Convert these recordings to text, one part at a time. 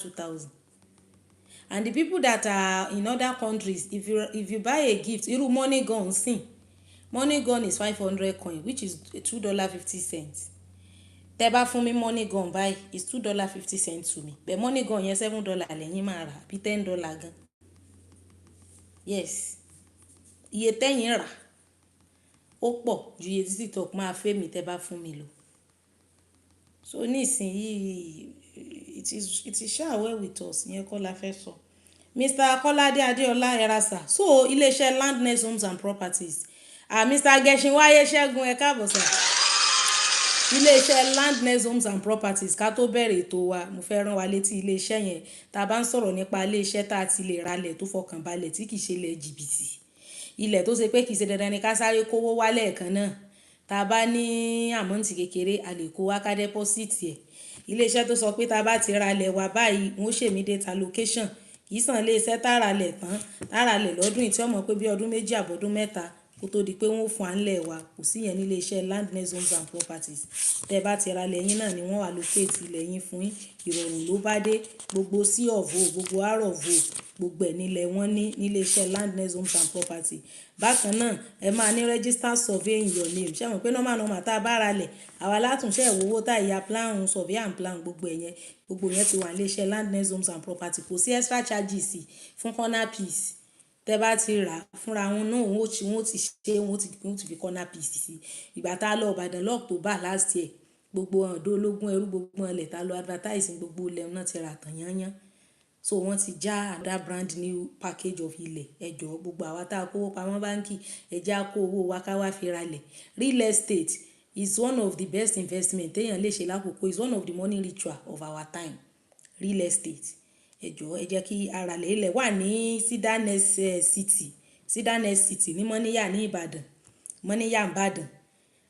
2,000. And the people that are in other countries, if you buy a gift, money gun sin. Money gun is 500 coin, which is $2.50. Tẹ́ bá fún mi money gun buy is $2.50 to me. But money gun yẹn $7 lẹ́yìn máa rà bí $10 gan. Yes. Iye tẹ́yìn rà ó pọ̀ ju iye tí TikTok máa fẹ́ mi tẹ́ bá fún mi lọ. So nísìnyí it is share well with us yẹn kọ́ la fẹ́ sọ. Mr. Kọ́ládé Adéọlá Erasa. So iléeṣẹ́ Landness Homes and Properties. Mr. Geshinwaye Ṣẹ́gun ẹ káàbọ̀ sà. Iléeṣẹ́ Landness Homes and Properties ká tó bẹ̀rẹ̀ ètò wa mo fẹ́ rán wa létí iléeṣẹ́ yẹn tá a bá ń sọ̀rọ̀ nípa iléeṣẹ́ tá a ti lè ralẹ̀ tó fọkàn balẹ̀ tí kì í ṣe ilẹ̀ jìbìtì. Ilẹ̀ tó ṣe pé kì í ṣe dandan ni ká sáré kówó wálẹ̀ kan náà. Tá a bá ní àmọ́ǹtì kékeré a lè kó wá ká dẹ́pọ́sìtì ẹ̀. Iléeṣẹ́ tó sọ pé tá a bá ti ralẹ̀ wa báyìí wọ́n ṣèmí data location kì í sàn iléeṣẹ́ tá a ralẹ̀ tán tá a ralẹ̀ lọ́dún yìí tí ọmọ pé bí ọdún 2 àbọ̀dún 3 kó tó di pé wọ́n fún à ń lẹ̀ wa kò sí yẹn nílé iṣẹ́ Landness Homes and Properties. Tẹ́ bá ti ra lẹ́yìn náà ni wọ́n allocate ilẹ̀ yín fún yín. Ìrọ̀rùn ló bá dé gbogbo sí ọ̀vọ̀ gbogbo àrọ̀vọ̀ gbogbo ẹ̀ nílẹ̀ wọ́n ní nílé iṣẹ́ Landness Homes and Properties. Bákan náà ẹ máa ní register survey in your name. Ṣé mọ̀ pé normal tá a bá ra lẹ̀ àwa látúnṣe ìwòwò tá ìyá plan survey and plan gbogbo yẹn ti wà nílé iṣẹ́ Landness Homes and Properties. Kò sí extra charges fún corner piece. Tẹ́ bá ti rà fúnra wọn náà wọ́n ti fi corner piece sí. Ìgbà tá a lọ Ìbàdàn October last year gbogbo ọ̀dọ́ ológun ẹrú gbogbo ilẹ̀ tá a lọ advertising gbogbo ilẹ̀ náà ti rà tán yányán. So wọ́n ti já another brand new package of ilẹ̀ ẹjọ́ gbogbo àwa tá a kówó pamọ́ báńkì ẹjẹ́ á kó owó wa ká wá fi ra lẹ̀. Real estate is one of the best investment téèyàn lè ṣe lákòókò, is one of the money ritual of our time. Real estate ẹjọ́ ẹ jẹ́ kí ara lẹ̀ ilẹ̀ wà ní Sidanes City ní Mọ́níyà ní Ìbàdàn Mọ́níyà Ìbàdàn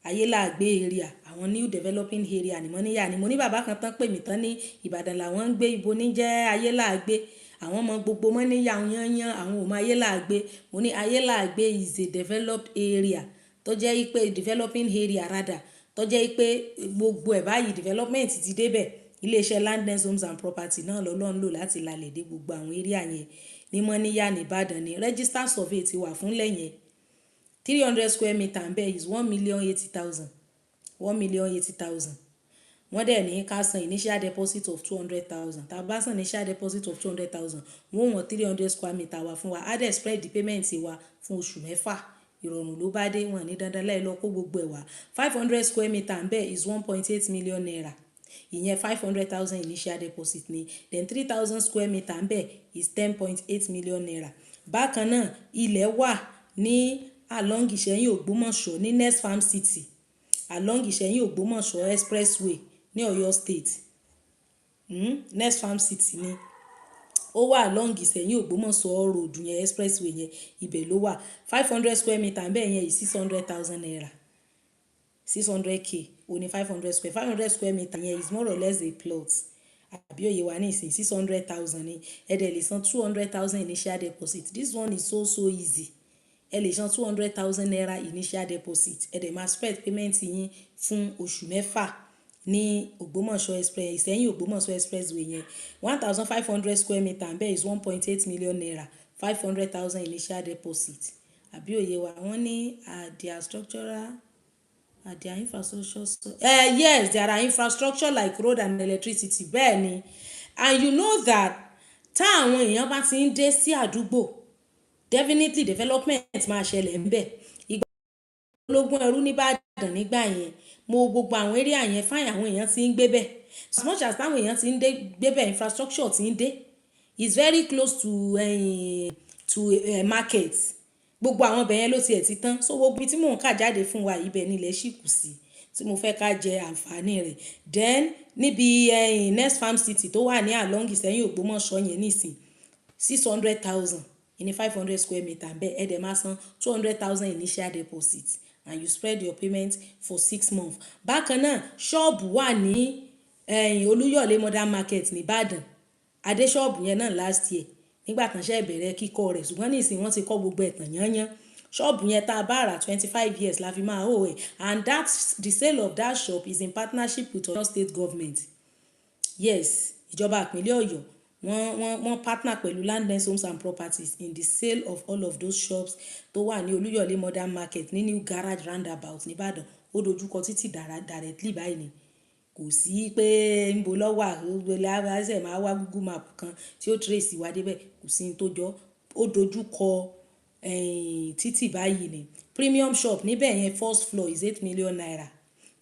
Ayélàgbé area àwọn new developing area ní Mọ́níyà ni mo ní bàbá kan tán pè mí tán ní Ìbàdàn làwọn ń gbé ibo ní jẹ́ Ayélàgbé àwọn ọmọ gbogbo Mọ́níyà yányán àwọn ò mọ Ayélàgbé mo ní Ayélàgbé is a developed area tó jẹ́ pé developing area rather tó jẹ́ pé gbogbo ẹ̀ báyìí development ti débẹ̀. Iléeṣẹ́ Landness Homes and Properties náà lọ́lọ́ ń lò láti lalẹ̀ dé gbogbo àwọn area yẹn ní Mọ́níyà ní Ìbàdàn ní register survey ti wà fún lẹ́yìn 300 square meter ń bẹ is 1,80,000 1,80,000. Wọ́n dẹ̀ ní ká san initial deposit of 200,000 tá a bá san initial deposit of 200,000 wọ́n 300 square meter wà fún wa á dẹ̀ spread the payment wa fún oṣù 6. Ìrọ̀rùn ló bá dé wọn ní dandan láì lọ kó gbogbo ẹ̀ wá. 500 square meter ń bẹ is 1.8 million naira. Ìyẹn 500,000 initial deposit ni. Then 3,000 square meter ń bẹ is 10.8 million naira. Bákan náà ilẹ̀ wà ní along Ìṣẹ̀yìn Ògbómọ̀ṣọ́ ní Next Farm City along Ìṣẹ̀yìn Ògbómọ̀ṣọ́ expressway ní Ọ̀yọ́ state. Next Farm City ni ó wà along Ìṣẹ̀yìn Ògbómọ̀ṣọ́ road yẹn expressway yẹn ibẹ̀ ló wà. 500 square meter ń bẹ yẹn is 600,000 naira 600k òní 500 square meter yẹn is more or less a plot àbí òye wa ní ìsìn 600,000 ni ẹ dẹ̀ lè san 200,000 initial deposit. This one is so easy. Ẹ lè san 200,000 naira initial deposit ẹ dẹ̀ máa spread payment yín fún oṣù 6 ní Ògbómọ̀ṣọ́ express Ìṣẹ̀yìn Ògbómọ̀ṣọ́ expressway yẹn. 1,500 square meter ń bẹ is 1.8 million naira 500,000 initial deposit àbí òye wa wọ́n ní their structural their infrastructure yes there are infrastructure like road and electricity bẹ́ẹ̀ ni. And you know that tá àwọn èèyàn bá ti ń dé sí àdúgbò definitely development máa ṣẹlẹ̀ ń bẹ̀. Ìgbà ológun ẹrú ní Ìbàdàn nígbà yẹn mo gbogbo àwọn area yẹn fáyìn àwọn èèyàn ti ń gbé bẹ̀ as much as táwọn èèyàn ti ń gbé bẹ̀ infrastructure ti ń dé is very close to market gbogbo àwọn ibẹ̀ yẹn ló tiẹ̀ ti tán. So gbogbo tí mò ń kà jáde fún wa ibẹ̀ nílẹ̀ ṣì kù sí tí mo fẹ́ ká jẹ àǹfààní rẹ̀. Then níbi Next Farm City tó wà ní along Ìṣẹ̀yìn Ògbómọ̀ṣọ́ yẹn nísìn 600,000 ní 500 square meter bẹ́ẹ̀ ẹ dẹ̀ máa san 200,000 initial deposit and you spread your payment for 6 months. Bákan náà ṣọ́ọ̀bù wà ní Olúyọ̀lé modern market ní Ìbàdàn adé ṣọ́ọ̀bù yẹn náà last year nígbà tán ṣe bẹ̀rẹ̀ kíkọ́ rẹ̀ ṣùgbọ́n nísìnyí wọ́n ti kọ́ gbogbo ẹ̀tàn yányán. Ṣọ́ọ̀bù yẹn tá a bá rà 25 years la fi máa hó ẹ̀ and the sale of that shop is in partnership with Ọ̀yọ́ state government. Yes ìjọba ìpínlẹ̀ Ọ̀yọ́ wọ́n partner pẹ̀lú Landness Homes and Properties in the sale of all of those shops tó wà ní Olúyọ̀lé Modern Market ní New Garage Roundabout nìbàdàn. Ó dojúkọ títì directly báyìí ni, kò sí pé níbo ló wà ẹsẹ̀ máa wá Google map kan tí ó trace wá débẹ̀, kò sí ní tó jọ. Ó dojúkọ títì báyìí ni. Premium shop níbẹ̀ yẹn first floor is 8 million naira,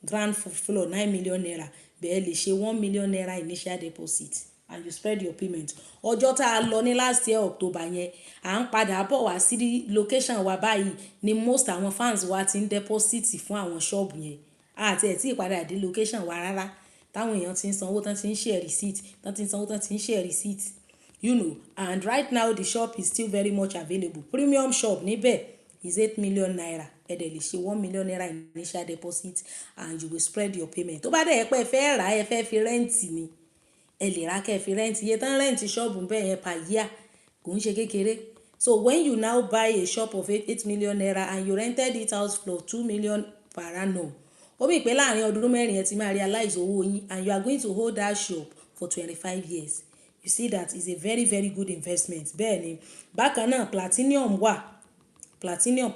ground floor 9 million naira. Bẹ́ẹ̀ lè ṣe 1 million naira initial deposit and you spread your payment. Ọjọ́ tá a lọ ní last year October yẹn, à ń padà bọ̀ wá sí location wa báyìí ni most àwọn fans wa ti ń deposit fún àwọn ṣọ́ọ̀bù yẹn. Àti ẹ̀ tí ìpadà dé location wa rárá, táwọn èèyàn ti ń sanwó tán ti ń share receipt, tán ti ń sanwó tán ti ń share receipt, you know. And right now the shop is still very much available. Premium shop níbẹ̀ is 8 million naira. Ẹ dẹ̀ lè ṣe 1 million naira initial deposit and you will spread your payment. Tó bá dẹ̀ yẹ pé ẹ fẹ́ rà ẹ fẹ́ fi rẹ́ǹtì ni, ẹ lè ra kẹ́ fi rẹ́ǹtì. Iye tán rẹ́ǹtì ṣọ́ọ̀bù bẹ́ẹ̀ yẹn per year kò ń ṣe kékeré. So when you now buy a shop of 8 million naira and you rented it out for 2 million per annum, ó mì pé láàrin ọdún mẹ́rin ẹ ti máa realize owó yín and you are going to hold that shop for 25 years. You see that is a very very good investment. Bẹ́ẹ̀ ni. Bákan náà Platinum wà. Platinum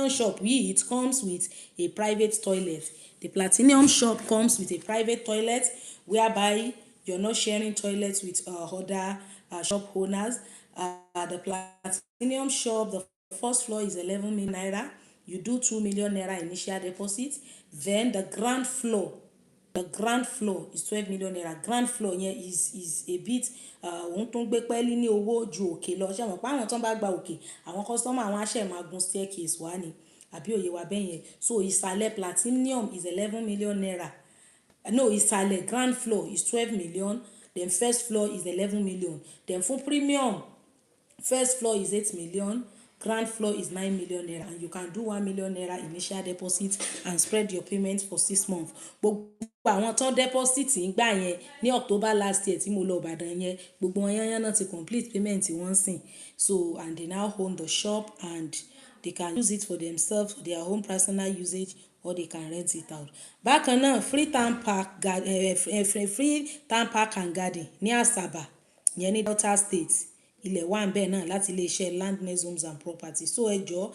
shop yìí, it comes with a private toilet. The Platinum shop comes with a private toilet whereby you're not sharing toilets with other shop owners. The Platinum shop, the first floor is 11 million naira. You do 2 million naira initial deposit. Then the ground floor is 12 million naira. Ground floor yẹn is a bit òun tó ń gbé pẹ́ẹ́lí ní owó ju òkè lọ. Ṣé àwọn pa àwọn tó ń bá gba òkè, àwọn customer àwọn àṣẹ máa gun staircase wá ni, àbí òye wa bẹ́ẹ̀ yẹn. So ìsàlẹ̀ Platinum is 11 million naira. No, ìsàlẹ̀ ground floor is 12 million. Then first floor is 11 million. Then for premium, first floor is 8 million. Ground floor is 9 million naira. And you can do 1 million naira initial deposit and spread your payments for 6 months. Gbogbo àwọn tó deposit ń gbà yẹn ní October last year tí mo lọ Ìbàdàn yẹn, gbogbo wọn yányán náà ti complete payment wọ́n sìn. So and they now own the shop and they can use it for themselves, for their own personal usage, or they can rent it out. Bákan náà free town park and garden ní Asaba yẹn ní Delta State. Ilẹ̀ wà ń bẹ̀ náà láti iléeṣẹ́ Landness Homes and Property. So ẹ jọ̀ọ́,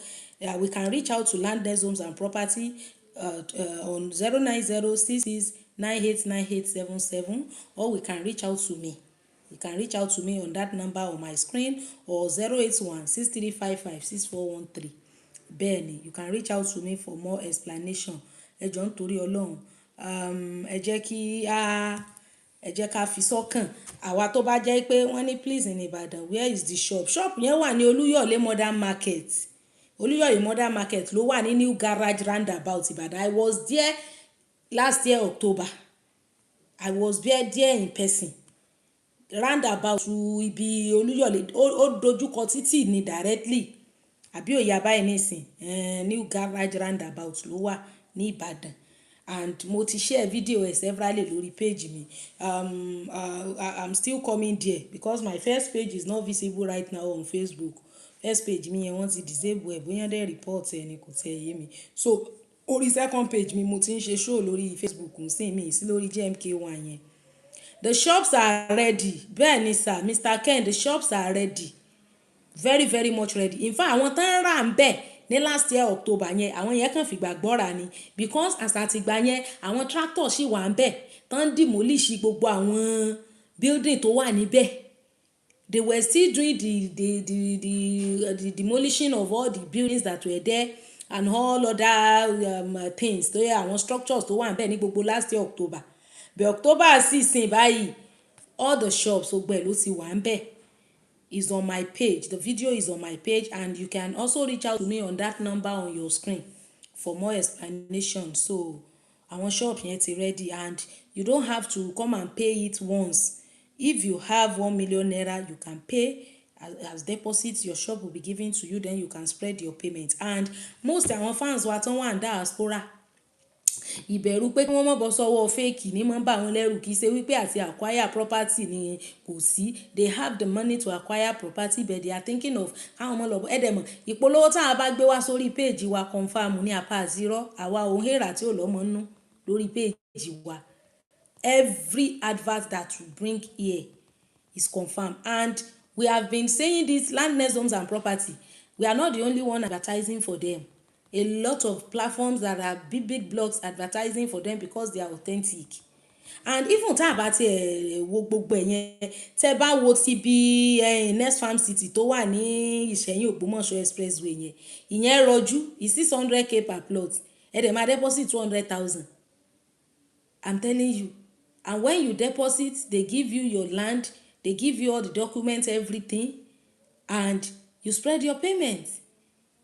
we can reach out to Landness Homes and Property on 09066989877, or we can reach out to me. You can reach out to me on that number on my screen, or 08163556413. Bẹ́ẹ̀ni, you can reach out to me for more explanation. Ẹ jọ̀ọ́ nítorí Ọlọ́run, ẹ jẹ́ ká fi sọ́kàn. Àwa tó bá jẹ́ pé wọ́n ní please in Ìbàdàn, where is the shop? Shop yẹn wà ní Olúyọ̀lé Modern Market. Olúyọ̀lé Modern Market ló wà ní New Garage Roundabout Ìbàdàn. I was there last year October. I was there in person. Roundabout ibi Olúyọ̀lé ó dojúkọ títì ni directly. Àbí òye abáyé nísìn, New Garage Roundabout ló wà ní Ìbàdàn. And mo ti share video severally lórí page mi. I'm still coming there because my first page is not visible right now on Facebook. First page mi yẹn wọ́n ti disable ẹ̀, bóyá dẹ̀ report ẹ̀ ni kò tẹ̀ yé mi. So orí second page mi mo ti ń ṣe show lórí Facebook nsìn mi sí lórí GMK1 yẹn. The shops are ready. Bẹ́ẹ̀ ni sir, Mr. Ken, the shops are ready. Very very much ready. In fact àwọn tán rà ń bẹ̀ ní last year October yẹn, àwọn yẹn kàn fìgbà gbọ́ra ni, because àtìgbà yẹn àwọn tractor ṣì wà ń bẹ̀ tán demolish gbogbo àwọn building tó wà níbẹ̀. They were still doing the demolishing of all the buildings that were there and all other things. So yeah, àwọn structures tó wà ń bẹ̀ ní gbogbo last year October. But October 16 báyìí, all the shops gbogbo ló ti wà ń bẹ̀. Is on my page. The video is on my page, and you can also reach out to me on that number on your screen for more explanation. So àwọn shop yẹn ti ready, and you don't have to come and pay it once. If you have 1 million naira, you can pay as deposit. Your shop will be given to you, then you can spread your payment. And most àwọn fans wa tán wà ní diaspora, ìbẹ̀rù pé kí wọ́n mọ̀ bọ́ sọ́wọ́ fake ní mọ́ bá wọn lẹ́rù, kì í ṣe wípé àti acquire property ni kò sí. They have the money to acquire property, but they are thinking of káwọn ọmọ lọ́bọ̀ ẹ̀dẹ̀mọ̀. Ìpolówó táwọn bá gbé wá sórí page wa confirm ní apá zero. Àwa òun hèrà tí ò lọ́mọ nú lórí page wa. Every advert that we bring here, is confirmed. And we have been saying this, land, next, homes and property, we are not the only one advertising for them. A lot of platforms that are big blogs advertising for them because they are authentic. And even tá a bá ti wo gbogbo ẹ̀yẹn, tẹ́ bá wo ti bí next farm city tó wà ní Ìṣẹ̀yìn Ògbómọ̀ṣọ́ expressway yẹn, ìyẹn rọjú is 600k per plot, ẹ dẹ̀ máa deposit 200,000. I'm telling you. And when you deposit, they give you your land, they give you all the documents, everything, and you spread your payment.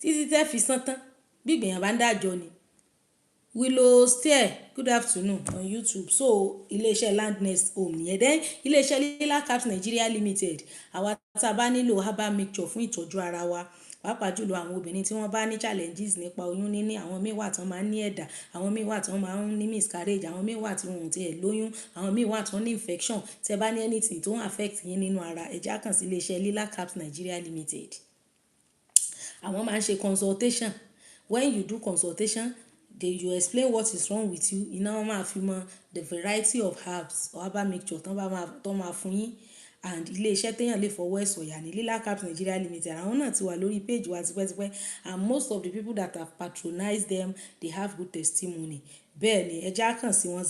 Títí tẹ́ fi san tán, bí ìgbìyànjú bá ń dájọ́ ni. Willow Stair, good afternoon on YouTube. So iléeṣẹ́ land next home nìyẹn. Then iléeṣẹ́ Lila Caps Nigeria Limited, àwa tá a bá nílò herbal mixture fún ìtọ́jú ara wa, pàápàá jùlọ àwọn obìnrin tí wọ́n bá ní challenges nípa oyún níní, àwọn míì wà tí wọ́n máa ń ní ẹ̀dà, àwọn míì wà tí wọ́n máa ń ní miscarriage, àwọn míì wà tí wọ́n ò tiẹ̀ lóyún, àwọn míì wà tí wọ́n ní infection. Tẹ́ bá ní anything tó ń affect yín nínú ara, ẹ já kàn sí iléeṣẹ́ Lila Caps Nigeria Limited. Àwọn máa ń ṣe consultation. When you do consultation, you explain what is wrong with you. Iná wọn máa fi mọ the variety of herbs or herbal mixture tán máa fún yín. And iléeṣẹ́ téèyàn lè fọwọ́ ẹ̀ sọ̀yà ní Lila Caps Nigeria Limited. Àwọn náà ti wà lórí page wa tipẹ́tipẹ́, and most of the people that have patronized them, they have good testimony. Bẹ́ẹ̀ ni ẹ já kàn sí wọn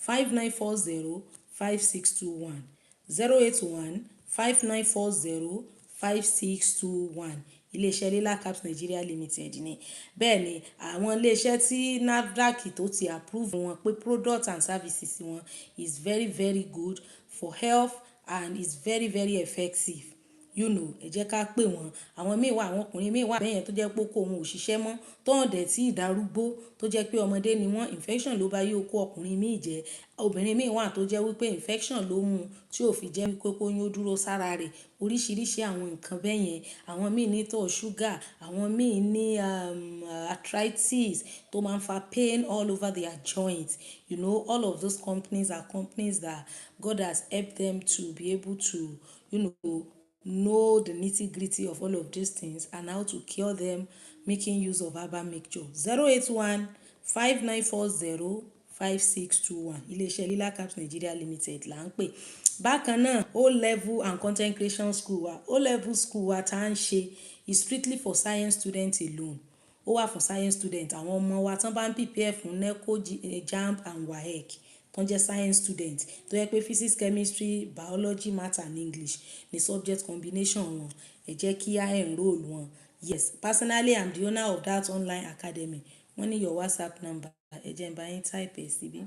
081-5940-5621 081-5940-5621 iléeṣẹ́ Lila Caps Nigeria Limited ni. Bẹ́ẹ̀ ni àwọn iléeṣẹ́ tí NAFDAC tó ti approve wọn pé product and services wọn is very very good for health and is very very effective. You know, ẹ jẹ́ ká pè wọ́n. Àwọn míì wà, àwọn ọkùnrin míì wà bẹ́yẹn tó jẹ́ pé kó òun ò ṣiṣẹ́ mọ́, tọ́hún dẹ̀ tí ìdarúgbó tó jẹ́ pé ọmọdé ni wọ́n, infection ló bá yí okó ọkùnrin míì jẹ́. Obìnrin míì wà tó jẹ́ wípé infection ló mú tí ò fi jẹ́ wípé kó yún dúró sára rẹ̀. Oríṣiríṣi àwọn nǹkan bẹ́yẹn. Àwọn míì ní ìtọ̀ ṣúgà, àwọn míì ní arthritis tó máa ń fa pain all over their joints. You know, all of those companies are companies that God has helped them to be able to, know the nitty-gritty of all of these things and how to cure them, making use of herbal mixture. 081-5940-5621 iléeṣẹ́ Lila Caps Nigeria Limited là ń pè. Bákan náà, O-level and content creation school wa, O-level school wa tá à ń ṣe is strictly for science students alone. Ó wà for science students. Àwọn ọmọ wa tán bá ń prepare fún NECO, JAMB and WAEC tó ń jẹ́ science student tó yẹ pé physics, chemistry, biology, math and English ní subject combination wọn, ẹ jẹ́ kí á enroll wọn. Yes, personally I'm the owner of that online academy. Wọ́n ní your WhatsApp number, ẹ jẹ́ n bá yín type ẹ̀ síbí.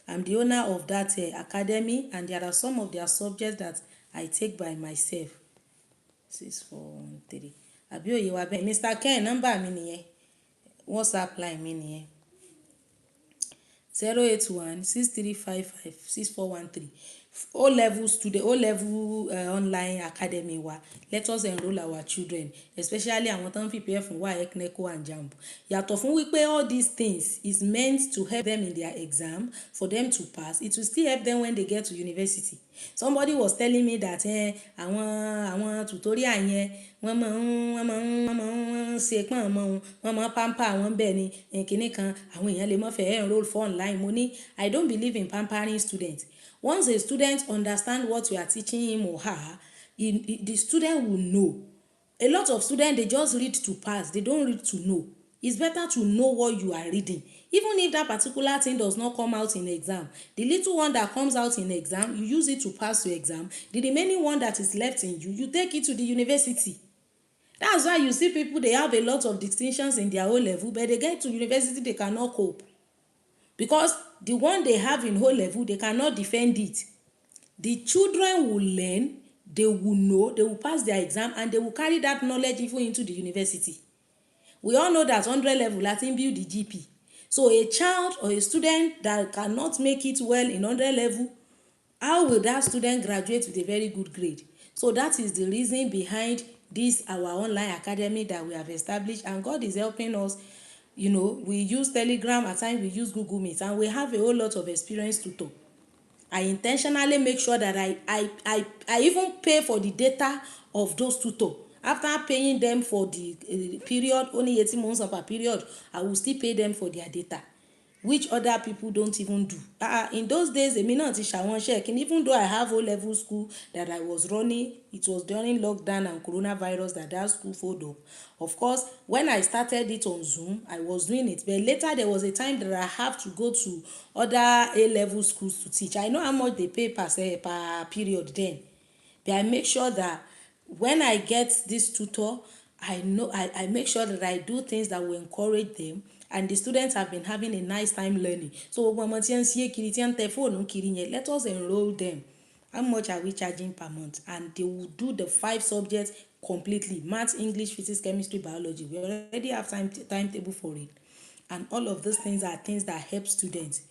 I'm the owner of that academy, and there are some of their subjects that I take by myself. 6413 àbí òye wa bẹ́ẹ̀. Mr. Ken, nọ́mbà mi nìyẹn, WhatsApp line mi nìyẹn 081-6355-6413. O-level student, O-level online academy wa. Let us enroll our children, especially àwọn tó ń prepare fún WAEC, NECO and JAMB. Yàtọ̀ fún wípé all these things is meant to help them in their exam, for them to pass. It will still help them when they get to university. Somebody was telling me that àwọn tutorial yẹn wọ́n máa ń ṣe pọ́n mọ́ wọn máa ń pamper àwọn bẹ́ẹ̀ ni kinní kan àwọn èèyàn lè má fẹ́ enroll for online. Mo ní I don't believe in pampering students. Once a student understand what you are teaching him or her, the student will know. A lot of students, they just read to pass. They don't read to know. It's better to know what you are reading. Even if that particular thing does not come out in exam, the little one that comes out in exam, you use it to pass your exam. The remaining one that is left in you, you take it to the university. That's why you see people, they have a lot of distinctions in their O-level, but they get to university, they cannot cope. Because the one they have in O-level, they cannot defend it. The children will learn, they will know, they will pass their exam, and they will carry that knowledge even into the university. We all know that 100 level Latin build the GP. So a child or a student that cannot make it well in 100 level, how will that student graduate with a very good grade? So that is the reason behind this our online academy that we have established, and God is helping us. You know, we use Telegram, at times we use Google Meet, and we have a whole lot of experience to talk. I intentionally make sure that I even pay for the data of those tutors. After paying them for the period, only 18 months of a period, I will still pay them for their data. which other people don't even do. In those days èmi náà ti ṣàwọn iṣẹ́ kìíní, even though I have O-level school that I was running, it was during lockdown and coronavirus that school fold up. Of course, when I started it on Zoom, I was doing it, but later there was a time that I have to go to other A-level schools to teach. I know how much they pay per period then, but I make sure that when I get this tutor, I make sure that I do things that will encourage them, and the students have been having a nice time learning. So gbogbo ọmọ tí ń ṣe kiri tí ń tẹ fóònù kiri yẹn, let us enroll them. How much are we charging per month? And they will do the 5 subjects completely: math, English, physics, chemistry, biology. We already have timetable for it, and all of those things are things that help students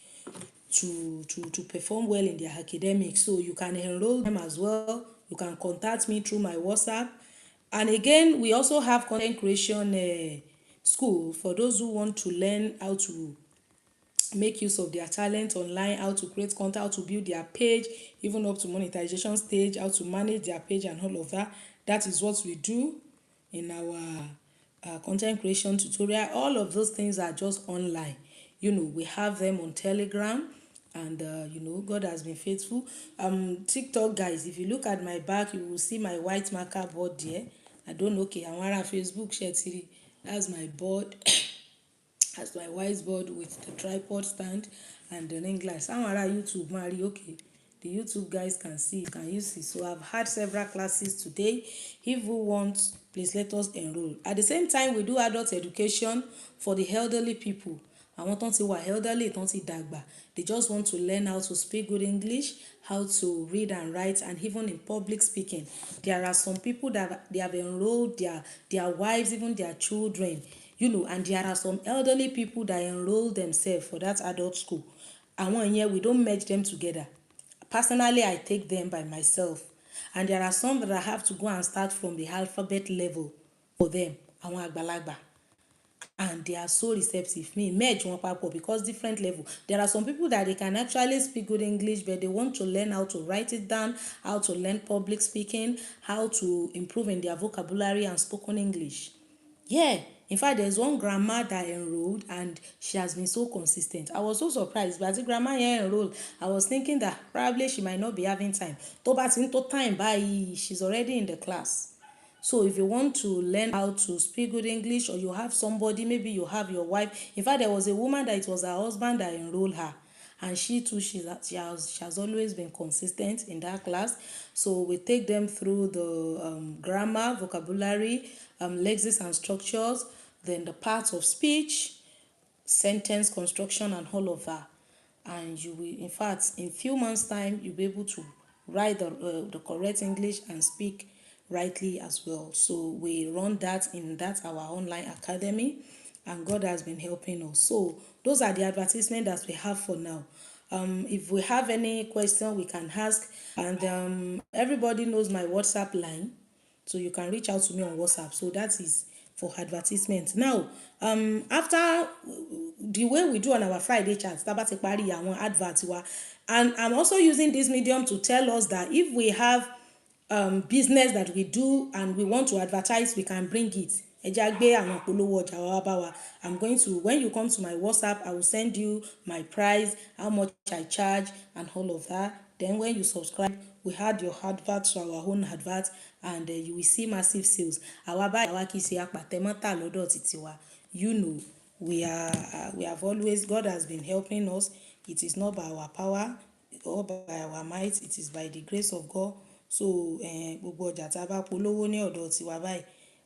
to perform well in their academics. So you can enroll them as well. You can contact me through my WhatsApp. And again, we also have content creation school for those who want to learn how to make use of their talent online, how to create content, how to build their page, even up to monetization stage, how to manage their page and all of that. That is what we do in our content creation tutorial. All of those things are just online. We have them on Telegram, and God has been faithful. TikTok, guys, if you look at my back, you will see my white marker board there. I don't know, okay, I'm on Facebook share tiri. That's my board. That's my whiteboard with the tripod stand and the ring glass. I'm on YouTube, Mari, okay. The YouTube guys can see, can you see? So I've had several classes today. If you want, please let us enroll. At the same time, we do adult education for the elderly people. Àwọn tán ti wà elderly, tán ti dàgbà. They just want to learn how to speak good English, how to read and write, and even in public speaking. There are some people that they have enrolled their wives, even their children, and there are some elderly people that enroll themselves for that adult school. Àwọn yẹn, we don't merge them together. Personally, I take them by myself. And there are some that I have to go and start from the alphabet level for them. Àwọn àgbàlagbà. And they are so receptive. Me merge one papọ̀ because different level. There are some people that they can actually speak good English, but they want to learn how to write it down, how to learn public speaking, how to improve in their vocabulary and spoken English. Yeah, in fact, there's one grandma that enrolled, and she has been so consistent. I was so surprised, but the grandma here enrolled, I was thinking that probably she might not be having time. Tó bá ti ń tó time báyìí, she's already in the class. So if you want to learn how to speak good English, or you have somebody, maybe you have your wife. In fact, there was a woman that it was her husband that enrolled her, and she too, she has always been consistent in that class. So we take them through the grammar, vocabulary, lexis and structures, then the parts of speech, sentence construction, and all of that. And you will, in fact, in few months time, you'll be able to write the correct English and speak rightly as well. So we run that in our online academy, and God has been helping us. So those are the advertisements that we have for now. If we have any question, we can ask, and everybody knows my WhatsApp line, so you can reach out to me on WhatsApp. So that is for advertisement. Now, after the way we do on our Friday chat, tá bá ti parí àwọn advert wa, and I'm also using this medium to tell us that if we have business that we do and we want to advertise, we can bring it. Ẹ jẹ́ á gbé àwọn ìpolówó ọjà wa bá wa. I'm going to, when you come to my WhatsApp, I will send you my price, how much I charge, and all of that. Then when you subscribe, we add your advert to our own advert, and you will see massive sales. Àwa báyìí, àwa kì í ṣe apàtẹ́mọ́tà lọ́dọ̀ títí wa. We have always, God has been helping us. It is not by our power or by our might, it is by the grace of God. So gbogbo ọjà tá a bá polówó ní ọ̀dọ̀ tiwa báyìí,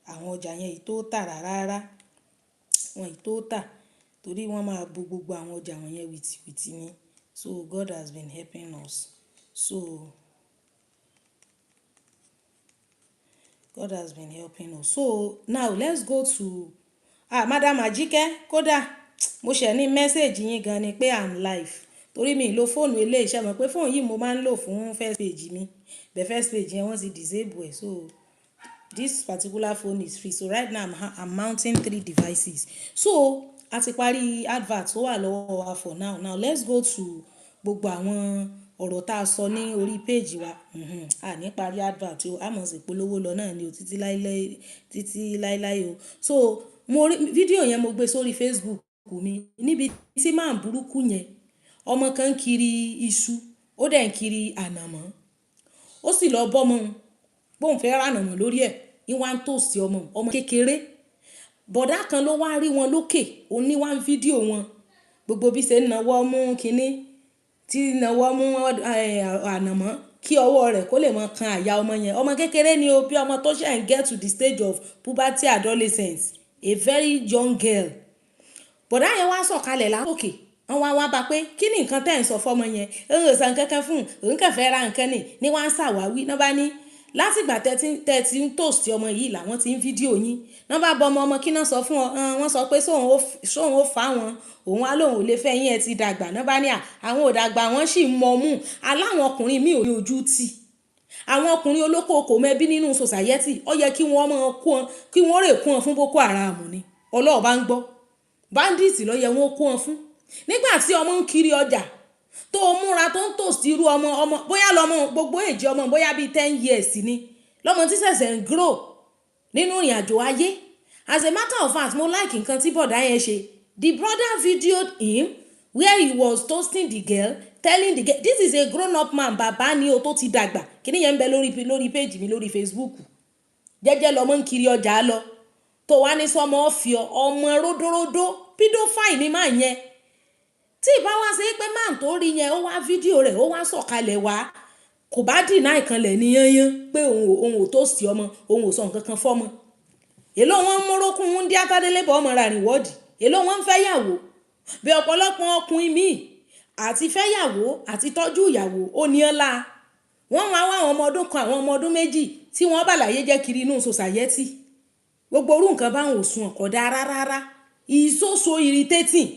àwọn ọjà yẹn ìtó tà rárá, wọn ìtó tà, torí wọ́n máa bo gbogbo àwọn ọjà wọn yẹn wìtìwìtì ni. So God has been helping us. So God has been helping us. So now let's go to Madam Ajike, kódà mo ṣe ní mẹ́sẹ̀gì yín gan ni pé I'm live, torí mi lo fóònù eléyìí, ṣé mọ̀ pé fóònù yìí mo máa ń lò fún first page mi, the first page yẹn wọ́n ti disable ẹ̀. So this particular phone is free. So right now I'm mounting 3 devices. So a ti parí advert tó wà lọ́wọ́ wa for now. Now let's go to gbogbo àwọn ọ̀rọ̀ tá a sọ ní orí page wa. A ní parí advert o, a mọ̀ sí polówó lọ náà ni o títí láíláí o. So fídíò yẹn mo gbé sórí Facebook, mi níbi tí máa ń burúkú yẹn ọmọ kan ń kiri iṣu ó dẹ̀ ń kiri ànàmọ́ ó sì lọ bọ́mọ bóun fẹ́ rànàmọ́ lórí ẹ̀ ní wá ń tòsí ọmọ kékeré bọ̀dá kan ló wá rí wọn lókè òun ní wá ń fídíò wọn gbogbo bí ṣe ń nawọ́ mú kinní tí nawọ́ mú ànàmọ́ kí ọwọ́ rẹ̀ kó lè mọ kan àyà ọmọ yẹn ọmọ kékeré ni o bí ọmọ tó ṣe ń get to the stage of puberty adolescence a very young girl bọ̀dá yẹn wá sọ̀kalẹ̀ látòkè wọ́n wá bá pé kí ni nǹkan tẹ́ ń sọ fọ́mọ yẹn òun ò san kankan fún òun kàn fẹ́ ra nǹkan ní wọ́n á ṣàwáwí náà bá ní látìgbà tẹ́ ti ń tòsí ọmọ yìí làwọn ti ń fídíò yín náà bá bọ ọmọ kí náà sọ fún ọ wọ́n sọ pé sóun ó fà wọn òun á lóun ò lè fẹ́ yín ẹ ti dàgbà náà bá ní àwọn ò dàgbà wọ́n sì ń mọ mú aláwọn ọkùnrin mi ò ní ojú tì àwọn ọkùnrin olókoòkò mẹ́bí nínú society ó yẹ kí wọ́n rè kún ọ fún Boko Haram ni Ọlọ́run bá ń gbọ́ bandits ló yẹ wọ́n kún ọ fún nígbà tí ọmọ ń kiri ọjà tó múra tó ń tòsí irú ọmọ bóyá lọmọ gbogbo èjì ọmọ bóyá bíi 10 years ni lọmọ tí ṣẹ̀ṣẹ̀ ń grow nínú ìrìn àjò ayé as a matter of fact mo like nǹkan tí bọ̀dá yẹn ṣe the brother videoed him where he was toasting the girl telling the girl this is a grown up man bàbá ni o tó ti dàgbà kí ni yẹn ń bẹ lórí page mi lórí Facebook jẹ́jẹ́ lọmọ ń kiri ọjà lọ tó wá ní sọmọ ọ̀fìọ́ ọmọ ródóródó pedophile ni máa yẹn tí ìbá wá ṣe pé máà tó rí yẹn ó wá fídíò rẹ̀ ó wá sọ̀kalẹ̀ wá kò bá dìnnà ìkànlẹ̀ ní yányán pé òun ò tó sí ọmọ òun ò sọ nǹkan kan fọ́mọ èló wọn ń mórókùn ń dí akádélébọ̀ ọmọ rà rìn wọ́ọ̀dì èló wọn ń fẹ́ yàwó bí ọ̀pọ̀lọpọ̀ ọkùnrin míì àti fẹ́ yàwó àti tọ́jú ìyàwó ó ní ọ́lá wọ́n máa wá àwọn ọmọ ọdún kan àwọn ọmọ ọdún méjì tí wọ́n bàlàyé jẹ́ kiri inú society gbogbo orú nǹkan báwọn ò sùn ọ̀kọ̀dá rárá ìsóso irritating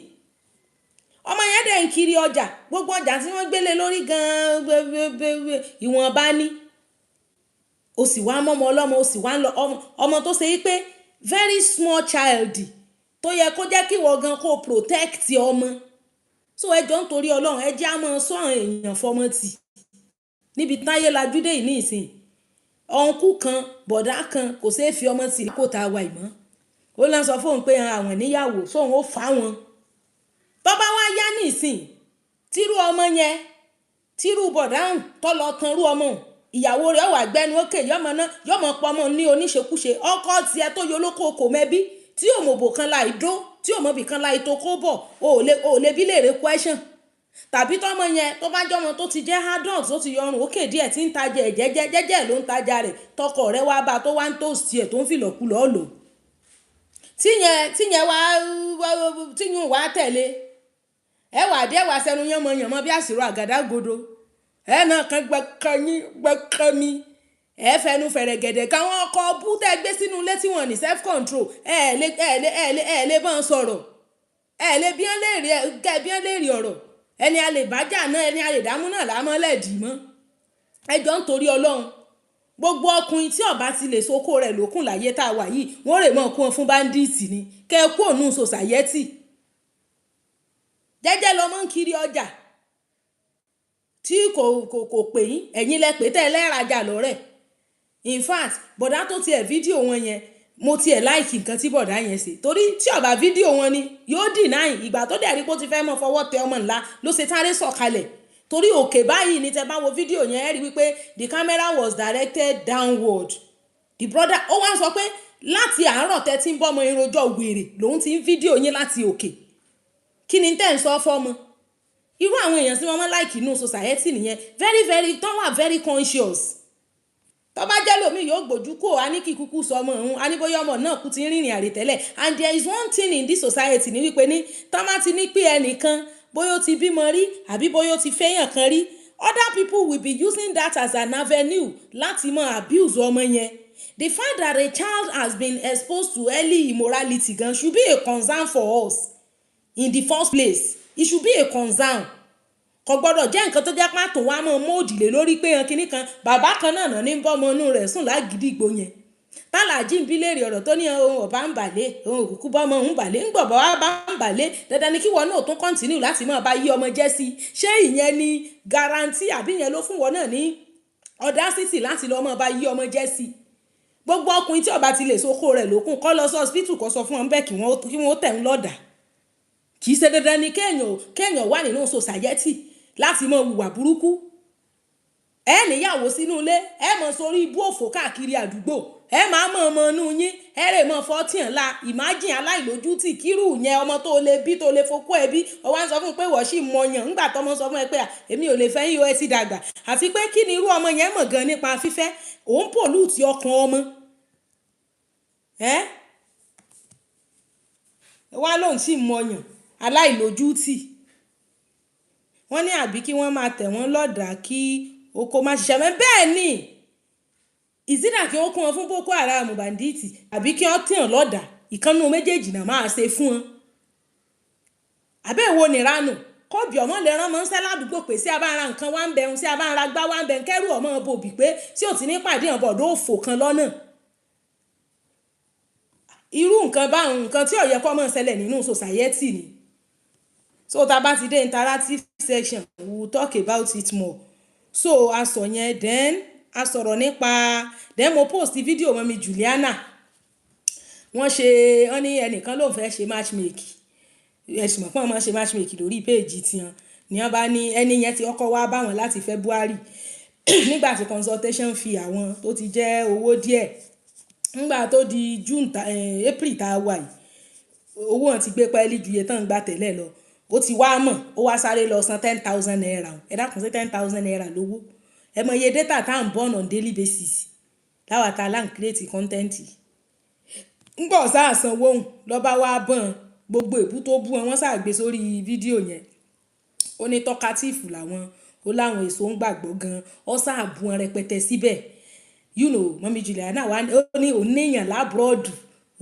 ọmọ yẹn dẹ̀ ń kiri ọjà gbogbo ọjà tí wọ́n gbélé lórí gan-an ìwọ̀nba ní o sì wá mọ́mọ́ ọlọ́mọ o sì wá ń lọ ọmọ tó ṣe pé very small child tó yẹ kó jẹ́ kí wọ́n gan kó protect ọmọ so ẹjọ́ nítorí ọlọ́run ẹ jẹ́ á máa sọ àwọn èèyàn fọmọ tì níbi táyé lajú dé yìí ní ìsìn ọ̀nkú kan bọ̀dá kan kò ṣeé fi ọmọ tì kó ta wa ìmọ̀ ó lọ sọ fóun pé àwọn níyàwó sóun ó fà wọn tó bá wá yá ní ìsìn tírú ọmọ yẹn tírú bọ̀dáhùn tó lọ tan rú ọmọ ìyàwó rẹ̀ wà gbẹ́nu ókè yọmọ pọmọ ní oníṣekúṣe ọkọ tiẹ̀ tó yọ olókoòkò mẹ́bí tí òmòbò kan láì dó tí òmòbì kan láì tó kó bọ̀ ò lè bí léèrè question tàbí tọmọ yẹn tó bá jọmọ tó ti jẹ́ adult tó ti yọrùn òkè díẹ̀ tí ń tajà ẹ̀ jẹ́jẹ́ ló ń tajà rẹ̀ tọkọ rẹ̀ wá bá tó wá ń tòsí ẹ̀ tó ń fìlọ̀kulọ̀ lò tíyẹn wá tẹ̀lé ẹ wà dé wà sẹnu yánmọ bí àṣírò àgádágodo ẹ náà kan gbẹkàn mi ẹ fẹnu fẹ̀rẹ̀gẹ̀dẹ̀ káwọn ọkọ bú tẹ́ gbé sínú ilé tí wọ́n ní self control ẹ lè bá ń sọ̀rọ̀ ẹ lè bí ẹ léèrè ọ̀rọ̀ ẹni a lè bájà náà ẹni a lè dámú náà lámọ́ lẹ́ẹ̀dì mọ́ ẹjọ́ nítorí Ọlọ́run gbogbo ọkùnrin tí ọba ti lè sóko rẹ̀ lókùn láyé tá a wà yìí wọ́n rè mọ́ kún fún báńdíìtì ni kẹ́ ẹ kú òun society jẹ́jẹ́ lọmọ ń kiri ọjà tí kò pè yín ẹ̀yin lẹ pé tẹ́ ẹ lẹ́rajà lọ́rẹ̀ in fact bọ̀dá tó tiẹ̀ fídíò wọn yẹn mo tiẹ̀ láìkì nǹkan tí bọ̀dá yẹn ṣe torí tí ọba fídíò wọn ni yóò deny ìgbà tó dẹ̀ rí pé ó ti fẹ́ mọ́ fọwọ́ tẹ ọmọ ńlá ló ṣe táré sọ̀kalẹ̀ torí òkè báyìí ni tẹ́ bá wo fídíò yẹn ẹ rí wípé the camera was directed downward the brother ó wá sọ pé láti àárọ̀ tẹ́ tí ń bọ́ ọmọ irunjọ́ wèrè lòun ti ń fídíò yín láti òkè kí ni tẹ́ ń sọ fọ́mọ irú àwọn èèyàn tí wọ́n mọ́ láìkì inú society nìyẹn very tó wà very conscious tó bá jẹ́ lómi yóò gbójú kó a ní kí kúkú sọ ọmọ òun a ní bóyá ọmọ náà kú ti ń rìnrìn àrè tẹ́lẹ̀ and there is one thing in this society ní wípé ní tó má ti ní pé ẹnìkan bóyá ó ti bímọ rí àbí bóyá ó ti fẹ́yàn kan rí other people will be using that as an avenue láti mọ abuse ọmọ yẹn the fact that a child has been exposed to early immorality gan should be a concern for us in the first place it should be a concern kò gbọ́dọ̀ jẹ́ nǹkan tó jẹ́ pàtó wá mọ́ òdìlé lórí pé yan kinní kan bàbá kan náà ní bọ́mọ inú rẹ̀ sùn lágídígbò yẹn tálàjì ń bí léèrè ọ̀rọ̀ tó ní ohun ọ̀bá ń bàlẹ̀ ohun òkùnkùn bọ́mọ ń bàlẹ̀ ń gbọ̀bọ̀ wá bá ń bàlẹ̀ dandan ni kí wọn náà tún kọ́ntínú láti máa bá yí ọmọ jẹ́ sí ṣé ìyẹn ni guarantee àbí ìyẹn ló fún wọn náà ní audacity láti lọ́ máa bá yí ọmọ jẹ́ sí gbogbo ọkùnrin tí ó bá ti lè sóko rẹ̀ lókun kó lọ sí hospital kó sọ fún wọn bẹ́ẹ̀ kí wọ́n tẹ̀ ń lọ́dà kì í ṣe dandan ni kéèyàn wà nínú society láti mọ hùwà burúkú ẹ níyàwó sínú ilé ẹ mọ sórí ibú òfò káàkiri àdúgbò ẹ máa mọ ọmọ inú yín ẹ rè mọ fọtíàn la imagine aláìlójútì kírù yẹn ọmọ tó lè bí tó lè fokó ẹbí ọwọ́ à ń sọ fún un pé wọ́n sì mọyàn ńgbà tọmọ sọ fún ẹ pé èmi ò lè fẹ́ yín o ẹ ti dàgbà àfi pé kí ni irú ọmọ yẹn mọ̀ gan nípa fífẹ́ òun pòlùtì ọkàn ọmọ wá lóun sì mọyàn aláìlójútì wọ́n ní àbí kí wọ́n máa tẹ̀ wọ́n lọ́dàá kí oko má ṣiṣẹ́ mọ́ bẹ́ẹ̀ ni ìsídà kí ó kún wọn fún Boko Haram bandits àbí kí wọ́n tìyàn lọ́dàá ìkànnù méjèèjì náà máa ṣe fún wọn àbẹ́ ìwo nìranù kọ́bì ọmọ lè rán mọ́ ń sẹ́ ládùúgbò pé sí abára nǹkan wá ń bẹ̀rùn sí abára gbá wá ń bẹ̀rùn kẹ́rù ọmọ bòbí pé tí ò ti ní pàdé ọ̀bọ̀dọ̀ òfò kan lọ́nà irú nǹkan báwọn nǹkan tí ó yẹ kó máa ṣẹlẹ̀ nínú society ni so tá bá ti dé interactive section we will talk about it more so a sọ yẹn then a sọ̀rọ̀ nípa then mo post fídíò mọ́ mi Juliana wọ́n ní ẹnìkan ló ń fẹ́ ṣe matchmaking ẹ̀sùn mọ̀ pé wọ́n máa ṣe matchmaking lórí péèjì tiwọn ni wọ́n bá ní ẹni yẹn ti ọkọ̀ wá báwọn láti February nígbà tí consultation fee àwọn tó ti jẹ́ owó díẹ̀ nígbà tó di April tá a wà yìí owó wọn ti gbé pẹ́ẹ́lí ju iye tán gbà tẹ́lẹ̀ lọ ó ti wá mọ̀ ó wá sáré lọ san 10,000 naira ẹ dákun sí 10,000 naira lówó ẹ mọ iye data tá à ń burn on daily basis láwa tá a láǹ create content ń gbọ́ sáà sanwó òun lọ́ba wá bọ̀n gbogbo èbú tó bú wọn ṣàgbé sórí fídíò yẹn ó ní tọ́kátìfù làwọn ó láwọn èso ń gbàgbọ́ gan ó ṣàbù wọn rẹpẹtẹ síbẹ̀ mọ́mí Juliana wá ó ní òun níyàn lábúrọ́dù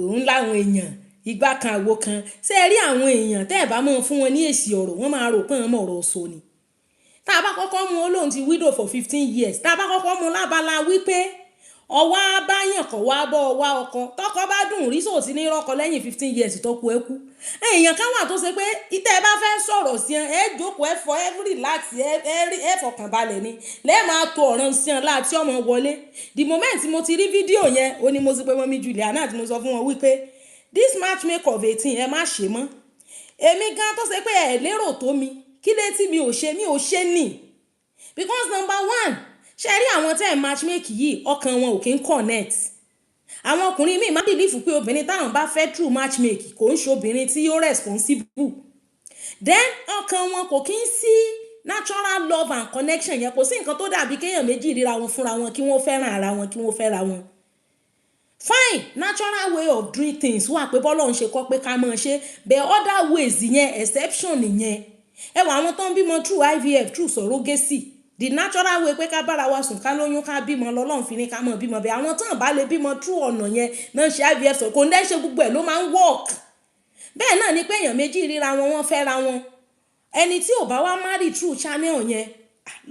òun láwọn èèyàn ìgbà kan àwo kan ṣé ẹ rí àwọn èèyàn tẹ́ ẹ̀ bá mọ̀ fún wọn ní èsì ọ̀rọ̀ wọ́n máa rò pé wọ́n mọ̀ ọ̀rọ̀ sọ ni tá a bá kọ́kọ́ mú olóhùn ti widow for 15 years tá a bá kọ́kọ́ mú lábala wípé ọwọ́ abáyàn kọ̀ wá bọ́ ọwá ọkọ tọkọ bá dùn rí sòtí ní rọ́kọ lẹ́yìn 15 years tọ́kù ẹ kú èèyàn kan wà tó ṣe pé ìtẹ́ ẹ bá fẹ́ sọ̀rọ̀ sí ẹ jókòó ẹ fọ ẹ relax ẹ fọkàn balẹ̀ ni lẹ́ẹ̀ máa to ọ̀ràn sí ẹ láti ọmọ wọlé the moment mo ti rí fídíò yẹn ó ní mo sì pé mọ́mí Juliana tí mo sọ fún wọn wípé this matchmaker of 18 ẹ má ṣe mọ́ èmi gan tó ṣe pé ẹ lérò tó mi kí lé tí mi ò ṣe ní because number one ṣe rí àwọn tẹ́ ẹ̀ matchmaking yìí ọkàn wọn ò kí ń connect àwọn ọkùnrin míì má bìlífù pé obìnrin táwọn bá fẹ́ true matchmaking kò ń ṣe obìnrin tí ó responsible then ọkàn wọn kò kí ń sí natural love and connection yẹn kò sí nǹkan tó dàbí kéèyàn méjì ríra wọn fúnra wọn kí wọ́n fẹ́ràn ara wọn kí wọ́n fẹ́ra wọn fine natural way of doing things wà pé bọ́lọ̀ ń ṣe kọ́ pé ká máa ṣe but other ways yẹn exception nìyẹn ẹ wọ àwọn tó ń bímọ through IVF through surrogacy the natural way pé ká bára wa sùn ká lóyún ká bímọ lọ́lọ́run fi ní ká mọ̀ bímọ bẹ́ẹ̀ àwọn tán bá lè bímọ through ọ̀nà yẹn náà ṣe IVF sọ kò ń dẹ́ ṣe gbogbo ẹ̀ ló máa ń work bẹ́ẹ̀ náà ni pé èèyàn méjì ríra wọn wọ́n fẹ́ra wọn ẹni tí ò bá wá marry through channel yẹn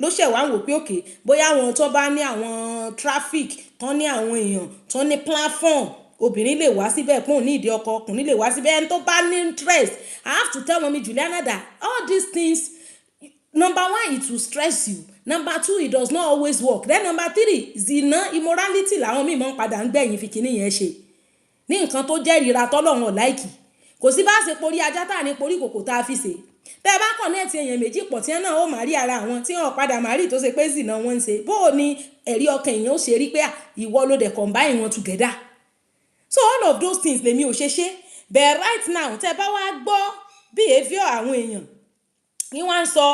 ló ṣẹ̀ wá wò pé òkè bóyá àwọn tó bá ní àwọn traffic tán ní àwọn èèyàn tán ní platform obìnrin lè wá síbẹ̀ pọ́n ní ìdí ọkọ ọkùnrin lè wá síbẹ̀ ẹni tó bá ní interest I have to tell mommy Juliana that all these things number one it will stress you number two it does not always work then number three zina immorality làwọn míì máa ń padà ń gbẹ̀yìn fi kíní yẹn ṣe ní nǹkan tó jẹ́ ìrira tọ́lọ́run láìkì kò sí bá ṣe porí ajá tá ní porí kòkò tá a fi ṣe tẹ́ bá connect èèyàn méjì pọ̀ tí náà ó máa rí ara àwọn tí wọ́n padà máa rí tó ṣe pé zina wọ́n ń ṣe bó o ní ẹ̀rí ọkàn èèyàn ó ṣe rí pé ìwọ ló dẹ̀ combine wọn together so all of those things lèmi ò ṣe but right now tẹ́ bá wá gbọ́ behaviour àwọn èèyàn ní wọ́n ń sọ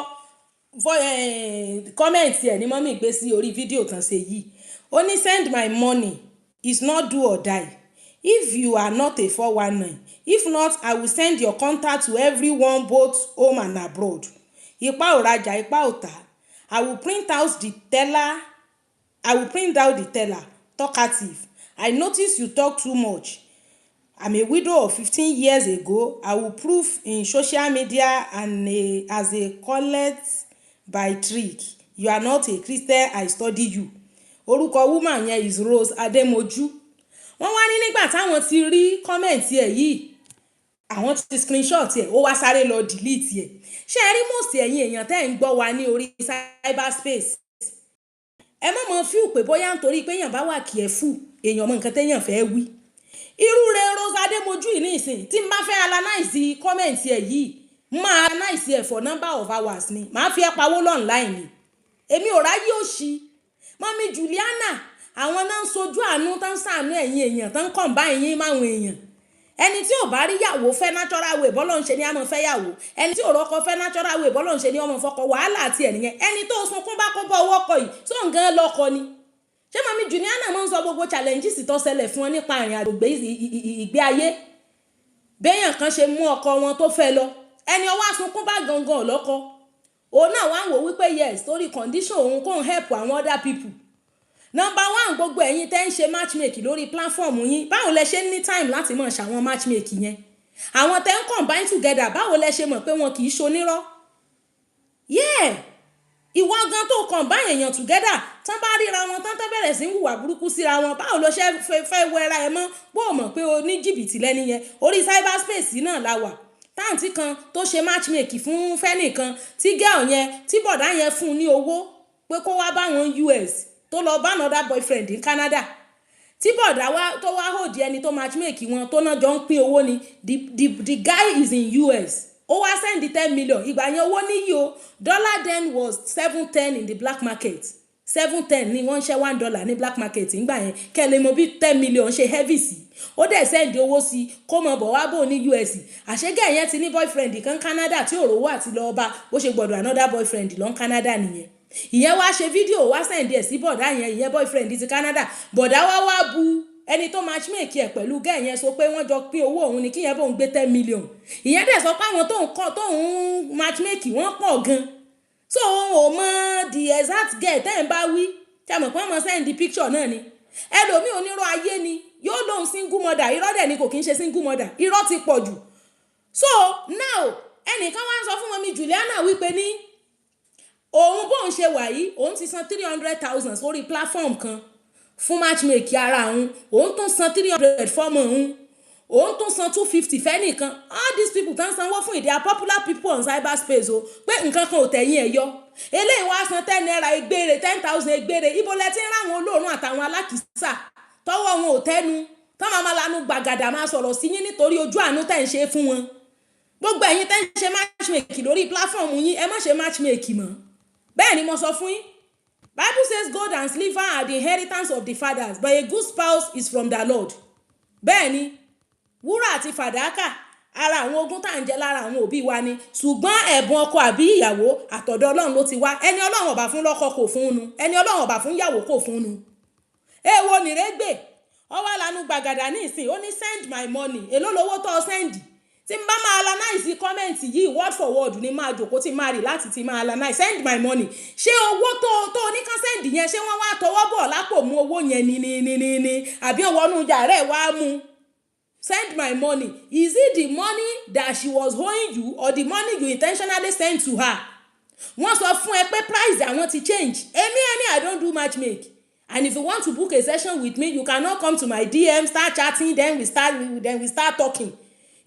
comment ẹ̀ ní mọ́mí gbé sí orí fídíò kan ṣe yìí ó ní send my money is not do or die if you are not a 419 if not I will send your contact to everyone both home and abroad ipa ò rajà ipa ò tà I will print out the teller talkative I notice you talk too much I'm a widow of 15 years ago I will prove in social media and as a collect by trick you are not a Christian I study you orúkọ woman yẹn is Rose Ademoju wọ́n wá ní nígbà táwọn ti rí kọ́mẹ̀ntì ẹ̀ yìí àwọn ti screenshot ẹ̀ ó wá sáré lọ delete ẹ̀ ṣé ẹ rí most ẹ̀yin èèyàn tẹ́ ń gbọ́ wa ní orí cyberspace ẹ mọ̀ fíù pé bóyá nítorí pé èèyàn bá wà careful èèyàn mọ̀ nǹkan téèyàn fẹ́ wí irú rẹ̀ Rose Ademoju yìí nísìn tí n bá fẹ́ analyze kọ́mẹ̀ntì ẹ̀ yìí máa analyse ẹ̀ for number of hours ni màá fi ẹ́ pawó online ni èmi ò ráyè òṣì mọ́mí Juliana àwọn náà ń sojú àánú tán ṣàánú ẹ̀yin èèyàn tán combine yín máwọn èèyàn ẹni tí ò bá rí yàwó fẹ́ natural way bọ́lọ̀ ń ṣe ní àmọ́ fẹ́ yàwó ẹni tí ò rọ́kọ fẹ́ natural way bọ́lọ̀ ń ṣe ní ọmọ fọkọ wàhálà àti ẹ̀ nìyẹn ẹni tó sunkún bá kó bọ́ owó kọ yìí tó ń gan lọ́kọ ni ṣé mọ́mí Juliana máa ń sọ gbogbo challenges tó ṣẹlẹ̀ fún wọn nípa ìrìn àjò ìgbé ayé béèyàn kan ṣe mú ọkọ wọn tó fẹ́ lọ ẹni ọwọ́ sunkún bá gangan lọ́kọ òun náà wá ń wò wípé yes torí condition òun kò ń help àwọn other people. Number one, gbogbo ẹ̀yin tẹ́ ń ṣe matchmaking lórí platform yín báwo lẹ ṣe ní time láti mọ̀ ṣàwọn matchmaking yẹn àwọn tẹ́ ń combine together báwo lẹ ṣe mọ̀ pé wọn kì í ṣonírọ́ ìwọ gan tó combine èèyàn together tán bá ríra wọn tán tán bẹ̀rẹ̀ sí ń hùwà burúkú síra wọn báwo ló ṣe fẹ́ wẹra ẹ mọ́ bó o mọ̀ pé o ní jìbìtì lẹ́ni yẹn orí cyberspace náà la wà táǹtì kan tó ṣe matchmaking fún fẹ́nìkan tí girl yẹn tí bọ̀dá yẹn fún un ní owó pé kó wá bá wọn US tó lọ bá another boyfriend in Canada tí bọ̀dá wa tó wá hold ẹni tó matchmake wọn tó náà jọ ń pín owó ni the guy is in US ó wá send 10 million ìgbà yẹn owó níyì o dollar then was 710 in the black market 710 ni wọ́n ṣe $1 ní black market ìgbà yẹn kẹ́lẹ́ mo bí 10 million ṣe heavy sí ó dẹ̀ send owó sí kó mọ̀ bọ̀ wá bò ní US àṣegẹ́ yẹn ti ní boyfriend kan Canada tí òrówó àti lọ́ọ́ bá bó ṣe gbọ́dọ̀ another boyfriend lọ́n Canada nìyẹn ìyẹn wá ṣe fídíò wá send ẹ̀ sí bọ̀dá yẹn ìyẹn boyfriend ti Canada bọ̀dá wá bu ẹni tó matchmake ẹ̀ pẹ̀lú gẹ́ yẹn sọ pé wọ́n jọ pín owó òun ni kí yẹn bóun gbé 10 million ìyẹn dẹ̀ sọ pé àwọn tóun matchmake wọ́n pọ̀ gan so ò mọ the exact girl tẹ́ ń bá wí tí a mọ̀ pé wọ́n mọ send the picture náà ni ẹlòmíì onírọ̀ ayé ni yóò lóun single mother irọ́ dẹ̀ ni kò kí ń ṣe single mother irọ́ ti pọ̀ jù so now ẹnìkan wá ń sọ fún mọ́mí Juliana wípé ní òun bóun ṣe wà yìí òun ti san 300,000 sórí platform kan fún matchmaking ara òun tún san 300 fọ́mọ òun tún san 250 fẹ́nìkan all these people tán sanwó fún they are popular people on cyberspace o pé nǹkan kan ò tẹ̀yìn ẹ̀ yọ eléyìí wá san 10 naira egbére 10,000 egbére ibo lẹ ti ń ráwọn olóòórùn àtàwọn alákìísà tọwọ́ wọn ò tẹnu tán máa lanu gbàgàdà máa sọ̀rọ̀ sí yín nítorí ojú àánú tẹ̀ ń ṣe fún wọn gbogbo ẹ̀yin tẹ́ ń ṣe matchmaking lórí platform yín ẹ má ṣe matchmaking mọ́ bẹ́ẹ̀ ni mo sọ fún yín Bible says gold and silver are the inheritance of the fathers but a good spouse is from the Lord bẹ́ẹ̀ ni wúrà àti fàdákà ara àwọn ogún tá à ń jẹ lára àwọn òbí wa ni ṣùgbọ́n ẹ̀bùn ọkọ àbí ìyàwó àtọ̀dọ̀ Ọlọ́run ló ti wá ẹni Ọlọ́run ọba fún lọ́kọ kò fún un ẹni Ọlọ́run ọba fún ìyàwó kò fún un èèwọ̀ nìrẹ́gbẹ̀ ọwọ́ lanu gbàgàdà ní ìsìn ó ní send my money èló lówó tó send tí n bá máa analyze comment yìí word for word ni máa jòkó tí máa rí láti ti máa analyze send my money ṣé owó tó oníkan send yẹn ṣé wọ́n wá tọwọ́ bọ̀ lápò mú owó yẹn ni àbí ọwọ́nú yàrá ẹ̀ wá mú send my money is it the money that she was owing you or the money you intentionally sent to her wọ́n sọ fún ẹ pé price àwọn ti change èmi I don't do matchmake and if you want to book a session with me you cannot come to my DM start chatting then we start talking.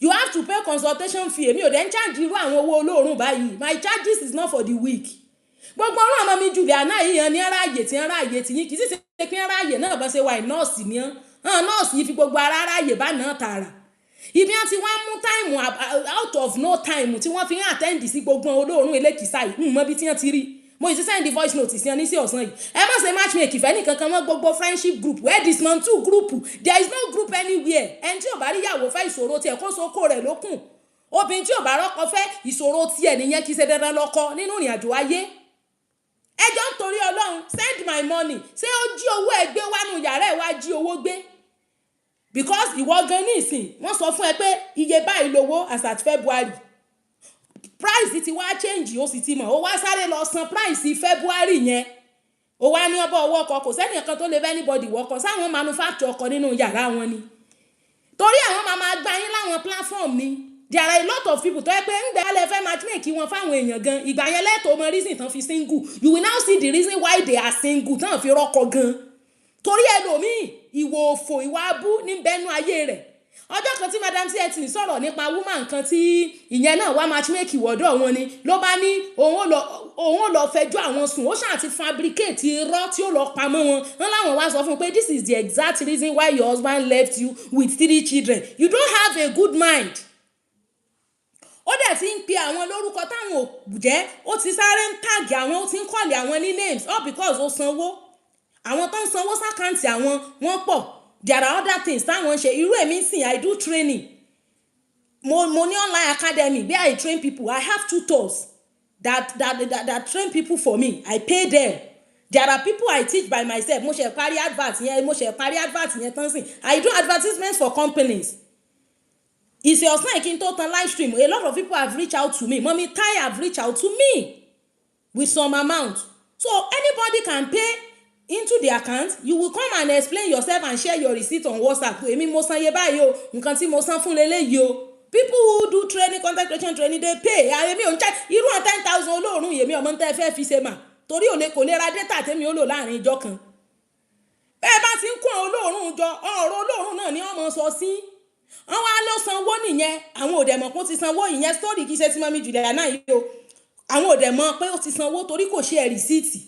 You have to pay consultation fee èmi ò dẹ̀ ń charge irú àwọn owó olóòórùn báyìí my charges is not for the week gbogbo ọ̀rọ̀ ọmọ mi Juliana yìí yan ní ara àyè tí ara àyè tí yín kì í sì ṣe pé ara àyè náà bá ṣe wà nọ́ọ̀sì ni nọ́ọ̀sì yìí fi gbogbo ara àyè bá náà tààrà ibi wọn ti wá mú time out of no time tí wọ́n fi ń attend sí gbogbo olóòórùn elékìsà yìí mọ́ bí tí wọ́n ti rí mo ti send the voice note sí ọ ní sí ọ̀sán yìí ẹ má ṣe matchmaking fẹ́ nìkan kan mọ́ gbogbo friendship group where this man two group there is no group anywhere ẹni tí ò bá rí ìyàwó fẹ́ ìṣòro tiẹ̀ kó sóko rẹ̀ lókùn obìnrin tí ò bá rọ́kọ fẹ́ ìṣòro tiẹ̀ nìyẹn kì í ṣe dandan lọ́kọ nínú ìrìn àjò ayé ẹjọ́ ń torí Ọlọ́run send my money ṣé ó jí owó ẹ gbé wánú yàrá ẹ wá jí owó gbé because ìwọ gan ní ìsìn wọ́n sọ fún ẹ pé iye báyìí lówó as at February price ti wá change ó sì ti mọ̀ ó wá sáré lọ san price February yẹn ó wá ní ọbọ̀ owó ọkọ̀ kò sẹ́ni kan tó lè bẹ́ anybody wọ́kọ̀ sáwọn manufacture ọkọ̀ nínú yàrá wọn ni torí àwọn máa gbá yín láwọn platform ni there are a lot of people tó yẹ pé ń gbé alẹ́ fẹ́ matchmake wọn fáwọn èèyàn gan ìgbà yẹn lẹ́tọ̀ọ́ mọ reason tán fi single you will now see the reason why they are single tán fi rọ́kọ gan torí ẹlòmíì ìwò òfò ìwà abú ní bẹ́nu ayé rẹ̀ ọjọ́ kan tí madam tí sọ̀rọ̀ nípa woman kan tí ìyẹn náà wá matchmake wọ́dọ̀ wọn ni ló bá ní òun ò lọ fẹjọ́ àwọn sùn ó ṣáà ti fabricate irọ́ tí ó lọ pamọ́ wọn láwọn wá sọ fún pé this is the exact reason why your husband left you with 3 children you don't have a good mind ó dẹ̀ ti ń pe àwọn lórúkọ táwọn ò jẹ́, ó ti sáré ń tàgì àwọn, ó ti ń kọ́ọ̀lì àwọn ní names all because ó sanwó. Àwọn tó ń sanwó sákàǹtì àwọn wọ́n pọ̀. There are other things táwọn ń ṣe. Irú èmi sìn, I do training. Mo ní online academy where I train people. I have tutors that train people for me. I pay them. There are people I teach by myself. Mo ṣe parí advert yẹn tán sìn. I do advertisements for companies. It's your sign kí n tó tan live stream. A lot of people have reached out to me. Mommy Tai have reached out to me with some amount. So anybody can pay into the account. You will come and explain yourself and share your receipt on WhatsApp. Èmi mo san yé báyìí o, nǹkan tí mo san fún leléyìí o. People who do training, content creation training, they pay. Èmi ò ń check irú 10,000 olóòrùn yèmi ọmọ tẹ́ fẹ́ fi ṣe mà. Torí kò lè ra data tèmi ó lò láàrin ìjọ kan. Bẹ́ẹ̀ bá ti ń kó olóòrùn jọ, ọ̀rọ̀ olóòrùn náà ni ọmọ sọ sí. Wọ́n wá lọ sanwó nìyẹn. Àwọn ò dẹ̀ mọ̀ pé ó ti sanwó ìyẹn story kì í ṣe tí mọ́mí Juliana yìí o. Àwọn ò dẹ̀ mọ̀ pé ó ti sanwó torí kò ṣe rìsíìtì.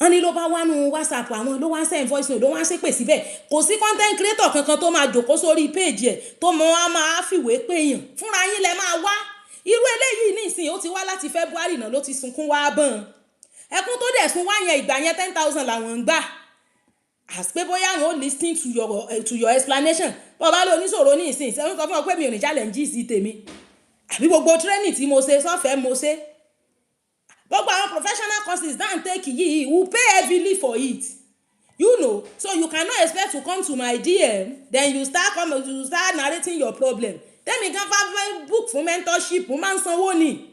Wọ́n ní ló bá wá nu WhatsApp àwọn ló wá send voice note ló wá ṣépè síbẹ̀. Kò sí content creator kankan tó máa jókòó sórí page ẹ̀ tó mọ á máa fìwé pé èèyàn. Fúnra yín lẹ máa wá. Irú eléyìí nísìnyí ó ti wá láti February náà ló ti sunkún wá bọ́n. Ẹkún tó dẹ̀ sun wá yẹn ìgbà yẹn 10,000 làwọn ń gbà. As pé bóyá àwọn ò listen to your explanation. Bó bá lọ oníṣòro ní ìsìn ṣé ń sọ fún ọ pé mi ò ní challenge sí tèmi. Àbí gbogbo training tí mo ṣe sọ́fẹ̀ẹ́ mo ṣe. Gbogbo àwọn professional courses that take yìí will pay heavily for it. You know, so you cannot expect to come to my DM, then you start narrating your problem. Then you can have book for mentorship, mo máa ń sanwó ni.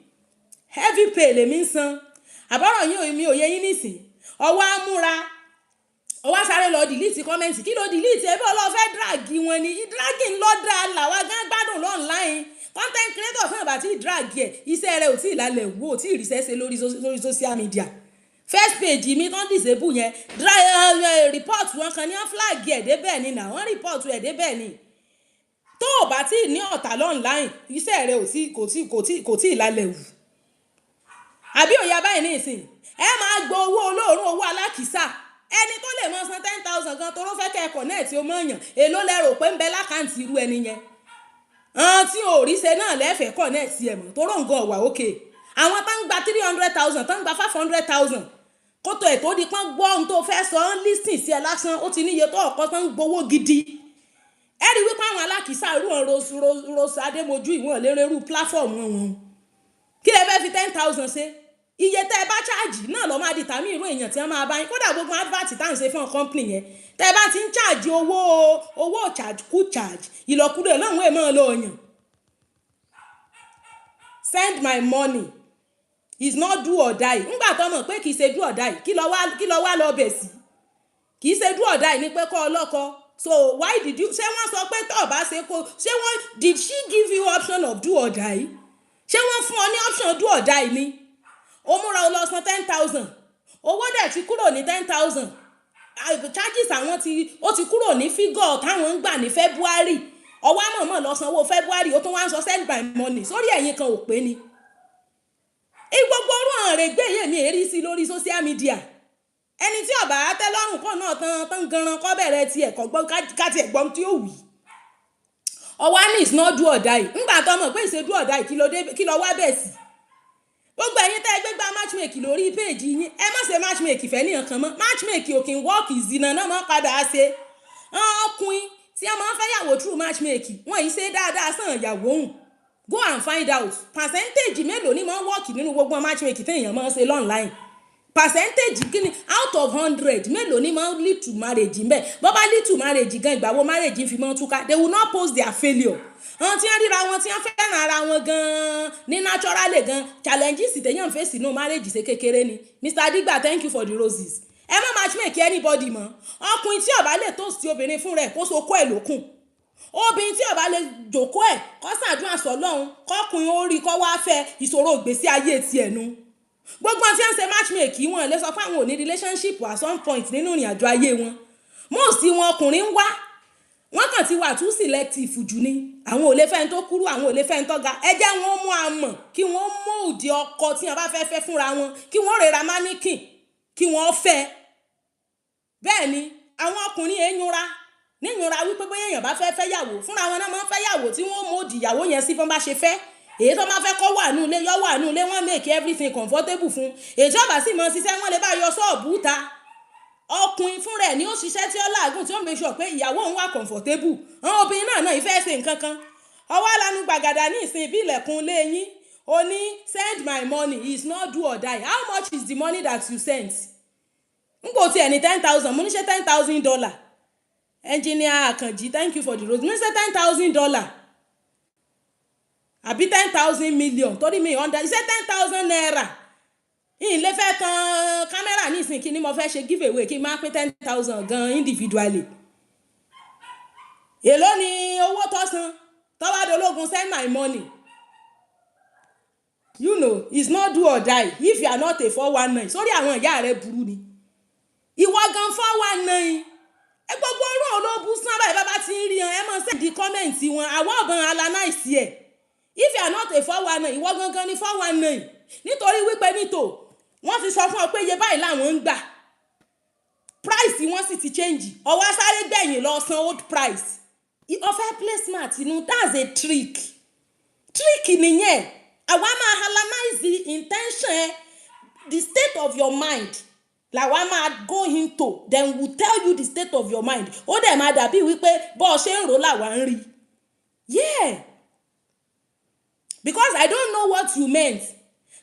Heavy pay lèmi ń san. Àbọ̀rọ̀ yín mi ò yé yín nísìn. Ọwọ́ amúra. Ọwọ́ sáré lọ delete comment. Kí ló delete? Ẹbí ọlọ́fẹ́ drag wọn ni. Dragging lọ dá làwa gan gbádùn online. Content creator fún àbá tí drag ẹ̀. Iṣẹ́ rẹ̀ ò tí ì lálẹ́ wò, ò tí ì ríṣẹ́ ṣe lórí social media. First page mi tán disable yẹn. Report wọn kan ní wọ́n flag ẹ̀ débẹ̀ ni náà. Wọ́n report ẹ̀ débẹ̀ ni. Tó o bá tí ì ní ọ̀tá online, iṣẹ́ rẹ̀ kò tí ì lálẹ́ wò. Àbí òye báyìí ní ìsìn. Ẹ máa gbọ́ owó olóòórùn owó alákìísà. Ẹni tó lè mọ san 10,000 gan tó ló fẹ́ kẹ́ connect ó mọ̀yàn. Èló lẹ rò pé ń bẹ lákàntì irú ẹni yẹn. Tí ò rí ṣe náà lẹ́fẹ̀ẹ́ connect ẹ̀ mọ̀ tó rò ń gan wà ókè. Àwọn tó ń gba 300,000 tó ń gba 500,000 kó tó ẹ̀ tó di pọ́n gbọ́ ohun tó fẹ́ sọ ń listen sí ẹ lásán ó ti níye tó ọ̀kọ́ tó ń gbowó gidi. Ẹ rí wípé àwọn alákìísà irú Rose Adémojú ìwọ̀n lérè irú platform wọn. Kí lẹ fẹ́ fi 10,000 ṣe? Iye tẹ́ ẹ bá charge náà lọ máa determine irú èèyàn tí wọ́n máa bá yín. Kódà gbogbo advert tá à ń ṣe fún company yẹn tẹ́ ẹ bá ti ń charge owó charge kú charge ìlọkúlò náà wọ́n èèmọ̀ lọ yàn. Send my money is not do or die. Ńgbà tó mọ̀ pé kì í ṣe do or die kí lọ wá lọ bẹ̀ sí. Kì í ṣe do or die ní pé kọ́ ọlọ́kọ. So why did you ṣé wọ́n sọ pé tó bá ṣe kó ṣé wọ́n did she give you option of do or die? Ṣé wọ́n fún ọ ní option do or die ni? Ó múra ó lọ san 10,000. Owó dẹ̀ ti kúrò ní 10,000. Charges àwọn ó ti kúrò ní figure táwọn ń gbà ní February. Ọwọ́ àmọ̀mọ̀ lọ sanwó February ó tún wá ń sọ send by money. Sórí ẹ̀yin kan ò pé ni. Gbogbo orú àwọn rẹ̀ gbé yé mi èrí sí lórí social media. Ẹni tí ọba tẹ́lọ́rùn kan náà tán ganan kọ́ bẹ̀rẹ̀ tiẹ̀ kọ́ gbọ́ ká tiẹ̀ gbọ́n tí ó wì. Ọwọ́ àní is not do or die. Ńgbà tó mọ̀ pé ìṣe do or die kí lọ wá bẹ̀ sí. Gbogbo ẹ̀yin tẹ́ gbé gba matchmaking lórí page yín ẹ má ṣe matchmaking fẹ́ níyàn kan mọ́. Matchmaking ò kí ń work ìzìnà náà máa padà ṣe. Ọkùnrin tí a máa ń fẹ́ yàwó through matchmaking wọ́n yìí ṣe dáadáa sàn ìyàwó hùn. Go and find out percentage mélòó ni máa ń work nínú gbogbo matchmaking tí èèyàn máa ń ṣe online. Percentage kíni out of 100 mélòó ni máa ń lead to marriage ń bẹ̀. Bó bá lead to marriage gan ìgbà wo marriage fi máa ń túká they will not post their failure. Àwọn tí wọ́n ríra wọn tí wọ́n fẹ́ràn ara wọn gan ní naturally gan challenges téèyàn face no marriage ṣe kékeré ni. Mr. Digba thank you for the roses. Ẹ má matchmake anybody mọ́. Ọkùnrin tí ó bá lè toast obìnrin fún rẹ̀ kó so kó ẹ̀ lókun. Obìnrin tí ó bá lè jókòó ẹ̀ kó ṣàdúrà sọ́lọ́run kọ́kùnrin ó rí kó wá fẹ́ ìṣòro ìgbésí ayé tiẹ̀ nu. Gbogbo tí wọ́n ṣe matchmake wọn lè sọ pé àwọn ò ní relationship at some point nínú ìrìn àjò ayé wọn. Most wọn ọkùnrin ń wá wọ́n kàn ti wà too selective jù ni. Àwọn ò lè fẹ́ ń tó kúrú àwọn ò lè fẹ́ ń tó ga. Ẹ jẹ́ wọn mú àmọ̀ kí wọ́n mú òdì ọkọ tí wọ́n bá fẹ́ fúnra wọn kí wọ́n rẹra mannequin kí wọ́n fẹ́. Bẹ́ẹ̀ ni àwọn ọkùnrin èèyànra níyànra wípé bóyá èèyàn bá fẹ́ yàwó fúnra wọn náà máa ń fẹ́ yàwó tí wọ́n mú òdì ìyàwó yẹn sí bọ́n bá ṣe fẹ́. èyí tó máa fẹ́ kó wà nù ilé yọ wà nù ilé wọ́n make everything comfortable fún èyí tí ó bá sì mọ ṣiṣẹ́ wọ́n lè bá yọ ṣọ́ọ̀bù ta ọkùnrin fún rẹ̀ ni ó ṣiṣẹ́ tí ó láàgùn tí ó make sure pé ìyàwó òun wà comfortable àwọn obìnrin náà ìfẹ́ ṣe nǹkan kan ọwọ́ alanu gbàgàdà ní ìsìn bí ilẹ̀kùn lé yín ó ní send my money is not do or die how much is the money that you sent n kò tiẹ̀ ní 10,000 mo ní ṣe $10,000 engineer Akanji thank you for the rose mo ní ṣe $10,000 àbí 10,000 million torí mi under ṣe 10,000 naira yìí lè fẹ́ tan kámẹ́rà ní ìsìn kí ni mo fẹ́ ṣe give away kí n máa pín 10,000 gan individually èló ni owó tó san tọ́wádọ́lógún send my money you know it's not do or die if you are not a 419 sórí àwọn ìyá rẹ burú ni ìwọ gan 419 ẹ gbogbo orun olóbù sán báyìí bàbá ti ń rí ẹ mọ send the comment wọn àwọn ọ̀bọ̀n alanice ẹ̀ if you are not a 419 ìwọ gangan ni 419 nítorí wípé nítò wọ́n ti sọ fún ọ pé iye báyìí làwọn ń gbà price wọ́n sì ti change ọwọ́ sáré gbẹ̀yìn lọ san old price ọ̀fẹ́ placement inú that's a trick nìyẹn àwa máa analyze the intention the state of your mind làwa máa go into then we tell you the state of your mind ó dẹ̀ máa dàbí wípé bó ṣe ń rò làwa ń rí yeah because I don't know what you meant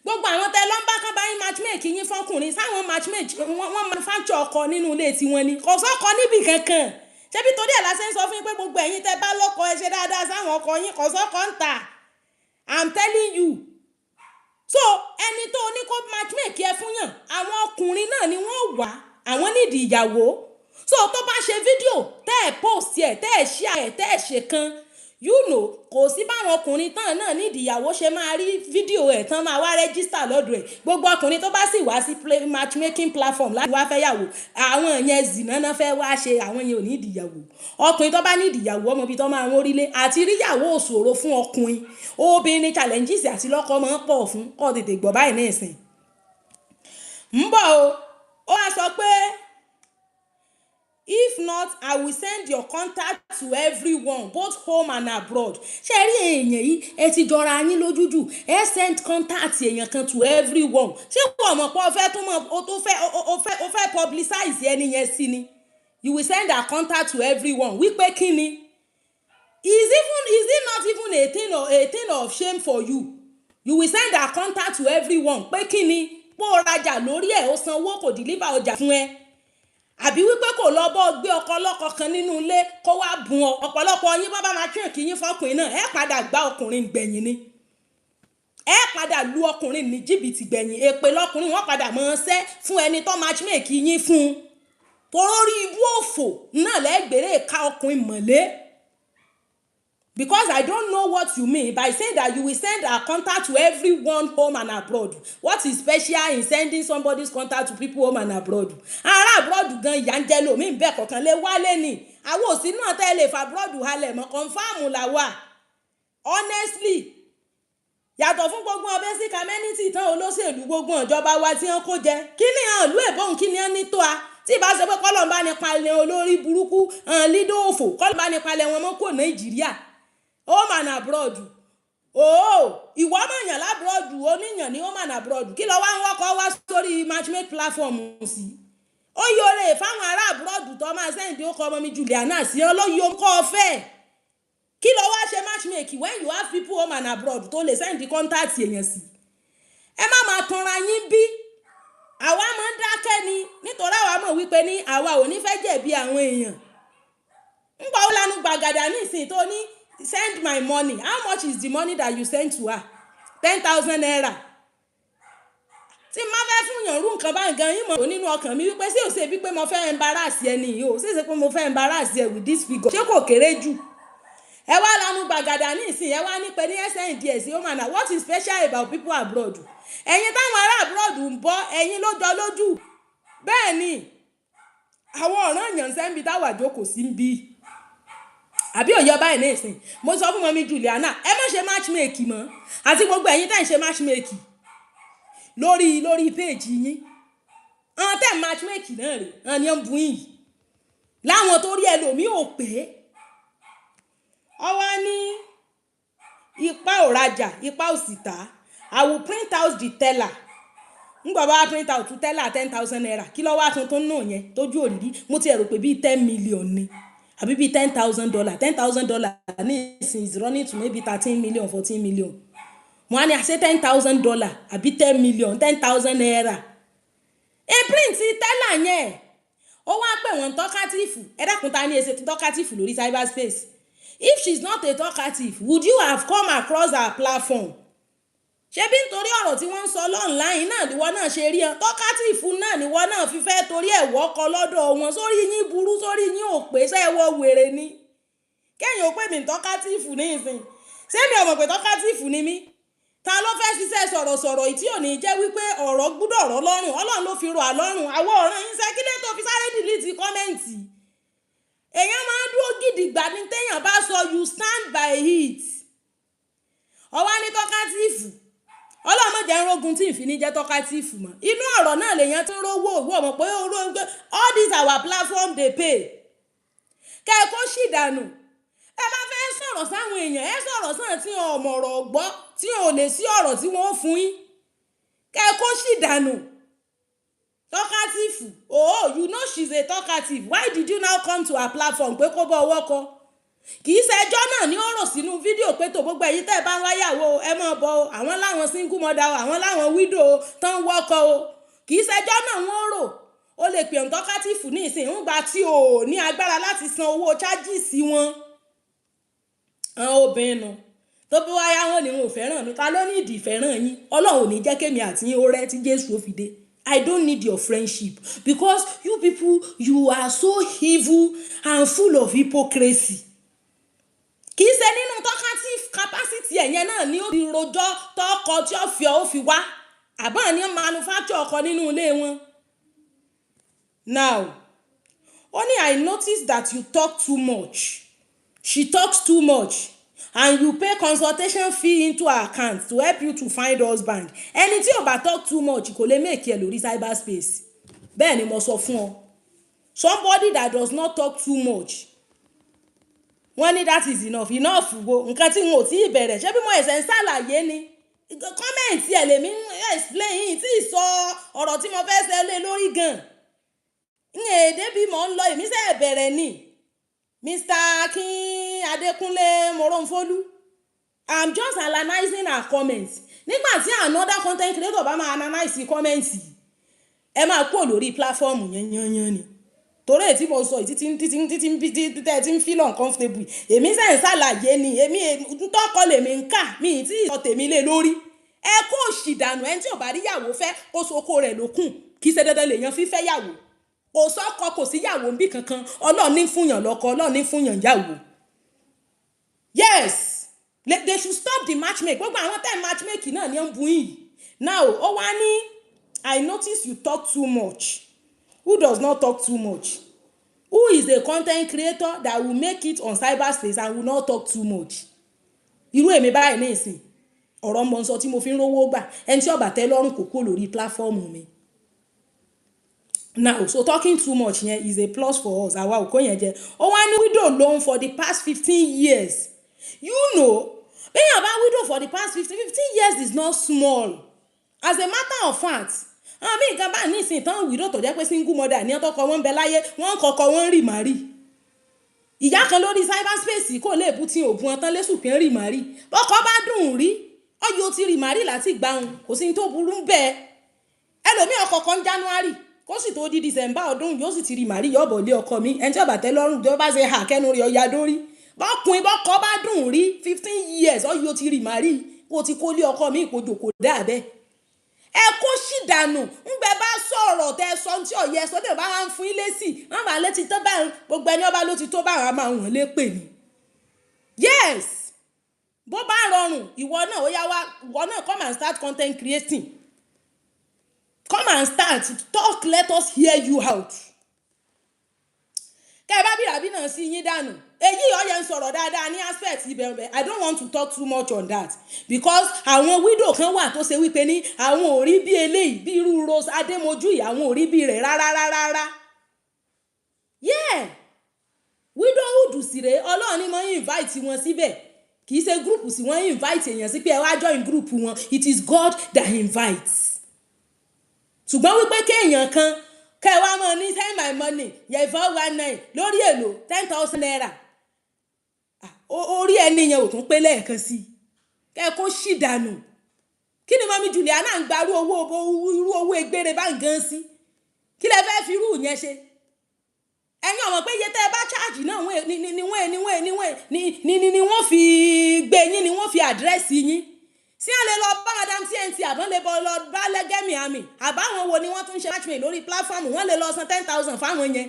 gbogbo àwọn tẹ lọ ń bá kán bá yín matchmake yín fọkùnrin sáwọn matchmake wọ́n manufacture ọkọ nínú ilé tiwọn ni kò sọ́kọ níbì kankan ṣebí torí ẹ̀ lásán sọ fún yín pé gbogbo ẹ̀yin tẹ bá lọ́kọ ẹ ṣe dáadáa sáwọn ọkọ yín kò sọ́kọ ń tà I'm telling you so ẹni tó ní kó matchmake ẹ fún yàn àwọn ọkùnrin náà ni wọ́n wà àwọn nídìí ìyàwó so tó bá ṣe fídíò tẹ́ ẹ̀ post ẹ̀ tẹ́ ẹ̀ share ẹ̀ tẹ́ ẹ̀ ṣe kan you know kò sí báwọn ọkùnrin tán náà nídìí ìyàwó ṣe máa rí fídíò ẹ̀ tán máa wá rẹ́gísítà lọ́dọ̀ ẹ̀ gbogbo ọkùnrin tó bá sì wá sí matchmaking platform láti wá fẹ́ yàwó àwọn yẹn zìnà náà fẹ́ wá ṣe àwọn yẹn ò nídìí ìyàwó ọkùnrin tó bá nídìí ìyàwó ọmọ ibi tó máa ń orílẹ̀ àti ríyàwó òṣòro fún ọkùnrin obìnrin challenges àti lọ́kọ máa ń pọ̀ fún kọ́ tètè gbọ́ báyìí náà sìn ń bọ̀ ó wá sọ pé if not I will send your contact to everyone both home and abroad ṣe rí èèyàn yìí ẹ ti jọra yín lójújù ẹ send contact èèyàn kan to everyone ṣé wọ́n mọ̀ pé o fẹ́ tún mọ̀ o fẹ́ publicize ẹni yẹn sí ni you will send our contact to everyone wípé kí ni is it not even a thing of shame for you you will send our contact to everyone pé kí ni pé o rajà lórí ẹ̀ o sanwó kò deliver ọjà fún ẹ àbí wípé kò lọ bọ́ gbé ọkọ lọ́kọ kan nínú ilé kó wá bùn ọ ọ̀pọ̀lọpọ̀ yín bá máa tún kí yín fọkùnrin náà ẹ padà gbá ọkùnrin gbẹ̀yìn ni ẹ padà lu ọkùnrin ní jìbìtì gbẹ̀yìn èpè lọkùnrin wọn padà mọ̀ ọ́n sẹ́ fún ẹni tó matchmake yín fún un torí ibú òfò náà lẹ́gbẹ̀rẹ́ ká ọkùnrin mọ̀lé because I don't know what you mean by saying that you will send our contact to everyone home and abroad. What is special in sending somebody's contact to people home and abroad? Ará abroad gan ìyà ń jẹ lómi ń bẹ̀ kọ̀ọ̀kan lé wálé ni àwọn òsì náà tẹ́lẹ̀ fa abroad halẹ̀ mọ́ confam la wà honestly yàtọ̀ fún gbogbo ọbẹ̀ sí community tán olóṣèlú gbogbo ìjọba wa tí wọ́n kó jẹ kí ni hàn lú èbóhùn kí ni wọ́n ní tó a tí ìbá ṣe pé kọ́lọ̀ bá ní palẹ̀ olórí burúkú lídò òfò kọ́lọ̀ bá ní palẹ̀ wọn mọ́ kó Nàìjíríà home and abroad ìwọ mọ̀yàn labroad oníyàn ní home and abroad kí lọ wá ń wọ́kọ̀ wá sórí matchmake platform sí ó yọrẹ fáwọn ará abroad tó máa sẹ́yìn ó kọ́ ọmọ mi Juliana sí ọlọ́yọ̀ ń kọ́ ọ fẹ́ kí lọ wá ṣe matchmake when you have people home and abroad tó lè send contact èèyàn sí ẹ má máa tanra yín bí àwa máa ń dákẹ́ ni nítorí àwa mọ̀ wípé ní àwa ò ní fẹ́ jẹ̀bi àwọn èèyàn ń gbà ó lanu gbàgàdà ní ìsìn tó ní send my money how much is the money that you send to her 10,000 naira tí má fẹ́ fún yàn rú nǹkan bá gan yín mọ̀ nínú ọkàn mi wípé sí ò ṣe bí pé mo fẹ́ embarrass ẹni yìí ò ṣe pé mo fẹ́ embarrass ẹ with this figure ṣé kò kéré jù ẹ wá lanu gbàgàdà ní ìsìn ẹ wá ní pé ní SNDS ó mà náà what is special about people abroad ẹ̀yin táwọn ará abroad ń bọ́ ẹ̀yin ló jọ lójú bẹ́ẹ̀ ni àwọn ọ̀ràn èèyàn sẹ́ńbi táwà jókòó sí ń bí àbí òye báyìí ní ìsìn mo sọ fún mọ́mí Juliana ẹ má ṣe matchmake mọ́ àti gbogbo ẹ̀yin tẹ́ ń ṣe matchmake lórí péèjì yín àwọn tẹ́ matchmake náà rè àwọn ni ó ń bu yìí láwọn tó rí ẹlòmíì ò pé ọwọ́ ní ipa ò rajà ipa ò sì tà. I will print out the teller. Ngbà bá print out to teller 10,000 naira kí ló wá tuntun náà yẹn tójú òrìrí mo ti rò pé bíi 10 million ni àbí bíi $10,000 $10,000 ní ìsìn is running to maybe 13 million 14 million. Mo á ní àṣẹ $10,000 àbí 10 million 10,000 naira. Print teller yẹn ó wá pè wọ́n talkative ẹ dákun ta ni èsè talkative lórí cyberspace. If she's not a talkative, would you have come across her platform? Ṣebí nítorí ọ̀rọ̀ tí wọ́n ń sọ online náà ni wọ́n náà ṣe rí ọ talkative náà ni wọ́n náà fi fẹ́ torí ẹ̀ wọ́kọ lọ́dọ̀ wọn sórí yín burú sórí yín ò pé ṣé ẹ wọ wèrè ni kẹ́yìn ó pè mí talkative ní ìsìn ṣé mi ò mọ̀ pé talkative ni mí ta ló fẹ́ ṣiṣẹ́ sọ̀rọ̀sọ̀rọ̀ tí ò ní jẹ́ wípé ọ̀rọ̀ gbúdọ̀ ọ̀rọ̀ lọ́rùn Ọlọ́run ló fi rọ̀ àlọ́run àwọn ọ̀ràn yín ṣe kílẹ̀ tó fi sáré delete kọ́mẹ́ǹtì èèyàn máa ń dúró gidigba ní téèyàn bá sọ you stand by it ọwá ní talkative Ọlọ́mọ jẹ́ rógun tí ìfini jẹ́ talkative mọ́ inú ọ̀rọ̀ náà lèèyàn tó rówó òwò ọmọ pé all this our platform dey pay kẹ́ẹ̀kọ́ sì dànù ẹ bá fẹ́ sọ̀rọ̀ sáwọn èèyàn ẹ sọ̀rọ̀ sáà tí ọmọ ọ̀rọ̀ gbọ́ tí ò lè sí ọ̀rọ̀ tí wọ́n fún yín kẹ́ẹ̀kọ́ sì dànù talkative oh you know she's a talkative why did you now come to her platform pé kó bọ́ ọwọ́ kọ kì í ṣẹjọ́ náà ní ọ̀rọ̀ sínú fídíò pé tó gbogbo ẹ̀yin tẹ́ ẹ bá ń wáyàwó ẹ mọ̀ bọ́ o àwọn láwọn single mother o àwọn láwọn widow tán wọ́kọ o kì í ṣẹjọ́ náà wọ́n rò ó lè pè ń talkative ní ìsìn ń gba tí o ní agbára láti san owó charges wọn àwọn obìnrin nu tó bí wáyà wọn ni wọn ò fẹ́ràn mi ta ló ní ìdí ìfẹ́ràn yín Ọlọ́run ò ní jẹ́ kémi àti yín ó rẹ́ tí Jésù ó fi dé. I don't need your friendship because you people you are so evil and full of hypocrisy. Kì í ṣe nínú talkative capacity ẹ̀yẹn náà ni ó ti rojọ́ tọkọ tí ó fi ó fi wá àbá ní manufacture ọkọ nínú ilé wọn. Now only I noticed that you talk too much. She talks too much and you pay consultation fee into her account to help you to find husband. Ẹni tí ó bá talk too much kò lè make ẹ lórí cyberspace. Bẹ́ẹ̀ ni mo sọ fún ọ. Somebody that does not talk too much. Wọ́n ní that is enough wo nǹkan tí wọn ò tí ì bẹ̀rẹ̀ ṣé bí mo ẹ̀sẹ̀ ń ṣàlàyé ni kọ́mẹ̀ntì ẹ̀ lèmi ń explain yìí tí ì sọ ọ̀rọ̀ tí mo fẹ́ ṣe lé lórí gan ń èdè bí mo ń lọ èmi ṣe bẹ̀rẹ̀ ni Mr. Akin Adékúnlé Moronfolu I'm just analysing her comments nígbà tí another content creator bá máa analyse comments ẹ máa kúrò lórí platform yẹn ni torí ètí mo sọ títí ń feel uncomfortable èmi ṣe ń ṣàlàyé ni èmi tọ́kọ lèmi ń kà mí tí ìsọ tèmi lé lórí ẹ kó òṣì dànù ẹni tí ò bá rí yàwó fẹ́ kó soko rẹ̀ lókùn kì í ṣe dandan lèèyàn fífẹ́ yàwó kò sọ́kọ kò sí yàwó ń bí kankan Ọlọ́run ní fúnyàn lọ́kọ Ọlọ́run ní fúnyàn yàwó. Yes they should stop the matchmake gbogbo àwọn tẹ́ matchmake náà ní ń bu yìí. Now ó wá ní I notice you talk too much. Who does not talk too much? Who is a content creator that will make it on cyberspace and will not talk too much? Irú èmi báyìí ní ìsìn ọ̀rọ̀ mọ̀ ń sọ tí mo fi ń rówó gbà ẹni tí ó bá tẹ́ lọ́rùn kò kó lórí platform mi. Now so talking too much yẹn is a plus for us àwa ò kó yẹn jẹ. Ó wá ní widow loan for the past 15 years. You know bẹ́ẹ̀ bá widow for the past 15 years is not small. As a matter of fact àmì nǹkan bá ní ìsìn tán wìdó tó jẹ́ pé single mother ní ọtọ́kọ wọn ń bẹ láyé wọ́n kọ́kọ́ wọn rì màrí ìyá kan lórí cyberspace kò lè bú tí òbú wọn tán lẹ́sùn pé ń rì màrí bọ́kọ bá dùn rí ọyọ ti rì màrí láti gbàhùn kò sí ní tó burú bẹ́ẹ̀ ẹlòmíì ọkọ kan January kó sì tó di December ọdún yóò sì ti rì màrí yọ̀bọ̀ lé ọkọ mi ẹni tí ó bá tẹ́ lọ́rùn tó bá ṣe hà kẹ́nu rẹ̀ ọ̀yà dórí bọ́kọ bá dùn rí 15 years ọyọ ti rì màrí kó ti kó lé ọkọ mi ìkojò kò dá bẹ́ẹ̀ ẹ kó sì dànù ńgbẹ bá sọ̀rọ̀ tẹ sọ tí ọ̀yẹ́ sọ́dẹ̀ bá wà ń fún ilé sí wọ́n máa létí tó bá gbogbo ẹni ọba ló ti tó bá wà máa wọ̀n lé pè ní. Yes bó bá rọrùn ìwọ náà ó yá wá ìwọ náà come and start content creating come and start talk let us hear you out. kẹ́ ẹ bá bí ràbí náà sí yín dànù èyí ọ̀yẹ́ ń sọ̀rọ̀ dáadáa ní aspect ibẹ̀ I don't want to talk too much on that because àwọn widow kan wà tó ṣe wípé ní àwọn ò rí bí eléyìí bí irú Rose Adémojú yìí àwọn ò rí bí rẹ̀ rárá. Yeah widowhood sì rèé Ọlọ́run ni mo invite wọn síbẹ̀ kì í ṣe group sí wọ́n invite èèyàn sí pé ẹ wá join group wọn, it is God that invites. ṣùgbọ́n wípé kéèyàn kan kẹ́ ẹ wá mọ́ ní send my money yẹ 419 lórí èlò 10,000 naira orí ẹni yẹn ò tún pé lẹ́ẹ̀kan sí kẹ́ ẹ kó ṣì dànù. kí ni mọ́mí Juliana ń gbarú irú owó egbére bá ń gan sí? kí lẹ fẹ́ fi irú yẹn ṣe? ẹ̀yin ọmọ pé iye tẹ́ ẹ bá ṣáàjì náà ni wọ́n fi gbé yín, ni wọ́n fi àdírẹ́sì yín. sí à lè lọ bá madam TNT àbọ̀n lè lọ bá lẹ́gẹ́mì àmì àbáwọn wo ni wọ́n tún ṣe matchmake lórí platform, wọ́n lè lọ san 10,000 fáwọn yẹn.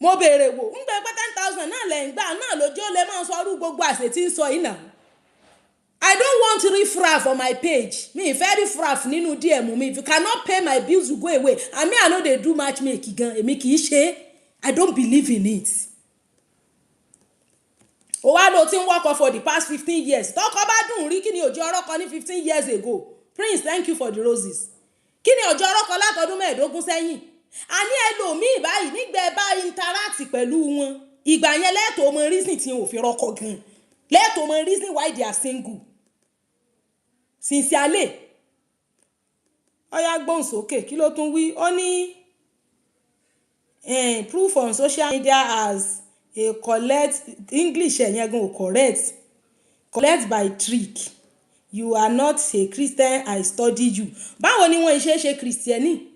mo béèrè wò ń gbé pé 10,000 náà lẹ́yìn gbà náà lójó lè máa sọ ọrú gbogbo àṣẹ tí ń sọ yìí náà. I don't want riffraff on my page. Me very riffraff nínú DM mi. If you cannot pay my bills, you go away. And me, I know they do matchmaking gan. Èmi kì í ṣe. I don't believe in it. Ó wá ló ti ń work for the past 15 years. Tọ́kọ bá dùn rí kí ni òjò ọ̀rọ̀ kan ní 15 years ago. Prince, thank you for the roses. Kí ni òjò ọ̀rọ̀ kan látọdún 15 sẹ́yìn. Àní ẹlòmíì báyìí nígbà bá interact pẹ̀lú wọn. Ìgbà yẹn lẹ́tọ̀ọ́ mọ reason tí wọn ò fi rọ́kọ gan. Lẹ́tọ̀ọ́ mọ reason why they are single. Sincerely. Ọya gbóhùn sókè kí ló tún wí? Ó ní proof on social media as a collect English yẹn gan correct. Collect by trick. You are not a Christian, I study you. Báwo ni wọ́n ṣe Christiani?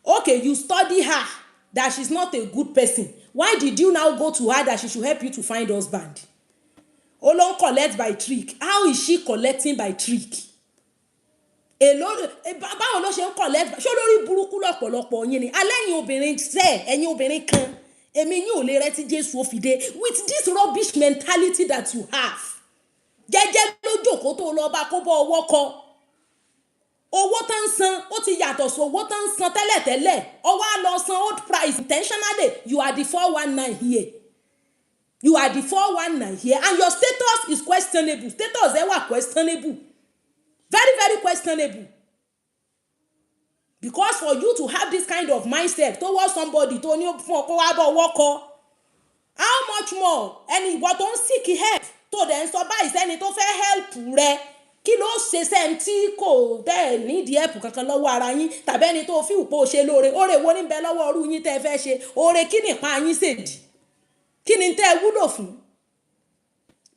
Okay, you study her that she's not a good person. Why did you now go to her that she should help you to find husband? Ó ló ń collect by trick. How is she collecting by trick? Báwo ló ṣe ń collect? Ṣé olórí burúkú lọ́pọ̀lọpọ̀ yín ni? Alẹ́yìn obìnrin ṣẹ́ ẹ̀yin obìnrin kan. Èmi yín ò lè rẹ́tí Jésù ó fi dé. With this rubbish mentality that you have. Jẹ́jẹ́ lójókòó tó lọ bá kó bọ́ ọwọ́ kọ. Owó tó ń san ó ti yàtọ̀ sí owó tó ń san tẹ́lẹ̀tẹ́lẹ̀. Ó wá lọ san old price intentionally. You are the 419 here. You are the 419 here, and your status is questionable. Status ẹ wà questionable. Very, very questionable. Because for you to have this kind of mindset towards somebody tó ní fún ọkọ wa bọ̀ wọ́kọ, how much more ẹni ìwọ tó ń seek help tó dẹ̀ ń sọ báyìí sẹ́ni tó fẹ́ help rẹ kí ló ṣe sẹ́ni kò tẹ́ nídìí help kankan lọ́wọ́ ara yín tàbí ẹni tó fi òpó ṣe lóore oore wo níbẹ̀ lọ́wọ́ ọrú yín tẹ́ fẹ́ ṣe oore kí nìpa yín ṣèdí. Kí ni tẹ́ wúlò fún?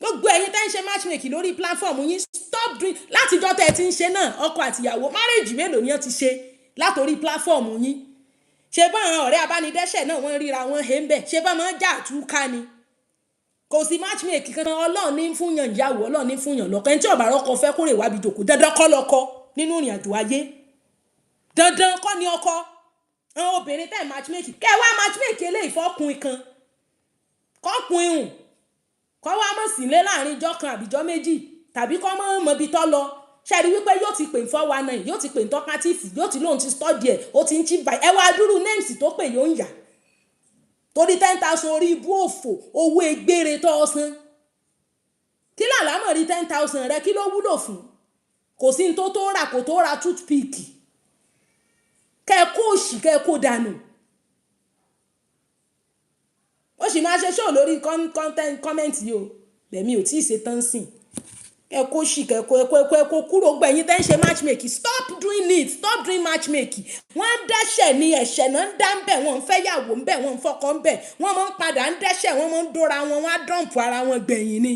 Gbogbo ẹ̀yin tẹ́ ń ṣe matchmaking lórí platform yín stop doing látijọ́ tẹ́ ti ń ṣe náà ọkọ àtìyàwó marriage mélòó ni wọ́n ti ṣe látorí platform yín. Ṣé bá àwọn ọ̀rẹ́ abánidẹ́ṣẹ̀ náà wọ́n ríra wọn he ń bẹ̀? Ṣé bá máa ń jà àtúká ni? Kò sí matchmaking kankan Ọlọ́run ní fún yàn ìyàwó Ọlọ́run ní fún yàn lọ́kọ. Ẹni tí ọ̀bà rọ́kọ fẹ́ kórè wábi jòkó dandan kọ́ lọ́kọ nínú ìrìn àjò ayé. Dandan kọ́ ni ọkọ. Àwọn obìnrin tẹ́ matchmaking kẹ́ wá matchmaking eléyìí fọ́kùnrin kan. Kọ́kùn ihun kọ́ wá mọ̀ sílé láàrin ìjọ kan àbíjọ́ méjì tàbí kọ́ mọ̀ mọ̀bí tọ́ lọ ṣẹ́rí wípé yóò ti pè ń 419 yóò ti pè ń tọ́kátìfì yóò ti lóun ti study ẹ̀ ó ti ń chip by ẹ wá dúró names tó pè yóò ń yà torí 10,000 orí ibú òfò owó egbére tó ọsán kí làlámọ̀ rí 10,000 rẹ kí ló wúlò fún? Kò sí ní tó rà kò tó ra toothpick kẹ́ kó òṣì kẹ́ kó dànù. Ó sì máa ṣe show lórí comment yìí o lẹ́mi ò tí ì ṣe tán sìn ẹ kó ṣì kẹ́kọ́ kúrò gbẹ̀yìn tẹ́ ń ṣe matchmaking stop doing it, stop doing matchmaking. Wọ́n ń dẹ́ṣẹ̀ ní ẹ̀ṣẹ̀ náà ń dá ń bẹ̀ wọ́n ń fẹ́ yàwó ń bẹ̀ wọ́n ń fọkọ ń bẹ̀ wọ́n máa ń padà ń dẹ́ṣẹ̀ wọ́n máa ń dóra wọn wọ́n á dọ̀m̀pù ara wọn gbẹ̀yìn ni.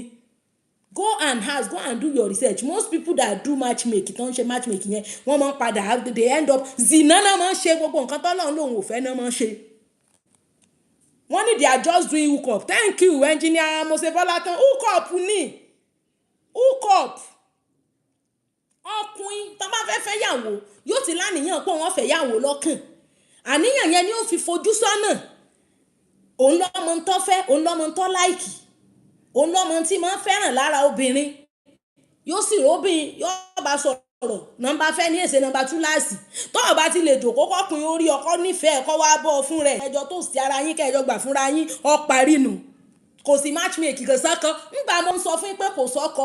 Go and ask, go and do your research. Most people that do matchmaking tó ń ṣe matchmaking yẹn wọ́n máa ń padà they end up zina náà máa ń ṣe gbogbo nǹkan tọ́lọ́run lòun ò fẹ́ náà máa ń ṣe. Wọ́n ní they are just doing hook up. Thank you engineer Mosebolatán. Hook up ni. Hook up. Ọkùnrin tó bá fẹ́ yàwó yóò ti láníyàn pé wọ́n fẹ́ yàwó lọ́kàn. Àníyàn yẹn ni ó fi fojú sọ́nà. Òun lọ́mọ ń tọ́ fẹ́, òun lọ́mọ ń tọ́ láìkì. Òun lọ́mọ tí máa ń fẹ́ràn lára obìnrin. Yóò sì róbìn yóò bá sọ̀rọ̀ nọ́mbà fẹ́ ní èsè nọ́mbà túláàsì tó bá ti lè jòkó kọkùnrin orí ọkọ nífẹ̀ẹ́ kọ́ wá bọ́ fún rẹ̀ ẹjọ́ tó sì ara yín kẹjọ gbà fúnra yín ọ parí nù kò sí matchmaking kò sọ́kọ nígbà mo ń sọ fún yín pé kò sọ́kọ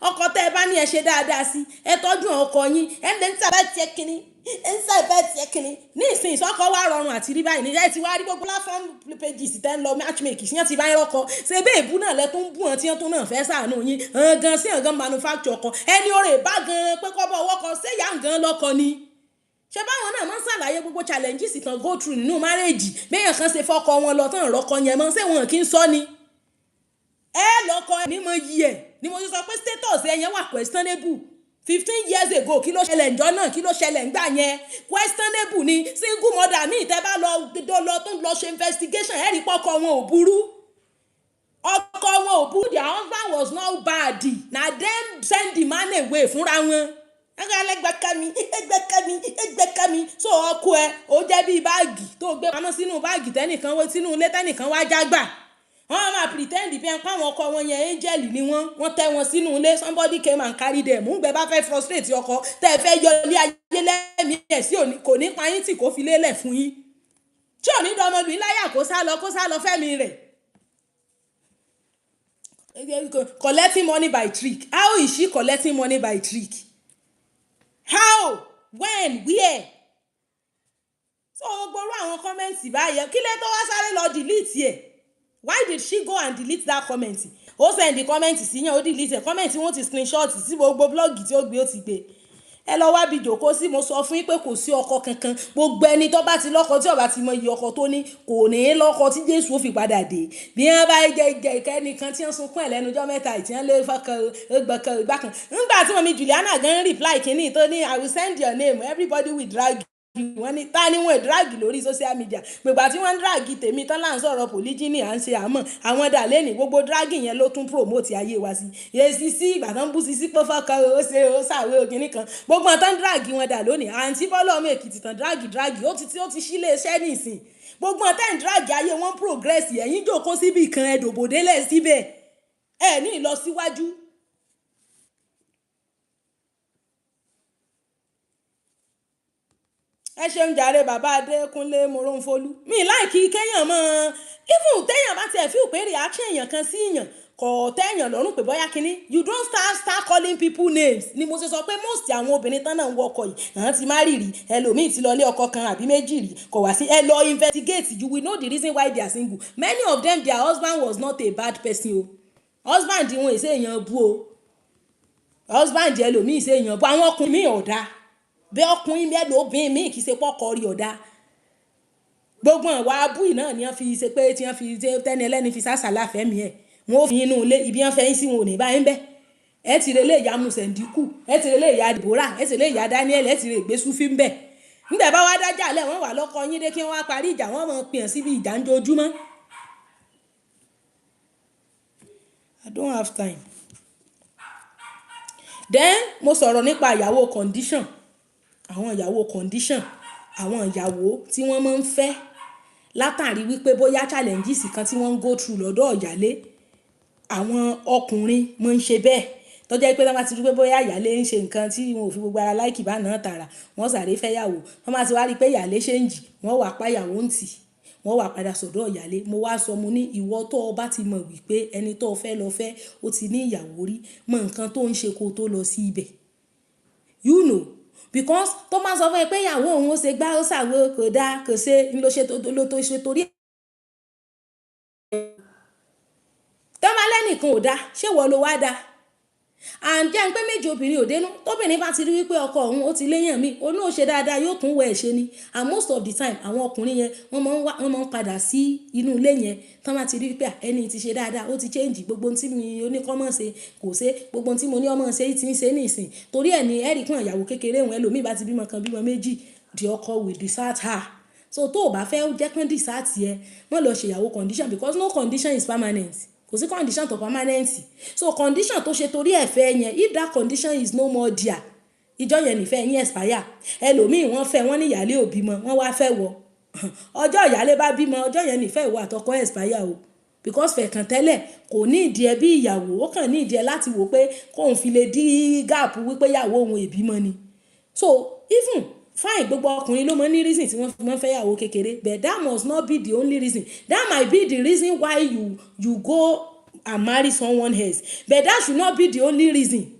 ọkọ tẹ́ ẹ bá ní ẹ ṣe dáadáa sí ẹ tọ́jú ọkọ yín ẹ ń lè ń sábà tiẹ̀ kínní ẹ ń sábà tiẹ̀ kínní ní ìsìn ìsọ́kọ wà rọrùn àti rí báyìí níjẹ́ ti wá rí gbogbo platform pages tẹ́ ń lọ matchmaking sí yẹn ti bá yín rọ́kọ ṣe bẹ́ẹ̀ ìbú náà lẹ́ tó ń bú wọn tí wọ́n tó náà fẹ́ sàánú yín gan sí gan manufacture ọkọ ẹni oore bá gan pé kọ́ bọ́ ọwọ́ kan ṣé ìyá gan lọ́kọ ni ṣe báwọn náà máa ń ṣàlàyé gbogbo challenges tán go through nínú marriage béèyàn kan ṣe fọ́kọ wọn lọ tán rọ́kọ yẹn mọ́ ṣé wọn kì í sọ ni ẹ lọ́kọ ẹ ní mo yí ẹ ni mo ti sọ pé status ẹ yẹn wà questionable 15 years ago kí ló ṣẹlẹ̀ ǹjọ́ náà kí ló ṣẹlẹ̀ ńgbà yẹn questionable ni single mother mi ìtẹ́ bá lọ tó ń lọ ṣe investigation ẹ̀rí pọ́kọ wọn ò burú ọkọ wọn ò burú their husband was not bad na dem send the man away fúnra wọn ẹgbẹ́kẹ́mi so ọkọ ẹ ó jẹ́ bíi báàgì tó gbé pamọ́ sínú báàgì tẹ́nìkan wé sínú ilé tẹ́nìkan wá jágbà wọ́n máa pretend bí ẹn páwọn ọkọ wọn yẹn angel ni wọ́n tẹ́ wọn sínú ilé somebody came and carry them ń gbẹ bá fẹ́ frustrate ọkọ tẹ́ ẹ fẹ́ yọ ilé ayé lẹ́mìí ẹ̀ sí kò ní pa yín tí kò fi lélẹ̀ fún yín tí ò ní dọmọbìnrin láyà kó sá lọ fẹ́mi rẹ̀ collecting money by trick. How is she collecting money by trick? How? When? Where? So gbogbo àwọn comments báyẹn kí lẹ tó wá sáré lọ delete ẹ. Why did she go and delete that comment? Ó send the comment sí yẹn ó delete ẹ comment wọ́n ti screenshot sí gbogbo blog tí ó gbé ó ti gbé. Ẹ lọ wá bí jókòó sí mo sọ fún yín pé kò sí ọkọ kankan gbogbo ẹni tó bá ti lọ́kọ tí ó bá ti mọ iye ọkọ tó ní kò ní lọ́kọ tí Jésù ó fi padà dé bí wọ́n bá jẹ ìkẹ́nìkan tí wọ́n sunkún ẹ̀ lẹ́nujọ́ mẹ́ta tí wọ́n lé fọ́kàn ìgbàkan nígbà tí wọ́n mi Juliana gan reply kínní tó ní I will send your name everybody will drag wọ́n ní ta ni wọ́n drag lórí social media gbogbo tí wọ́n drag tèmi tán là ń sọ̀rọ̀ polygyny à ń ṣe àmọ́ àwọn dà lẹ́nì gbogbo dragging yẹn ló tún promote ayé wa sí èsì sí ìgbà tán bú sí sí pé fọ́kàn ó ṣe ó ṣàwé ògìní kan gbogbo tán drag wọn dà lónìí àǹtí bọ́lá ọmọ Èkìtì tán drag ó ti sílé iṣẹ́ nìsín gbogbo tán drag ayé wọn progress ẹ̀yìn jókòó síbì kan ẹ̀dòbòdélẹ̀ síbẹ̀ ẹ̀ ní ìlọsíwájú. ẹ ṣeun jàre bàbá Adékúnlé Moronfolú mi láìkí kéèyàn mọ even téèyàn bá tiẹ̀ fi pé reaction èèyàn kan sí èèyàn kò téèyàn lọ́rùn pé bóyá kínní you don't start calling people names ni mo ṣe sọ pé most àwọn obìnrin tán náà ń wọ ọkọ yìí àwọn ti má rírì ẹlòmíì ti lọ lé ọkọ kan àbí méjì rí kò wá sí ẹ lọ investigate you will know the reason why they are single many of them their husband was not a bad person o husband wọn èsè èèyàn bú o husband ẹlòmíì èsè èèyàn bú àwọn ọkùnrin míì ọ̀dà bẹ́ẹ̀ ọkùnrin mẹ́lòó obìnrin míì kì í ṣe pọ́kọ rí ọ̀dà gbogbo àwọn abúì náà ni wọ́n fi ṣe pé tí wọ́n fi tẹ́ni ẹlẹ́ni fi sásà láfẹ́mi ẹ̀ wọ́n ò fi inú ilé ibi wọ́n fẹ́ yín sí wọn ò ní báyìí ń bẹ́ ẹ ti rẹ̀ lé ìyá Mùsẹ̀ndíkù ẹ ti rẹ̀ lé ìyá Deborah ẹ ti rẹ̀ lé ìyá Daniel ẹ ti rẹ̀ gbé Súfì ń bẹ́ nígbà bá wá dájà lẹ̀ wọ́n wà lọ́kọ yín dé kí wọ́n wá parí ìjà wọ́n mọ̀ pìyàn síbi ìjà ń dojúmọ́. I don't have time. Then mo sọ̀rọ̀ nípa ìyàwó condition àwọn ìyàwó condition àwọn ìyàwó tí wọ́n máa ń fẹ́ látàrí wípé bóyá challenges kan tí wọ́n ń go through lọ́dọ̀ ìyálé àwọn ọkùnrin máa ń ṣe bẹ́ẹ̀ tó jẹ́ pé wọ́n bá ti rí pé bóyá ìyálé ń ṣe nǹkan tí wọn ò fi gbogbo ara láìkì bá náà tààrà wọ́n sáré fẹ́ yàwó wọ́n máa ti wá rí pé ìyálé ṣe ń jì wọ́n wà pa ìyàwó ń tì wọ́n wà padà sọ̀dọ̀ ìyálé mo wá sọ mo ní ìwọ tó o bá ti mọ̀ wípé ẹni tó o fẹ́ lọ fẹ́ ó ti ní ìyàwó rí mọ nǹkan tó ń ṣe kó tó lọ sí ibẹ̀ you know because tó máa sọ fún ẹ pé ìyàwó òun ó ṣe gbá ó ṣàwé kò dáa kò ṣe ń lo ṣe tó ṣe torí ẹ̀. tó máa lẹ́nìkan ò dáa ṣé wọ́n ló wá dáa and jẹ́ ń pé méjì obìnrin ò dénú tóbìnrin bá ti rí wípé ọkọ òun ó ti léyàn mí òun náà ṣe dáadáa yóò tún wẹ̀ ṣe ni and most of the time àwọn ọkùnrin yẹn wọ́n máa ń padà sí inú ilé yẹn tó máa ti rí wípé ẹni tí ṣe dáadáa ó ti change gbogbo tí mi oníkọ́mọ̀ ṣe kò ṣe gbogbo tí mo ní ọmọ ṣe ti ń ṣe nìsín torí ẹ̀ ní ẹ̀rí kún ìyàwó kékeré wọn ẹlòmíì bá ti bímọ kan bímọ méjì the ọkọ will desert her so tó o bá fẹ́ jẹ́ kán desert yẹ wọ́n lọ ṣèyàwó condition because no condition is permanent kò sí condition tó permanent so condition tó ṣe torí ẹ̀fẹ́ yẹn if that condition is no more there ìjọ yẹn nífẹ̀ẹ́ yín expire ẹlòmíì wọ́n fẹ́ wọ́n ní ìyálé ò bímọ wọ́n wá fẹ́ wọ ọjọ́ ìyálé bá bímọ ọjọ́ yẹn nífẹ̀ẹ́ ìwọ àtọkọ expire o because fẹ̀kàn tẹ́lẹ̀ kò ní ìdí ẹ bí ìyàwó ó kàn ní ìdí ẹ láti wò pé kóun fi lè dí gap wípé ìyàwó òun ìbímọ ni so even fine, gbogbo ọkùnrin ló mọ ní reason tí wọ́n fi mọ́ fẹ́ yàwó kékeré, but that must not be the only reason. That might be the reason why you go and marry someone else, but that should not be the only reason.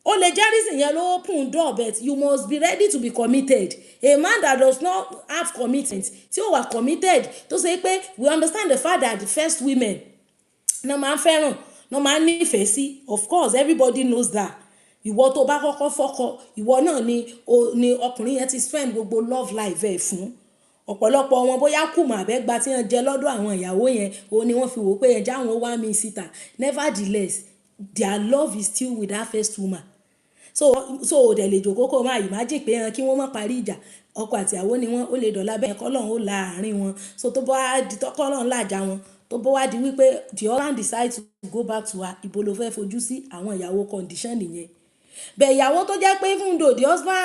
O lè jẹ́ reason yẹn ló open door, but you must be ready to be committed. A man that does not have commitment, tí ó wà committed, tó ṣe pé we understand the fact that the first women náà máa ń fẹ́ràn, náà máa ń nífẹ̀ẹ́ sí, of course everybody knows that. Ìwọ tó bá kọ́kọ́ fọ́kọ, ìwọ náà ni ọkùnrin yẹn ti spend gbogbo love life ẹ̀ fún. Ọ̀pọ̀lọpọ̀ wọn bóyá kùmọ̀ àbẹ́gba tí wọ́n jẹ lọ́dọ̀ àwọn ìyàwó yẹn, òun ni wọ́n fi wò pé ẹja wọn wá mi síta. Nevertheless, their love is still with that first woman. So òdẹ̀ lè jòkó kó máa imagine pé kí wọ́n má parí ìjà, ọkọ àti ìyàwó ni wọ́n, ó lè dọ̀la bẹ́ẹ̀ kọ́lọ́run ó la àárín wọn. So tó bá di tọ́kọ́lọ́run làjà wọn, tó bá wá di wípé the husband decide to go back to her, ibo ló fẹ́ fojú sí, àwọn ìyàwó condition nìyẹn. Bẹ́ẹ̀ ìyàwó tó jẹ́ pé even though the husband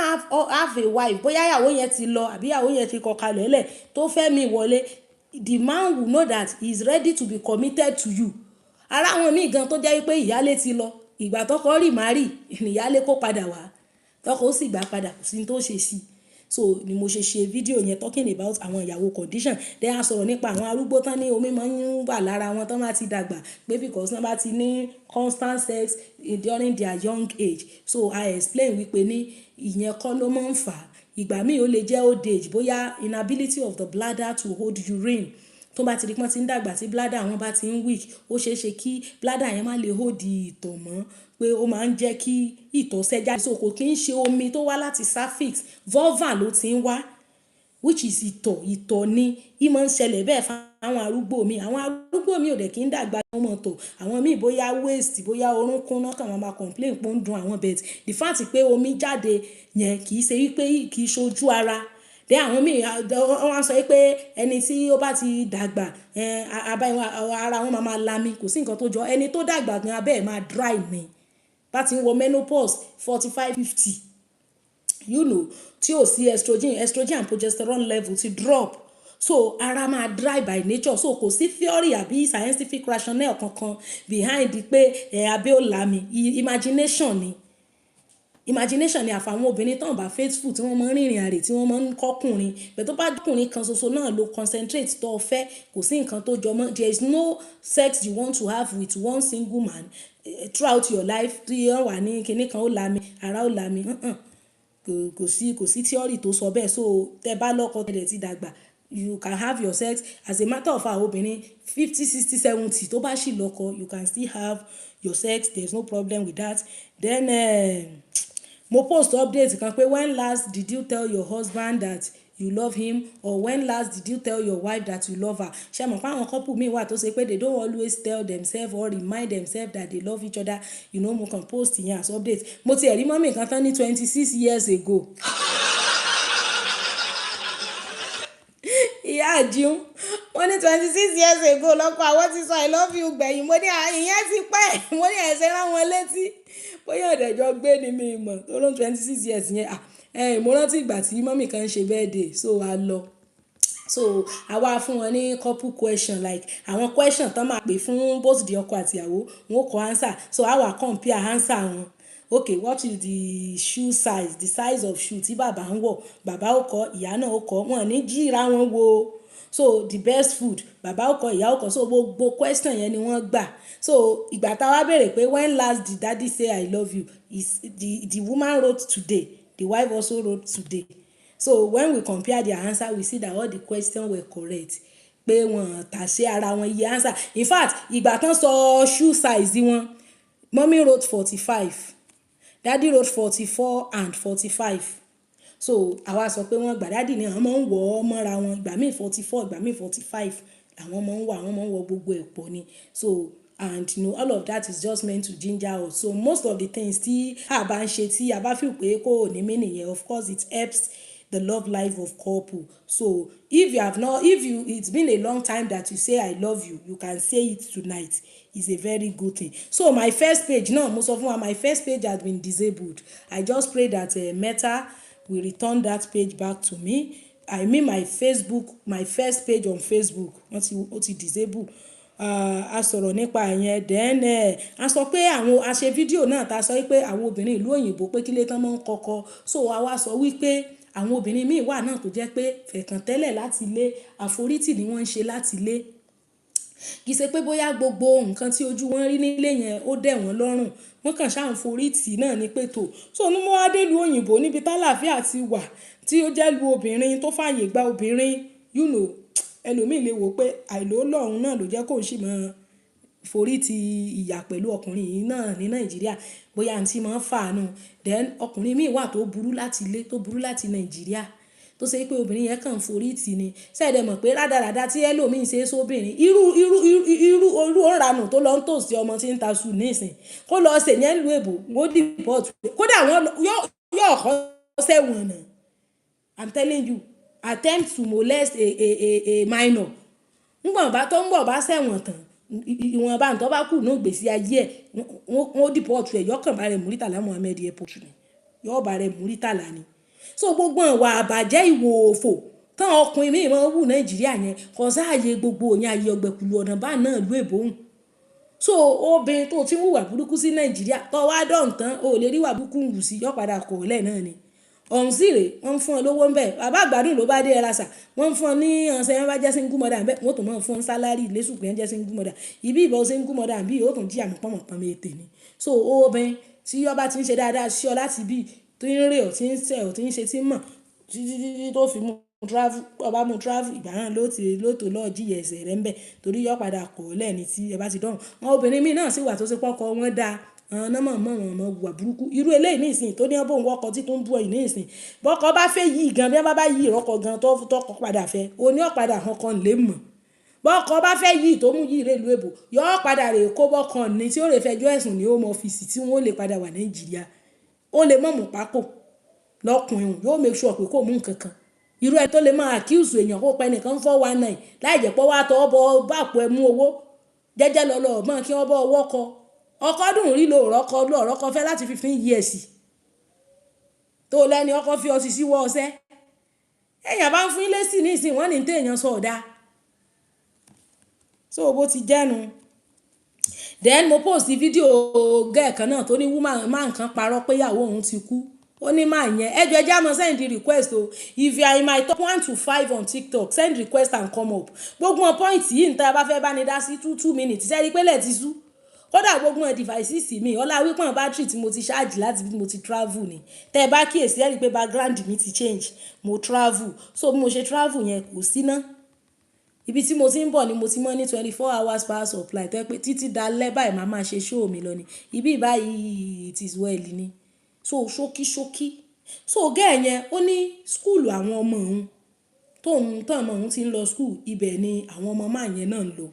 have a wife, bóyá ìyàwó yẹn ti lọ àbí ìyàwó yẹn ti kọ kalẹ̀ lẹ̀ tó fẹ́ mi wọlé, the man will know that he is ready to be committed to you. Ara àwọn míì gan tó jẹ́ wípé ìyálé ti lọ, ìgbà tọ́kọ rí màrí ìyálé kó padà wá, tọ́kọ ó sì gbà padà, kò sí ní tó ṣe sí. So ni mo ṣe fídíò yẹn talking about àwọn ìyàwó condition. Then a sọ̀rọ̀ nípa àwọn arúgbó tán ní omi máa ń wà lára wọn tán bá ti dàgbà, pé because wọ́n bá ti ní constant sex during their young age. So I explain wípé ní ìyẹn kọ́ ló máa ń fà á. Ìgbà míì ó lè jẹ́ old age, bóyá inability of the bladder to hold urine. Tó bá ti rí pọ́n ti ń dàgbà tí bladder wọn bá ti ń weak, ó ṣeé ṣe kí bladder yẹn má lè hold ìtọ̀ mọ́, pé ó máa ń jẹ́ kí ìtọ̀ ṣẹ́ jáde. So kò kí ń ṣe omi tó wá láti cervix, vulva ló ti ń wá, which is ìtọ̀ ni. Ìmọ̀ ń ṣẹlẹ̀ bẹ́ẹ̀ fáwọn arúgbó mi. Àwọn arúgbó mi ò dẹ̀ kí ń dàgbà wọn mọ̀ tọ̀. Àwọn míì bóyá waist, bóyá orúnkún náà kàn máa complain pé ó ń dun àwọn, but the fact pé omi jáde yẹn kì í ṣe wípé kì í ṣojú ara. Then àwọn míì wọ́n sọ pé ẹni tí ó bá ti dàgbà ara wọn máa lami, kò sí nǹkan tó jọ. Ẹni tó dàgbà ní abẹ́ ẹ̀ máa dry ni, bá ti ń wọ menopause 45-50, tí ò sí estrogen and progesterone level ti drop, so ara máa dry by nature. So kò sí theory àbí scientific rationale kankan behind pé abẹ́ ò lami. Imagination ni àfàwọn obìnrin tán bá faithful, tí wọ́n máa ń rìnrìn àrè, tí wọ́n máa ń kọ́kùnrin, bẹ́ẹ̀ tó bá dọ́kùnrin kan ṣoṣo náà ló concentrate tó fẹ́, kò sí nǹkan tó jọ mọ́. There is no sex you want to have with one single man throughout your life. Tí wọ́n wà ní kinní kan ó lami, ara ó lami, kò sí theory tó sọ bẹ́ẹ̀. So tẹ́ bá lọ́kọ tẹ́lẹ̀ ti dàgbà, you can have your sex. As a matter of fact, obìnrin 50, 60, 70 tó bá ṣì lọ́kọ, you can still have your sex. There is no problem with that. Then mo post update kan pé when last did you tell your husband that you love him, or when last did you tell your wife that you love her? Ṣé mọ̀ pé àwọn couple mi wà tó ṣe pé they don't always tell themselves or remind themselves that they love each other. Mo kàn post yẹn as update. Mo ti ẹ̀rí mọ́mì kan tán ní 26 years ago. Ìyá àjíún wọ́n ní 26 years ago lọ́kọ àwọn ti sọ I love you gbẹ̀yìn. Mo ní ìyẹn ti pẹ́, mo ní ẹ̀ṣẹ̀ rán wọn létí, bóyá ọ̀dẹ̀jọ́ gbé ni mi mọ̀ tó ló 26 years yẹn. Mo rántí ìgbà tí mọ́mì kan ṣe birthday, so a lọ. So àwa fún wọn ní couple question, like àwọn question tán máa pè fún both the ọkọ àti ìyàwó, wọn kọ answer. So àwa compare answer wọn. Okay, what is the shoe size, the size of shoe tí bàbá ń wọ̀? Bàbá ó kọ, ìyá náà ó kọ, wọn ní jíra wọn wo. So the best food, bàbá ó kọ, ìyá ó kọ. So gbogbo question yẹn ni wọ́n gbà. So ìgbà tá wá béèrè pé when last did daddy say I love you, is the woman wrote today, the wife also wrote today. So when we compare their answer, we see that all the questions were correct. Pé wọ́n tàṣé ara wọn iye answer. In fact, ìgbà tán sọ shoe size wọn, mommy wrote 45, daddy wrote 44 and 45. So àwa sọ pé wọ́n gbà, daddy ni àwọn máa ń wọ̀ ọ́ mọ́ra wọn, ìgbà míì 44, ìgbà míì 45 àwọn máa ń wọ̀ gbogbo ẹ̀ pọ̀ ni. So and all of that is just meant to ginger us. So most of the things tí a bá ń ṣe tí a bá feel pé kò ní mí nìyẹn, of course it helps the love life of couple. So it's been a long time that you say I love you, you can say it tonight. It's a very good thing. So my first page, most of them, my first page has been disabled. I just pray that Meta will return that page back to me. I mean my first page on Facebook, ó ti disable. A sọ̀rọ̀ nípa yẹn. Then a sọ pé a ṣe fídíò náà ta sọ wípé àwọn obìnrin ìlú òyìnbó pé kílé tán máa ń kọ́kọ́. So a wá sọ wípé àwọn obìnrin míì wà náà tó jẹ́ pé fẹ̀kàn tẹ́lẹ̀ láti ilé àforítì ni wọ́n ń ṣe láti ilé kì í ṣe pé bóyá gbogbo nǹkan tí ojú wọn rí nílé yẹn ó dẹ̀ wọ́n lọ́rùn wọ́n kàn ṣáà ń forí tì náà ní pètò so ní mo wá dé lu òyìnbó níbi tálàáfíà ti wà tí ó jẹ́ lu obìnrin tó fààyè gba obìnrin ẹlòmíì lè wò pé àìlóòlọ́run náà ló jẹ́ kó ṣì mọ́ forí ti ìyà pẹ̀lú ọkùnrin yìí náà ní Nàìjíríà bóyá àǹtí máa ń fàánù then ọkùnrin míì wà tó burú láti ilé tó burú láti Nàìjíríà tó ṣe pé obìnrin yẹn kàn forí tì ní ṣẹ́ẹ̀dẹ̀ mọ̀ pé rádaràda tí ẹlòmíì ṣe é sóbìnrin irú òǹranù tó lọ ń tòsí ọmọ tí ń ta sùn nísìn kó lọ ṣe yẹn lu èbò wọ́n dìbọ̀tù kódà wọ́n yóò kọ́ sẹ́wọ̀n náà I'm telling you attempt to molest a minor ngbọ̀n bá tó ń bọ̀ bá sẹ́wọ̀n tán ìwọ̀n bá ń tọ́ bá kù ní ògbésí ayé ẹ̀ wọ́n dìbọ̀tù ẹ̀ yọkàn bá rẹ̀ Muritala Muhammed airport ni yọ bá rẹ̀ Muritala ni so gbogbo ìwà àbàjẹ́ ìwò òfò tán ọkùnrin míì máa ń wù Nàìjíríà yẹn kò sáàyè gbogbo òyìn ayé ọgbẹ̀kùlù ọ̀nà bá náà lú èbóhùn so obìnrin tó ti ń hùwà burúkú sí Nàìjíríà tó wá dọ̀ǹtán o lè rí wà burúkú ń wù sí yọ padà kọ̀ lẹ̀ náà ni ọ̀hún sì rè wọ́n ń fún ọ lówó ń bẹ̀ bàbá àgbàdùn ló bá dé ẹ̀rà sà wọ́n ń fún ọ ní ọ̀sẹ̀ yẹn bá jẹ́ single mother ń bẹ̀ wọ́n tó máa ń fún sálárì lẹ́sùn pé ń jẹ́ single mother ibi ìbọn single mother bí ó tún jí àmọ̀pọ̀mọ̀pọ̀ mi ètè ni so obìnrin tí ọba ti ń ṣe dáadáa sí ọ láti bí tó ń rè ọ tí ń sẹ ọ tí ń ṣe tí ń mọ̀ títí tó fi mú travel ọba mú travel ìgbà náà ló tó lọ́ọ́ jíyẹ ẹsẹ̀ rẹ̀ ń bẹ̀ torí yọ padà kọ̀ lẹ́ni tí ẹ bá ti dọ̀rùn wọn obìnrin míì náà sì wà tó ṣe pọ́kọ wọn dáa àwọn náà mọ̀ wọn wà burúkú irú eléyìí ní ìsìn tó ní ọbọ̀ òun ọkọ̀ tí tó ń bú ẹ̀yìn ní ìsìn bọ́kọ bá fẹ́ yí gan bí wọ́n bá yí ìrọ́kọ̀ gan tó padà fẹ́ oní ọ̀padà hàn kan lè mọ̀ bọ́kọ bá fẹ́ yí tó mú yí ìrèlú èbò yọ padà rè kó bọ́kàn ní tí ó lè fẹjọ́ ẹ̀sùn ní home office tí wọ́n lè padà wà Nàìjíríà ó lè mọ̀ mú pákó lọ́kùnrin yóò make sure pé kò mú nǹkan kan irú ẹ tó lè máa accuse èèyàn kó pẹ́ nìkan 419 láì jẹ́ pé wá tọ́ bọ́ bàpọ̀ ẹ mú owó jẹ́jẹ́ lọ́lọ́ ọ̀gbọ́n kí wọ́n bọ́ ọwọ́ kọ ọkọ dùn rí lo ọ̀rọ̀kọ fẹ́ láti 15 years tó lẹ́ni ọkọ fi ọtí síwọ́ ọsẹ́ èèyàn bá ń fún ilé sí nísìn wọ́n ní téèyàn sọ ọ̀dá so bó ti jẹ́nu then mo post fídíò gẹ́ẹ̀kan náà tó ní woman kan parọ́ pé ìyàwó òun ti kú ó ní máa yẹn ẹjọ́ ẹjá mọ́ send request o if you are in my top 1 to 5 on TikTok send request and come up gbogbo wọn point yìí níta bá fẹ́ bá ní dá sí 2 minutes sẹ́rí pé lẹ́ẹ̀ ti sú kódà gbogbo ẹ̀ devices mi ọlá wípọ̀n battery tí mo ti ṣáàjì láti bí mo ti travel ni tẹ́ ẹ bá kíyèsí ẹ rí pé background mi ti change mo travel so bí mo ṣe travel yẹn kò sí ná ibi tí mo ti ń bọ̀ ni mo ti mọ́ ní 24 hours power supply tẹ́ pé títí dalẹ́ báyìí máa máa ṣe show mi lọ ni ibi báyìí it is well ni so ṣókí so gẹ́ẹ̀ yẹn ó ní skúùlù àwọn ọmọ òun tán ọmọ òun ti ń lọ skúù ibẹ̀ ni àwọn ọmọ máa yẹn náà ń lọ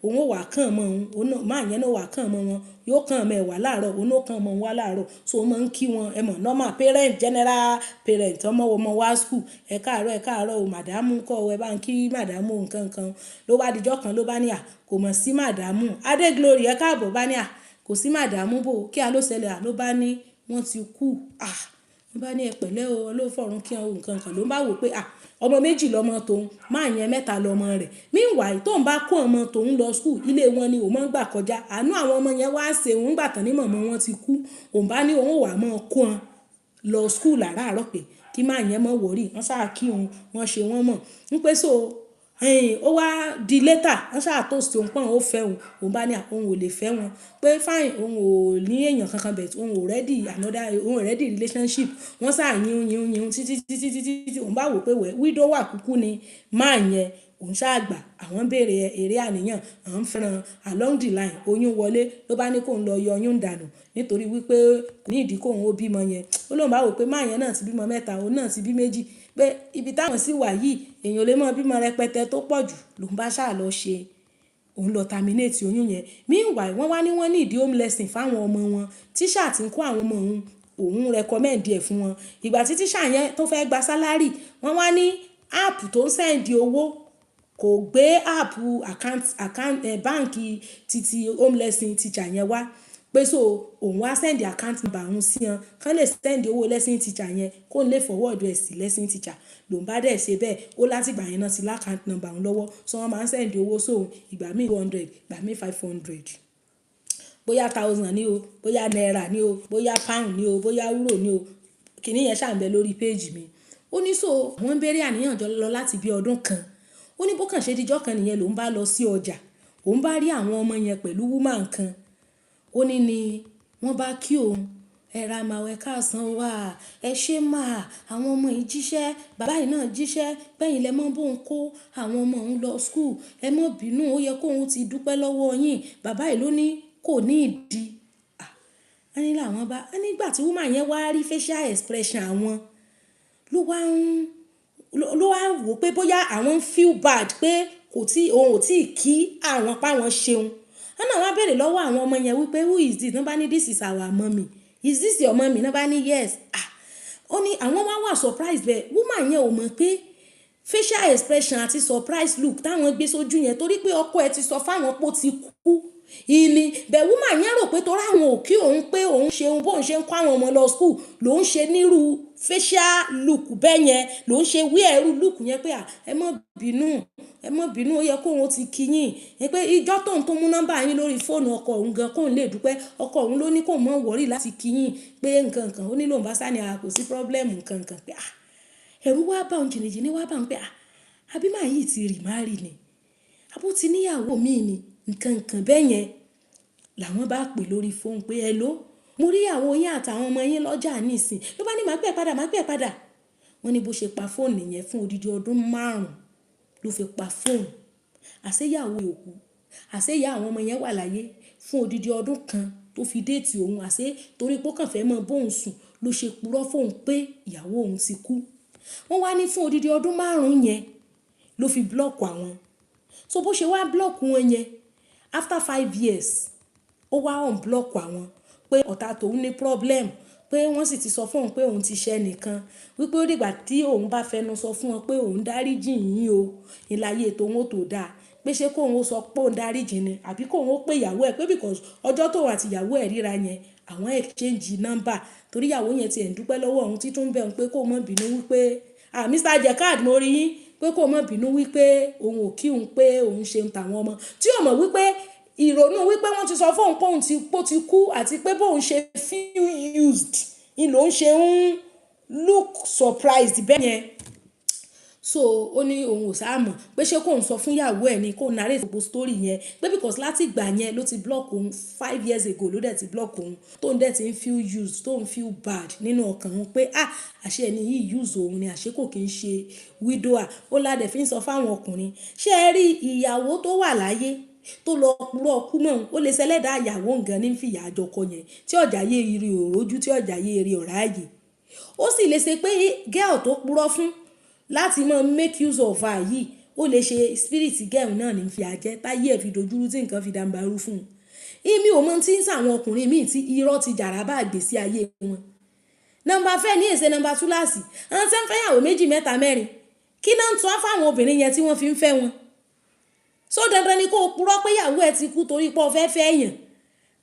òun ò wá kàn mọ́ òun máa yẹn náà wá kàn mọ́ wọn yóò kàn mọ́ ẹ̀wà láàárọ̀ òun ò kàn mọ́ wá láàárọ̀ so ó máa ń kí wọn ẹ mọ̀ normal parent general parent ọmọ wá skúù ẹ káàárọ̀ o màdámù kọ́ ẹ bá ń kí màdámù nǹkan ló bá dijọ́ kan ló bá ní kò mọ̀ sí màdámù adé glory ẹ káàbọ̀ bá ní kò sí màdámù bò kí a ló ṣẹlẹ̀ ló bá ní wọ́n ti kú wọ́n bá ní ẹ̀pẹ̀lẹ́ o ọlọ́fọ̀rún kí wọ́n nǹkan ló bá wò pé ọmọ méjì lọmọ tòun máa yẹn mẹ́ta lọmọ rẹ̀ meanwhile tó ń bá kó ọmọ tòun lọ skul ilé wọn ni òun máa ń gbà kọjá àánú àwọn ọmọ yẹn wá ṣe òun gbà tán ní mọ̀mọ́ wọn ti kú òun bá ní òun wà máa kó wọn lọ skul làárọ̀ pé kí máa yẹn mọ̀ wọ̀rí wọ́n sáà kí wọ́n ṣe wọ́n mọ̀ ń pẹ́ so ó wá di later wọ́n ṣáà tó sí òun pọ́n ó fẹ́ òun bá ní òun ò lè fẹ́ wọn pé fine òun ò ní èèyàn kankan bẹ̀ òun ò ready relationship wọ́n ṣáà yín títí òun bá wò pé widow wà kúkú ni máa yẹn òun ṣáà gbà àwọn béèrè èrè àníyàn àwọn fẹ́ràn along the line oyún wọlé ló bá ní kóun lọ yọ oyún dànù nítorí wípé ní ìdí kóun ó bímọ yẹn ó lóun bá wò pé máa yẹn náà ti bímọ mẹ́ta òun náà ti bí méjì pé ibi táwọn sì wà yìí èèyàn lè mọ bímọ rẹpẹtẹ tó pọ̀ jù lòun bá ṣáà lọ ṣe òun lọ terminate oyún yẹn meanwhile wọ́n ní ìdí home lesson fáwọn ọmọ wọn tíṣà tí ń kó àwọn ọmọ òun recommend ẹ̀ fún wọn ìgbà tí tíṣà yẹn tó fẹ́ gba sálárì wọ́n wá ní app tó ń sẹ́ndì owó kò gbé app báǹkì títí home lesson teacher yẹn wá pé so òun wá sẹ́ndì account number òun sí wọn kán lè sẹ́ndì owó lesson teacher yẹn kó lè forward ẹ̀ sí lesson teacher lòun bá dẹ̀ ṣe bẹ́ẹ̀ ó láti gbà yẹn náà sí l'account number òun lọ́wọ́ so wọ́n máa ń sẹ́ndì owó sóun ìgbà míì 200 ìgbà míì 500 bóyá 1000 ní o bóyá náírà ní o bóyá pound ní o bóyá euro ní o kìíní yẹn ṣàǹbẹ lórí péèjì mi ó ní so àwọn ń bẹ̀rẹ̀ àníyàn jọ lọ láti bí ọdún kan. Ó ní bó kàn ṣe díjọ́ kan nìyẹn lòun bá lọ sí ọjà, òun bá rí àwọn ọmọ yẹn pẹ̀lú woman kan. Ó ní ni wọ́n bá kí òun, ẹ ra màá ẹ káàsán wá, ẹ ṣé máa, àwọn ọmọ yìí jíṣẹ́, bàbá yìí náà jíṣẹ́, bẹ́yìn lẹ mọ́ bóun kó àwọn ọmọ òun lọ school, ẹ mọ́ bínú, ó yẹ kóun ti dúpẹ́ lọ́wọ́ yín, bàbá yìí ló ní kò ní ìdí. Wọ́n ní làwọn bá, nígbà tí woman yẹn wá rí facial expression àwọn, ló wá wò pé bóyá àwọn feel bad pé òun ò tí ì kí àwọn páwọn ṣeun. Wọ́n náà wá béèrè lọ́wọ́ àwọn ọmọ yẹn wípé who is this? Wọ́n bá ní this is our mommy. Is this your mommy? Wọ́n bá ní yes. Ó ní àwọn wá surprise bẹ́ẹ̀. Woman yẹn ò mọ̀ pé facial expression àti surprise look táwọn gbé sójú yẹn torí pé ọkọ ẹ̀ ti sọ fáwọn pé ó ti kú. Ìní bẹ́ẹ̀ woman yẹn rò pé torí àwọn ò kí òun pé òun ṣeun bóun ṣe ń kó àwọn ọmọ lọ school lòun ṣe nírú facial look bẹ́ẹ̀ yẹn lòun ṣe wí ẹ̀rú look yẹn pé ẹ má bínú ó yẹ kóun ti kí yín ẹ pé ìjọ́ tóun tó mú nọ́mbà yín lórí fóònù ọkọ òun gan kóun lè dúpẹ́ ọkọ òun ló ní kóun mọ̀ wọ́rì láti kí yín pé nǹkan kan ó nílò bá sáni kò sí problem nǹkan kan pé ẹ̀rú wá bá òun jìnnìjìnnì wá bá òun pé àbí màá yìí ti rì má rì ni àbó ti níyàwó míì ni nǹkan bẹ́ẹ̀ yẹn làwọn bá pè lórí fóònù pé hello mo rí ìyàwó yín àtàwọn ọmọ yín lọ́jà nísìn ló bá ní má pẹ́ padà wọ́n ní bó ṣe pa fóònù yẹn fún odidi ọdún 5 ló fi pa fóònù àṣeyàwó òkú àṣeyà àwọn ọmọ yẹn wà láyé fún odidi ọdún kan tó fi déètì òun àṣẹ torí pé ó kàn fẹ́ mọ bóun sùn ló ṣe purọ́ fóun pé ìyàwó òun ti kú. Wọ́n wá ní fún odidi ọdún 5 yẹn ló fi blọ́ọ̀kù àwọn so bó ṣe wá blọ́ọ̀kù wọn yẹn after 5 years ó wá unblock àwọn pé ọ̀tá tòun ní problem pé wọ́n sì ti sọ fún òun pé òun ti ṣẹ̀ nìkan wípé ó dìgbà tí òun bá fẹnu sọ fún wọn pé òun dáríjì yín o ìláyé tòun ó tó dáa pé ṣé kóun ó sọ pé òun dáríjì ni àbí kóun ó pé ìyàwó ẹ̀ pé because ọjọ́ tóun àti ìyàwó ẹ̀ ríra yẹn àwọn exchange number torí ìyàwó yẹn ti ẹ̀ ń dúpẹ́ lọ́wọ́ òun títún bẹ̀ òun pé kóun má bínú wípé Mr. Jekad mo rí yín pé kóun má bínú wípé òun ò kí òun pé òun ṣe ń tàwọn ọmọ tí ò mọ̀ wípé ìrònú wípé wọ́n ti sọ fóun pé òun ti kú àti pé bóun ṣe feel used ni lòun ṣe ń look surprised bẹ́ẹ̀ yẹn so ó ní òun ò sáà mọ̀ pé ṣé kóun sọ fún ìyàwó ẹ̀ ni kóun narrate gbogbo story yẹn pé because láti ìgbà yẹn ló ti block òun 5 years ago ló dẹ̀ ti block òun tóun dẹ̀ ti ń feel used tóun feel bad nínú ọkàn òun pé àṣé ẹni yìí use òun ni àṣé kò kí ń ṣe widower ó ládẹ̀ fi ń sọ fáwọn ọkùnrin ṣé ẹ rí ìyàwó tó wà láyé tó lọ purọ́ ọkú mọ́ ó lè ṣẹlẹ́dà ìyàwó nǹkan ní fìyà àjọkọ yẹn tí ọ̀jà yé iri òrójú tí ọ̀jà yé iri ọ̀ráàyè ó sì lè ṣe pé girl tó purọ́ fún láti mọ make use of her yìí ó lè ṣe spirit girl náà ní fi àjẹ́ táyé ẹ̀ fi dojúrú tí nǹkan fi dàmbàrú fún un èmi ò mọ tí ń sàwọn ọkùnrin míì tí irọ́ ti jàrá bá gbèsè ayé wọn nọ́mbà fẹ́ ní èsè nọ́mbà túláàsì àwọn tí wọ́n fẹ́ yàwó 2 mẹ́ta 4 kí náà ń tún fáwọn obìnrin yẹn tí wọ́n fi ń fẹ́ wọn so dandan ni kó o purọ́ pé ìyàwó ẹ̀ ti kú torí pé o fẹ́ fẹ́ yàn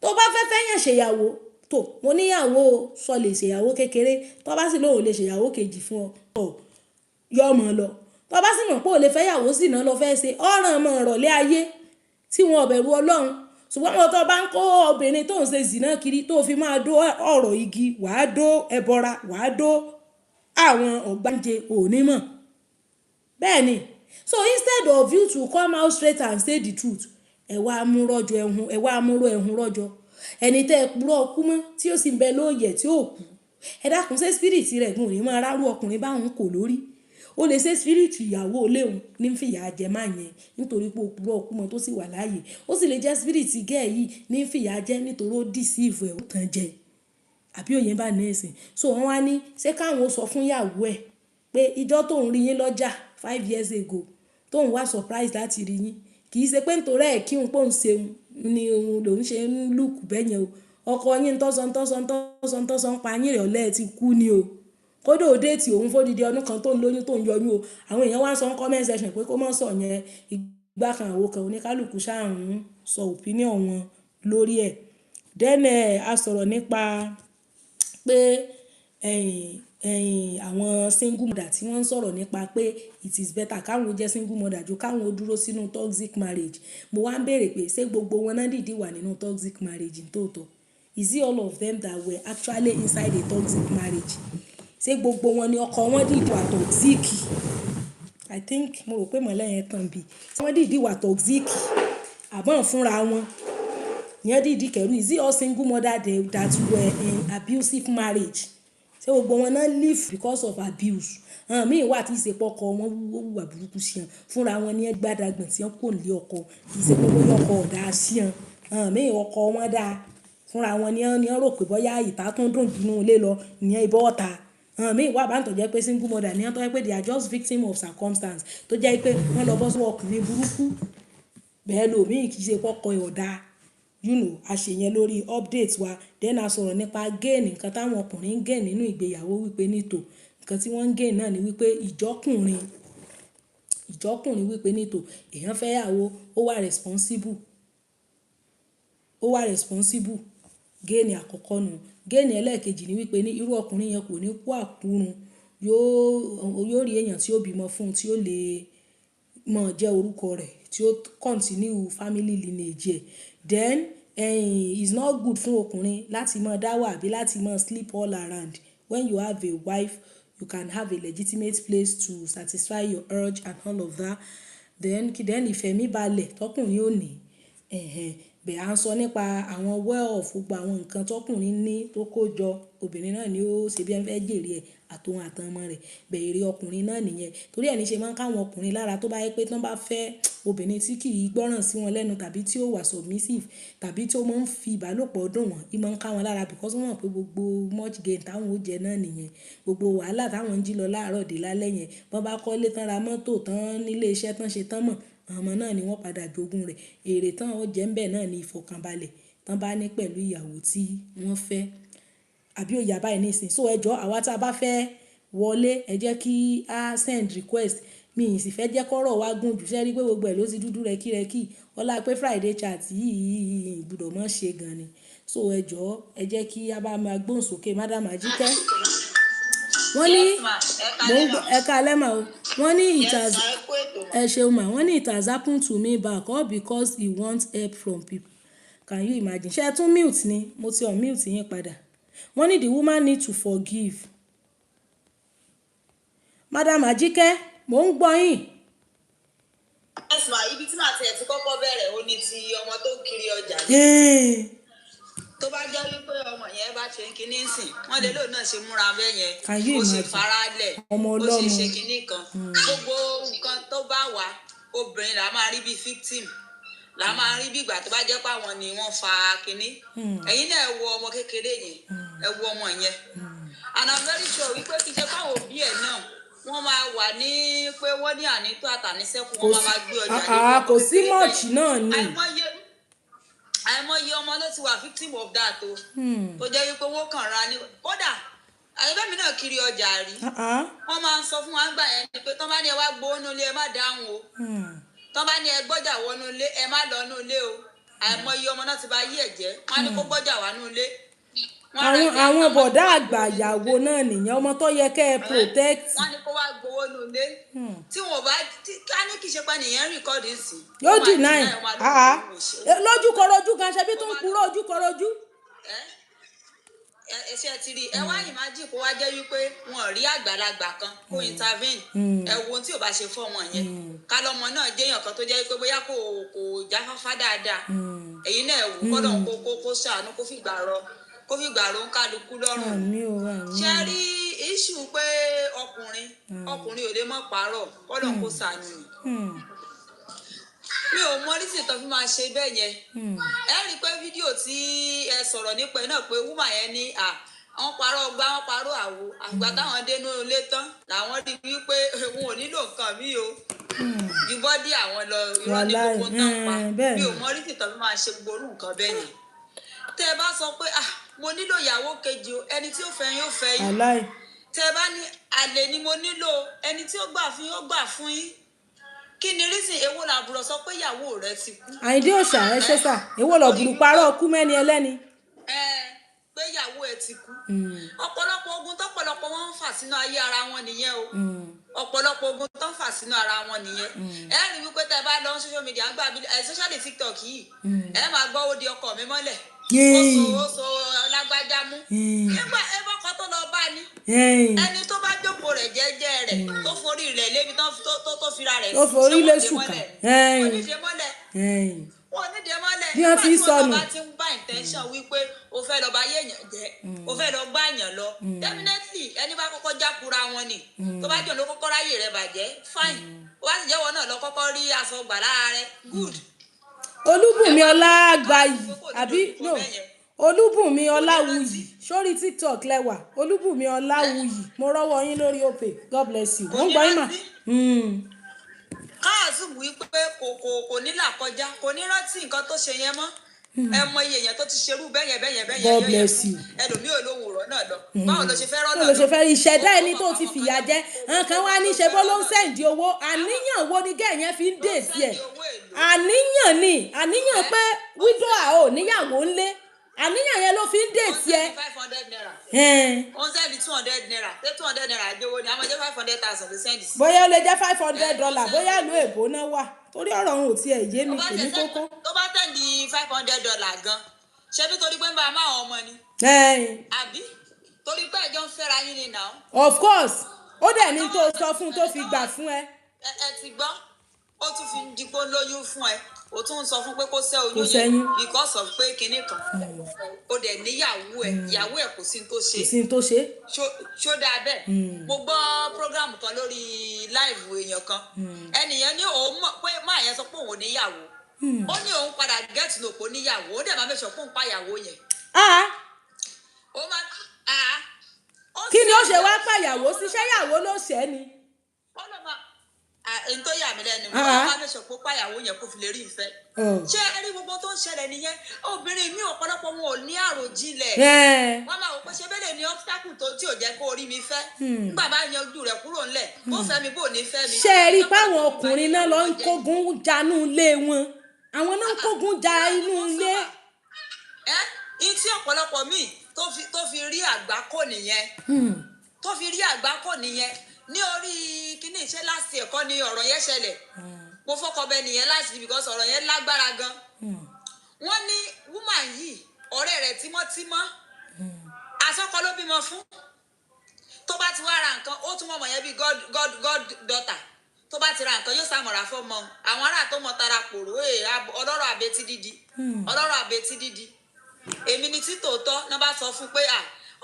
tó bá fẹ́ fẹ́ yàn ṣèyàwó tó mo níyàwó sọ lè ṣèyàwó kékeré tó bá sì lóun lè ṣèyàwó kejì fún ọ yọ ọmọ lọ tó bá sì mọ̀ pé o lè fẹ́ yàwó sì náà lọ fẹ́ ṣe ọ̀ràn ọmọ ìrọ̀lẹ́ ayé tí wọn ò bẹ̀rù Ọlọ́run ṣùgbọ́n wọn tó bá ń kó obìnrin tó ń ṣe zìnà kiri tó fi máa dó ọ̀rọ̀ igi wàá dó ẹbọra wàá dó àwọn ọ̀gbáǹjẹ onímọ̀ bẹ́ẹ̀ ni so instead of you to come out straight and say the truth ẹ wá mú rọ́jò ẹ̀hún ẹ wá mú ẹ̀hún rọ́jò ẹni tẹ́ ẹ purọ́ ọkú mọ́ tí ó sì ń bẹ lóòyẹ̀ tí ó kú ẹ dákun ṣe spirit rẹ̀ gùn ní máa rárú ọkùnrin báwọn kò lórí ó lè ṣe spirit ìyàwó léwu ní fìyà jẹ máa yẹn nítorí pé ó purọ́ ọkú mọ́ tó sì wà láàyè ó sì lè jẹ́ spirit gẹ́ẹ̀ yìí ní fìyà jẹ nítorí ó deceive ẹ̀ ó tàn jẹ àbí òye bá ní ẹ̀sìn so wọ́n wá ní ṣé káwọn ó sọ fún ìyàwó ẹ̀ pé ìjọ́ tóun rí yín lọ́jà 5 years ago tóun wá surprise láti rí yín kì í ṣe pé nítorí ẹ̀ kí n pò ń ṣe ni òun lòun ṣe ń lùkù bẹ́yẹn o ọkọ yín tọ́sán pa yín rẹ̀ ọ̀lẹ́ ti kú ni o kódà ó déètì òun fódìdí ọdún kan tó ń lóyún tó ń yọyún o àwọn èèyàn wá ń sọ ń comment section pé kó mọ̀ sọ yẹn ìgbà kan àwo kan oníkálukú ṣáà ń sọ opinion wọn lórí ẹ̀ then a sọ̀rọ̀ nípa pé àwọn single mother tí wọ́n ń sọ̀rọ̀ nípa pé it is better káwọn jẹ́ single mother ju káwọn dúró sínú toxic marriage mo wá ń béèrè pé ṣé gbogbo wọn náà dìdí wà nínú toxic marriage nítòótọ́ is it all of them that were actually inside a toxic marriage ṣé gbogbo wọn ni ọkọ wọn dìde wà toxic I think mo rò pé mọ̀lẹ́ yẹn tàn bí wọ́n dìde wà toxic àbọ̀n fúnra wọn yẹn dìde kẹrù is it all single mother that were in abusive marriage ṣé gbogbo wọn náà live because of abuse míì wà tí ìṣepọ̀ ọkọ wọn wùwà burúkú sí wọn fúnra wọn ní gbàdàgbọ̀n tí wọn kò lé ọkọ ìṣepọ̀ bóyá ọkọ ọ̀dà sí wọn míì ọkọ wọn dáa fúnra wọn ní wọn rò pé bóyá ìta tó ń dùn nínú ilé lọ ìyẹn ìbọn ọ̀tá míì wà bá ń tọ́jẹ́ pé single mother ní wọn tọ́jẹ́ pé they are just victim of circumstance tó jẹ́ pé wọ́n lọ bọ́ sí ọkùnrin burúkú bẹ́ẹ̀ lòmíì kì í ṣe kọ́kọ́ ọ̀dà a ṣe yẹn lórí update wa then a sọ̀rọ̀ nípa gain nǹkan táwọn ọkùnrin ń gain nínú ìgbéyàwó wípé nítò nǹkan tí wọ́n ń gain náà ni wípé ìjọkùnrin wípé nítò èèyàn fẹ́ yàwó ó wà responsible gain àkọ́kọ́ nù gain ẹlẹ́ẹ̀kejì ni wípé ní irú ọkùnrin yẹn kò ní kú àkúrun yóò rí èèyàn tí ó bímọ fún tí ó lè mọ̀ jẹ́ orúkọ rẹ̀ tí ó continue family lineage ẹ̀ then it's not good fún ọkùnrin láti máa dáwà àbí láti máa sleep all around when you have a wife you can have a legitimate place to satisfy your urge and all of that then ìfẹ̀mí balẹ̀ tọkùnrin ò ní bẹ́ẹ̀ à ń sọ nípa àwọn wealth gbogbo àwọn nǹkan tọkùnrin ní tó kó jọ obìnrin náà ni ó ṣe bí ẹ fẹ́ jèrè ẹ̀ àtòun àtọmọ rẹ̀ bẹ̀rẹ̀ ọkùnrin náà nìyẹn torí ẹ̀ ní ṣe máa ń káwọn ọkùnrin lára tó bá yẹ pé tán bá fẹ́ obìnrin tí kì í gbọ́ràn sí wọn lẹ́nu tàbí tí ó wà submissive tàbí tí ó máa ń fi ìbálòpọ̀ dùn wọ́n í máa ń ká wọn lára because wọ́n mọ̀ pé gbogbo much gain táwọn ó jẹ náà nìyẹn gbogbo wàhálà táwọn ń jí lọ láàárọ̀ dé lálẹ́ yẹn wọ́n bá kọ́lé tán ra mọ́tò tán nílé iṣẹ́ tán ṣe tán mọ̀ ọmọ náà ni wọ́n padà jogún rẹ̀ èrè tán ó jẹ́ ń bẹ̀ náà ní ìfọ̀kànbalẹ̀ tán bá ní pẹ̀lú ìyàwó tí wọ́n fẹ́ àbí òye àbáyé nísìnyí so ẹjọ́ àwa tá a bá fẹ́ wọlé ẹ jẹ́ kí a send request mi ì sì fẹ́ jẹ́ kọ́rọ̀ wá gùn jù sẹ́rí pé gbogbo ẹ̀ ló ti dúdú rẹ́kírẹ́kì ọlá pé Friday chat yìí gbọ́dọ̀ mọ́ ṣe gan ni so ẹjọ́ ẹ jẹ́ kí a bá máa gbóhùn sókè Madam Ajike wọ́n ní ẹ̀ka lẹ́mà o wọ́n ní it has happened to me back all because he wants help from people can you imagine ṣé ẹ tún mute ni mo ti unmute yín padà wọ́n ní the woman need to forgive Madam Ajike mò ń gbọ́ yín. ẹ̀sùn ibi tí màá tiẹ̀ ti kọ́kọ́ bẹ̀rẹ̀ ó ní ti ọmọ tó ń kiri ọjà ní. tó bá jẹ́ wípé ọmọ yẹn bá ṣe kinní sìn wọ́n lè lóun náà ṣe múra bẹ́ẹ̀ yẹn ó sì faralẹ̀ ó sì ṣe kinní kan gbogbo nǹkan tó bá wà obìnrin là máa rí bí victim là máa rí bí ìgbà tó bá jẹ́ pé àwọn ni wọ́n fa kinní ẹ̀yin náà ẹ wo ọmọ kékeré yẹn ẹ wo ọmọ yẹn and I'm very sure wípé kì í ṣe báwo bí ẹ̀ náà wọ́n máa wà ní pé wọ́n ní ànító àtàníṣẹ́kù wọ́n máa gbé ọjà yìí kò sí much náà ni àìmọye ọmọ ló ti wà victim of that o tó jẹ́ wípé wọ́n kàn ra ní kódà àyẹ̀bẹ́mi náà kiri ọjà rí wọ́n máa ń sọ fún wa gbà yẹn ni pé tán bá ní ẹ wá gbowó nulẹ̀ ẹ má dáhùn o tán bá ní ẹ gbọ́jà wọnú ilé ẹ má lọ nú ilé o àìmọye ọmọ náà ti bá yí ẹ̀jẹ̀ wọ́n á ní kó gbọ́jà wá nú ilé. àwọn bọ̀dá àgbà ìyàwó náà nìyẹn ọmọ tó yẹ kẹ́ ẹ protect. wọ́n ní kó wá gbowó nú ilé tí wọn bá ká ní kì í ṣe pé nìyẹn rìkọ́dì sí. yóò deny lójúkọrojú gan ṣe bí tó ń kúrò ojúkọrojú. ẹsẹ ti rí ẹ wá ìmájì kó wá jẹ́ wípé wọn rí àgbàlagbà kan kó intervene ẹ wo ohun tí ò bá ṣe fún ọmọ yẹn kálọmọ náà jẹyàn kan tó jẹ́ wípé bóyá kò jáfáfá dáadáa èyí náà wò kọdọ kó ṣàánú kó fìgbà ro ń kálukú lọ́rùn ṣe rí issue pé ọkùnrin ò lè mọ pààrọ̀ kọdọ kó ṣàánú mi ò mọ nísìsiyìí tó fi máa ṣe bẹ́ẹ̀ yẹn ẹ rí i pé fídíò tí ẹ sọ̀rọ̀ nípa ẹ̀ náà pé wúmà yẹn ní àwọn parọ́ ọgbà wọn parọ́ àwo àgbà táwọn dénú ilé tán làwọn rí wípé wọn ò nílò nǹkan mi o ju bọ́dí àwọn lọ irọ́ ní gbogbo tán pa mi ò mọ nísìsiyìí tó fi máa ṣe gbogbo nǹkan bẹ́ẹ̀ yẹn tẹ́ ẹ bá sọ pé mo nílò ìyàwó kejì o ẹni tí ó fẹ́ yín ó fẹ́ yín tẹ́ ẹ bá ní àlè ni mo nílò ẹni tí ó gbà fún yín ó gbà fún yín kí ni reason èwo làbúrò sọ pé ìyàwó rẹ ti kú. àyíndé òòṣà ẹ ṣe sà èwo lọ̀bùrù parọ́ kú mẹ́ni ẹlẹ́ni. pé ìyàwó ẹ ti kú. ọ̀pọ̀lọpọ̀ ogun tọ́pọ̀lọpọ̀ wọn ń fà sínú ayé ara wọn nìyẹn o. ọ̀pọ̀lọpọ̀ ogun tó ń fà sínú ara wọn nìyẹn. ẹ rí wípé tẹ́ bá lọ social media gbà bí especially TikTok yìí ẹ máa gbọ́ ó di ọkọ mi mọ́lẹ̀ ó so lágbájá mú nígbà ẹbọ kan tó lọ bá ní ẹni tó bá jókòó rẹ̀ jẹ́jẹ́ rẹ̀ tó forí rẹ̀ lébi tó fira rẹ̀ ó forí lé ṣùkà wọ́n ní dé mọ́lẹ̀ bí wọ́n ti sọnù bá ti ń bá intention wípé o fẹ́ lọ bá yéèyàn jẹ́ o fẹ́ lọ bá èèyàn lọ definitely ẹni bá kọ́kọ́ jákura wọn ni tó bá jọ ló kọ́kọ́ ráyè rẹ̀ bàjẹ́ fine wá sì jẹ́wọ́ náà lọ kọ́kọ́ rí aṣọ gbà lára rẹ̀ good. Olúbùnmi Ọlágbàyí àbí no Olúbùnmi Ọláwuyì sórí TikTok lẹ́wà Olúbùnmi Ọláwuyì mo rọ́wọ́ yín lórí Opay God bless you mo ń gbọ́ yín mà. káàsì wí pé kò ní là kọjá kò ní rántí nǹkan tó ṣe yẹn mọ́ ẹ mọ iye èèyàn tó ti ṣerú bẹ́yẹn God bless you. ẹlòmíì olóhùn ọ̀rọ̀ náà lọ báwo ló ṣe fẹ́ rọ́nà lọ. ló ṣe fẹ́ ìṣẹ̀dá ẹni tó ti fìyà jẹ nǹkan wá ní ṣe bó ló ń sẹ́ǹdì owó àníyàn wo ni gẹ̀ẹ́yẹn fi ń dè sí ẹ̀ àníyàn pé wíńdò àó níyàwó ńlé àníyàn yẹn ló fi ń dè sí ẹ. 500 naira. wọ́n sẹ́ndì 200 naira ṣé 200 naira àjẹwò ni àwọn jẹ́ 500,000 ló sẹ́ndì sí. bóyá ó lè jẹ́ $500 bóyá ìlú èbó náà wà torí ọ̀rọ̀ òun ò tiẹ̀ yé mi kò ní kókó. tó bá sẹ́ndì $500 gan ṣé bí torí pé ń bá a máa ọmọ ni. àbí torí pé ẹjọ́ ń fẹ́ra yín ni now. of course ó dẹ̀ ní tó sọ fún tó fi gbà fún ẹ. ẹ ti gbọ́ ó tún fi dìgbò lóyún fún ẹ o tún sọ fún pé kó ṣẹ́ oyún yẹn because of pé kinní kan o dẹ̀ níyàwó ẹ̀ ìyàwó ẹ̀ kò sí ní tó ṣe ṣó dáa bẹ́ẹ̀ mo gbọ́ program kan lórí live èèyàn kan ẹnìyẹn ní òun mọ̀ pé máa yẹn sọ pé òun níyàwó ó ní òun padà get to know pé níyàwó ó dẹ̀ máa mẹ́sàn pé òun pàyàwó yẹn. kí ni ó ṣe wá pàyàwó síṣẹ́ yàwó ló ṣẹ́ ni. èyí tó yà mí lẹ́nu wọ́n máa mẹ́sàn pé pàyàwó yẹn kó fi lè rí ìfẹ́. ṣé ẹ rí gbogbo tó ń ṣẹlẹ̀ nìyẹn obìnrin mi ọ̀pọ̀lọpọ̀ wọn ò ní àròjinlẹ̀ wọ́n máa wò pé ṣe bẹ́ẹ̀ ni obstacle tó tí ò jẹ́ kó rí mi fẹ́ nígbà bá yanjú rẹ̀ kúrò ńlẹ̀ bó fẹ́ mi bó ní fẹ́ mi. ṣé ẹ rí páwọn ọkùnrin náà lọ ń kógun janú ilé wọn àwọn náà ń kógun ja inú ilé. ní tí ọ̀pọ̀lọpọ̀ míì tó fi rí àgbákò nìyẹn tó fi rí àgbákò nìyẹn ní orí kíní iṣẹ́ láti ẹ̀kọ́ ni ọ̀rọ̀ yẹn ṣẹlẹ̀ mo fọkọ bẹ nìyẹn láti because ọ̀rọ̀ yẹn lágbára gan wọ́n ní woman yìí ọ̀rẹ́ rẹ̀ tímọ́tímọ́ àsọkọ ló bímọ fún tó bá ti wá ra nǹkan ó tún mọ̀mọ́ yẹn bíi god daughter tó bá ti ra nǹkan yóò sàmọ̀ra fọ́mọ àwọn ará tó mọ tara pòrò ọlọ́rọ̀ àbetí dídí èmi ni tí tòótọ́ náà bá sọ fún pé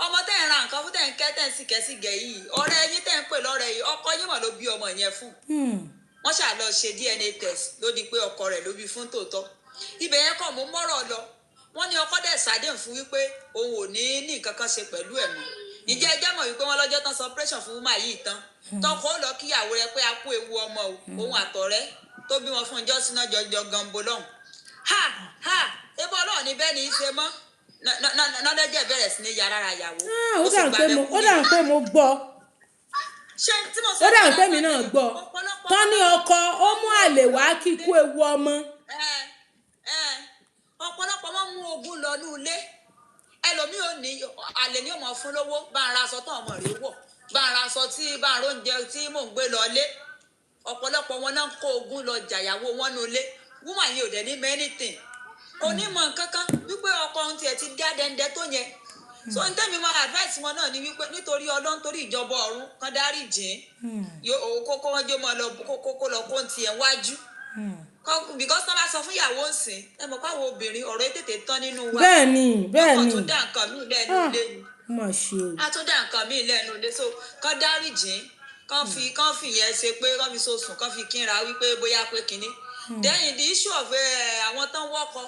ọmọ tẹ́ ń ra nǹkan fún tẹ́ ń kẹ́ tẹ́ ń sìkẹ́sìgẹ̀ yìí ọ̀rẹ́ yín tẹ́ ń pè lọ́rẹ́ yìí ọkọ yín mọ̀ ló bí ọmọ yẹn fún wọ́n ṣáà lọ ṣe DNA test ló di pé ọkọ rẹ̀ ló bí fún tòótọ́ ibẹ̀ yẹn kàn mú mọ́rọ̀ lọ wọ́n ní ọkọ dẹ̀ ṣàdéhùn fún wípé òun ò ní nǹkan kan ṣe pẹ̀lú ẹ̀ mọ́ ìjẹ́ ẹjẹ́ mọ̀ wípé wọ́n lọ́jọ́ tán sọ operation fún woman yìí tán tọkọ ó lọ kíyàwó rẹ̀ pé a kú ewu ọmọ òun àtọ̀rẹ́ tó bímọ fún ìjọ síná jọjọ gambo lọ́hùn ebó ọlọ́ọ̀ ní bẹ́ẹ̀ ni í ṣe mọ́ nọ́dẹ́jẹ́ bẹ̀rẹ̀ sí ní yàrá yàwó. ó dà ń pé mo gbọ́ ó dà ń pé mi náà gbọ́ tán ní ọkọ ó mú àlè wá kíkú ewu ọmọ. ọ̀pọ̀lọpọ̀ wọn mú ogún lọ ní ilé ẹlòmíì ò ní àlè ní ọmọ fún lówó bá ń ra aṣọ tó ọmọ rẹ̀ wọ̀ bá ń ra aṣọ tí bá ń róúnjẹ tí mò ń gbé lọ lé ọ̀pọ̀lọpọ̀ wọn náà kó ogún lọ jàyàwó wọn ní ilé woman yìí ò dẹ̀ ní anything kò ní mọ nǹkan kan wípé ọkọ ohun tiẹ̀ ti dá dẹ́ndẹ́ tó yẹn so n tẹ́mi máa advice wọn náà ni wípé nítorí Ọlọ́run torí ìjọba ọ̀run kan dárí jìn kókó wọn jó máa lọ kókó lọ kó tiẹ̀ wájú because tán bá sọ fún ìyàwó ńsìn ẹ mọ̀ káwọn obìnrin ọ̀rọ̀ tètè tán nínú wa bẹ́ẹ̀ni ọkọ̀ tó dá nǹkan míì lẹ́nu ilé ni a tó dá nǹkan míì lẹ́nu ilé so kan dárí jìn kan fi yẹn ṣe pé kan fi sosùn kan fi kínra wípé bóyá pé kínní then the issue of àwọn tán wọ́kọ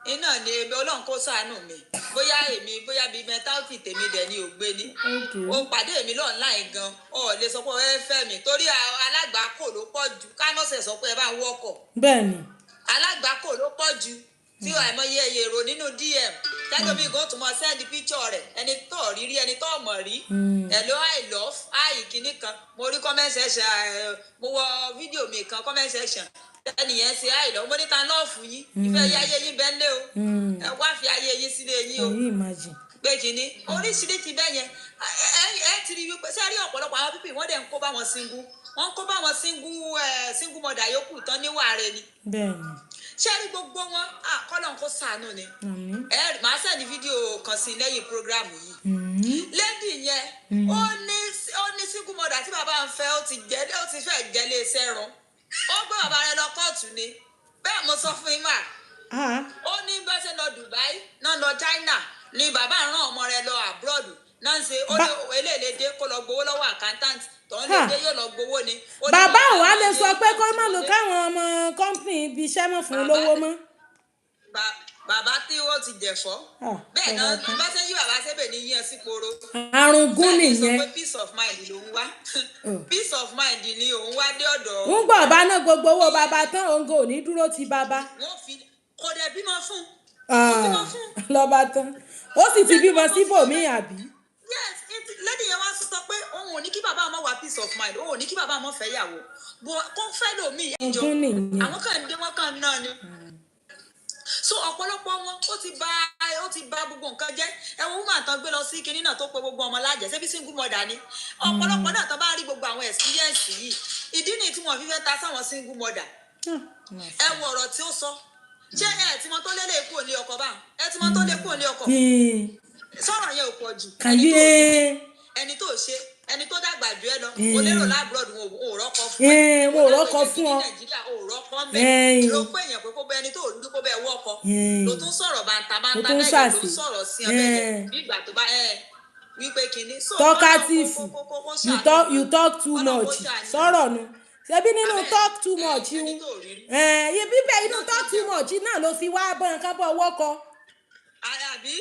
iná ni Ọlọ́run kó ṣàánú mi bóyá bíi mentality tèmi dẹ̀ ni ògbé ni ó pàdé mi online gan ọ lè sọ pé ẹ fẹ́ mi torí alágbàákò ló pọ̀ jù kánọ́sẹ̀ sọ pé ẹ bá ń wọ́kọ̀ bẹ́ẹ̀ni alágbàákò ló pọ̀ jù tí àìmọye èrò nínú DM tẹ́lómi gan tún mọ send picture rẹ̀ ẹni tó rírí ẹni tó mọ̀ rí hello I love kìíní kan mo rí comment section mo wọ fídíò mi kan comment section ẹnìyẹn ṣe àìlọ mo ní ta lọ́ọ̀fù yín ìfẹ́ yá ayé yín bẹ́ẹ̀ lé o ẹ wá fi ayé yín sílé yín o pé kìíní oríṣiríṣi bẹ́ẹ̀ yẹn ẹ ti rí wípé sẹ́rí ọ̀pọ̀lọpọ̀ àwọn pípì wọ́n dẹ̀ ń kó bá wọn single mother yòókù tán níwà rẹ ni ṣé rí gbogbo wọn kọ́lọ́n kó ṣàánú ni màá sẹ́ni fídíò kan sí lẹ́yìn prógráàmù yìí lẹ́dì yẹn ó ní single mother tí bàbá ń fẹ́ ó ti fẹ́ jẹ́lé iṣẹ́ rán ó gbé bàbá rẹ̀ lọ kóòtù ni bẹ́ẹ̀ mo sọ fún yín mà ó ní bá ṣe lọ Dubai náà lọ China ni bàbá rán ọmọ rẹ̀ lọ abroad náà ṣe ó lé eléèlédé kó lọ gbowó lọ́wọ́ accountant tọ́n lè dé yóò lọ gbowó ni. bàbá ò wá lè sọ pé kó má lò káwọn ọmọ company ibi iṣẹ́ mọ̀ fún lówó mọ́. bàbá tí ó ti jẹ̀fọ́ bẹ́ẹ̀ náà bá ṣe yí bàbá ṣébè ní yíyan sí poro. àrùn gún nìyẹn. sọ pé peace of mind ló ń wá peace of mind ni òun wá dé ọ̀dọ̀. ń gbọ́ ọba náà gbogbo owó bàbá tán òun kò ní dúró ti bàbá. wọ́n fi kò dẹ̀ bímọ fún. lọ́ba tán ó sì ti bímọ síbòmíì àbí. yes lẹ́dí yẹn wá sọ pé òun ò ní kí bàbá ọmọ wá peace of mind òun ò ní kí bàbá ọmọ fẹ́ yàwó bó kó fẹ́ lòmíì ẹjọ́ àwọn kan dé wọ́n kan náà ni. so ọ̀pọ̀lọpọ̀ wọn ó ti bà gbogbo nǹkan jẹ́ ẹ̀wọ̀n woman tán gbé lọ sí kinní náà tó pe gbogbo ọmọ lájẹ̀ ṣebí single mother ni ọ̀pọ̀lọpọ̀ náà tán bá rí gbogbo àwọn experience yìí ìdí nìyí tí wọ́n fi fẹ́ ta sáwọn single mother ẹ wo ọ̀rọ̀ tí ó sọ ṣé ẹ tí wọ́n tó lé kúrò ní ọkọ bá ẹ tí wọ́n tó lé kúrò ní ọkọ sọ̀rọ̀ yẹn ò pọ̀ jù ẹni tó ṣe ẹni tó dàgbà jù ẹ lọ o lérò lábúrọ̀d wọn ò rọ́kọ fún ẹ wọn ò rọ́kọ fún ọ Nàìjíríà ò rọ́kọ mẹ́ ló pé èèyàn pé kó bẹ ẹni tó rí kó bẹ wọ́kọ ló tún sọ̀rọ̀ bàǹtà bẹ́ẹ̀ ló sọ̀rọ̀ sí ọbẹ̀ yẹn bí ìgbà tó bá wípé kinní. talkative you talk too much sọ̀rọ̀ nu ṣebí nínú talk too much yìí bíbẹ̀ inú talk too much náà ló fi wá bọ́n ká bọ́ wọ́kọ. àbí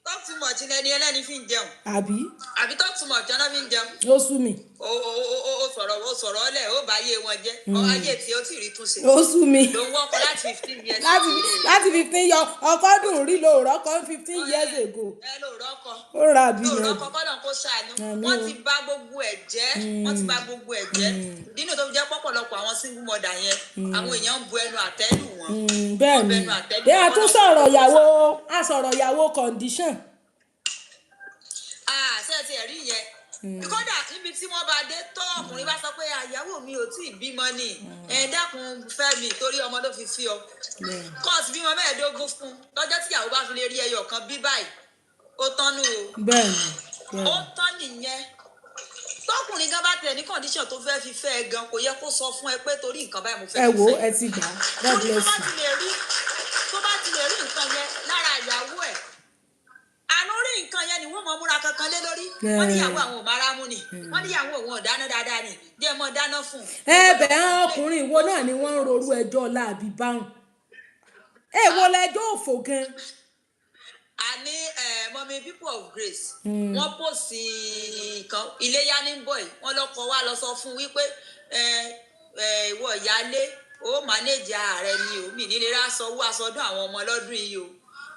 talk too much lẹni ẹlẹ́ni fi ń jẹun. àbí talk too much ọ̀nà fi ń jẹun. ó sú mi. ó sọ̀rọ̀ ọlẹ̀ ó bá ayé wọn jẹ́ ayé tí ó ti rí túnṣe. ó sú mi. ló ń wọ́kọ láti 15 years. láti 15 yọ ọkọ dùn rí lo rọ́kọ 15 years ago. ẹ ló rọ́kọ. ó ra bí ló rọ́kọ kọ́nà kó ṣàánú. wọ́n ti bà gbogbo ẹ̀ jẹ́ nínú tó fi jẹ́ pọ̀pọ̀lọpọ̀ àwọn single mother yẹn àwọn èèyàn ń bu ẹnu àtẹ́lù wọn. bẹ́ẹ̀ ni bẹ́ẹ̀ a tún sọ̀rọ̀ ìyàwó condition. ṣé ẹ ti ẹ̀rí yẹn kódà níbi tí wọ́n bá dé tó ọkùnrin bá sọ pé àyàwó mi ò tí ì bímọ ni dákun fẹ́ mi torí ọmọ ló fi fi ọ kọ́ọ̀sì bímọ mẹ́ẹ̀ẹ́dógún fún lọ́jọ́ tí ìyàwó bá fi lè rí ẹyọ kan bí báyìí ó tán nù o ó tán nìyẹn tọkùnrin gan bá tẹ̀ ní condition tó fẹ́ fi fẹ́ ẹ gan kò yẹ kó sọ fún ẹ pé torí nǹkan báyìí mo fẹ́ fi fẹ́ ẹ wo ẹ ti gbà God bless you. tó bá ti lè rí nǹkan yẹn lára ìyàwó ẹ̀ àánú rí nǹkan yẹn ni wọ́n mọ̀ múra kankan lé lórí wọ́n níyàwó àwọn ò mára mú ni wọ́n níyàwó òun ò dáná dáadáa ni díẹ̀ mọ́ dáná fún un. bẹ̀rẹ̀ ọkùnrin ìwo náà ni wọ́n ń rorú ẹjọ́ láàbí báwọn èwo lẹjọ́ òfò gan. àní mọ́mí people of grace wọ́n pòsì kan iléyá ní bọ̀ yìí wọ́n lọ́kọ wá lọ sọ fún wípé ìwọ ìyáálé ó mánéjì ààrẹ ni o mi nílé aṣọwó aṣọdún àwọn ọmọ lọ́dún yìí o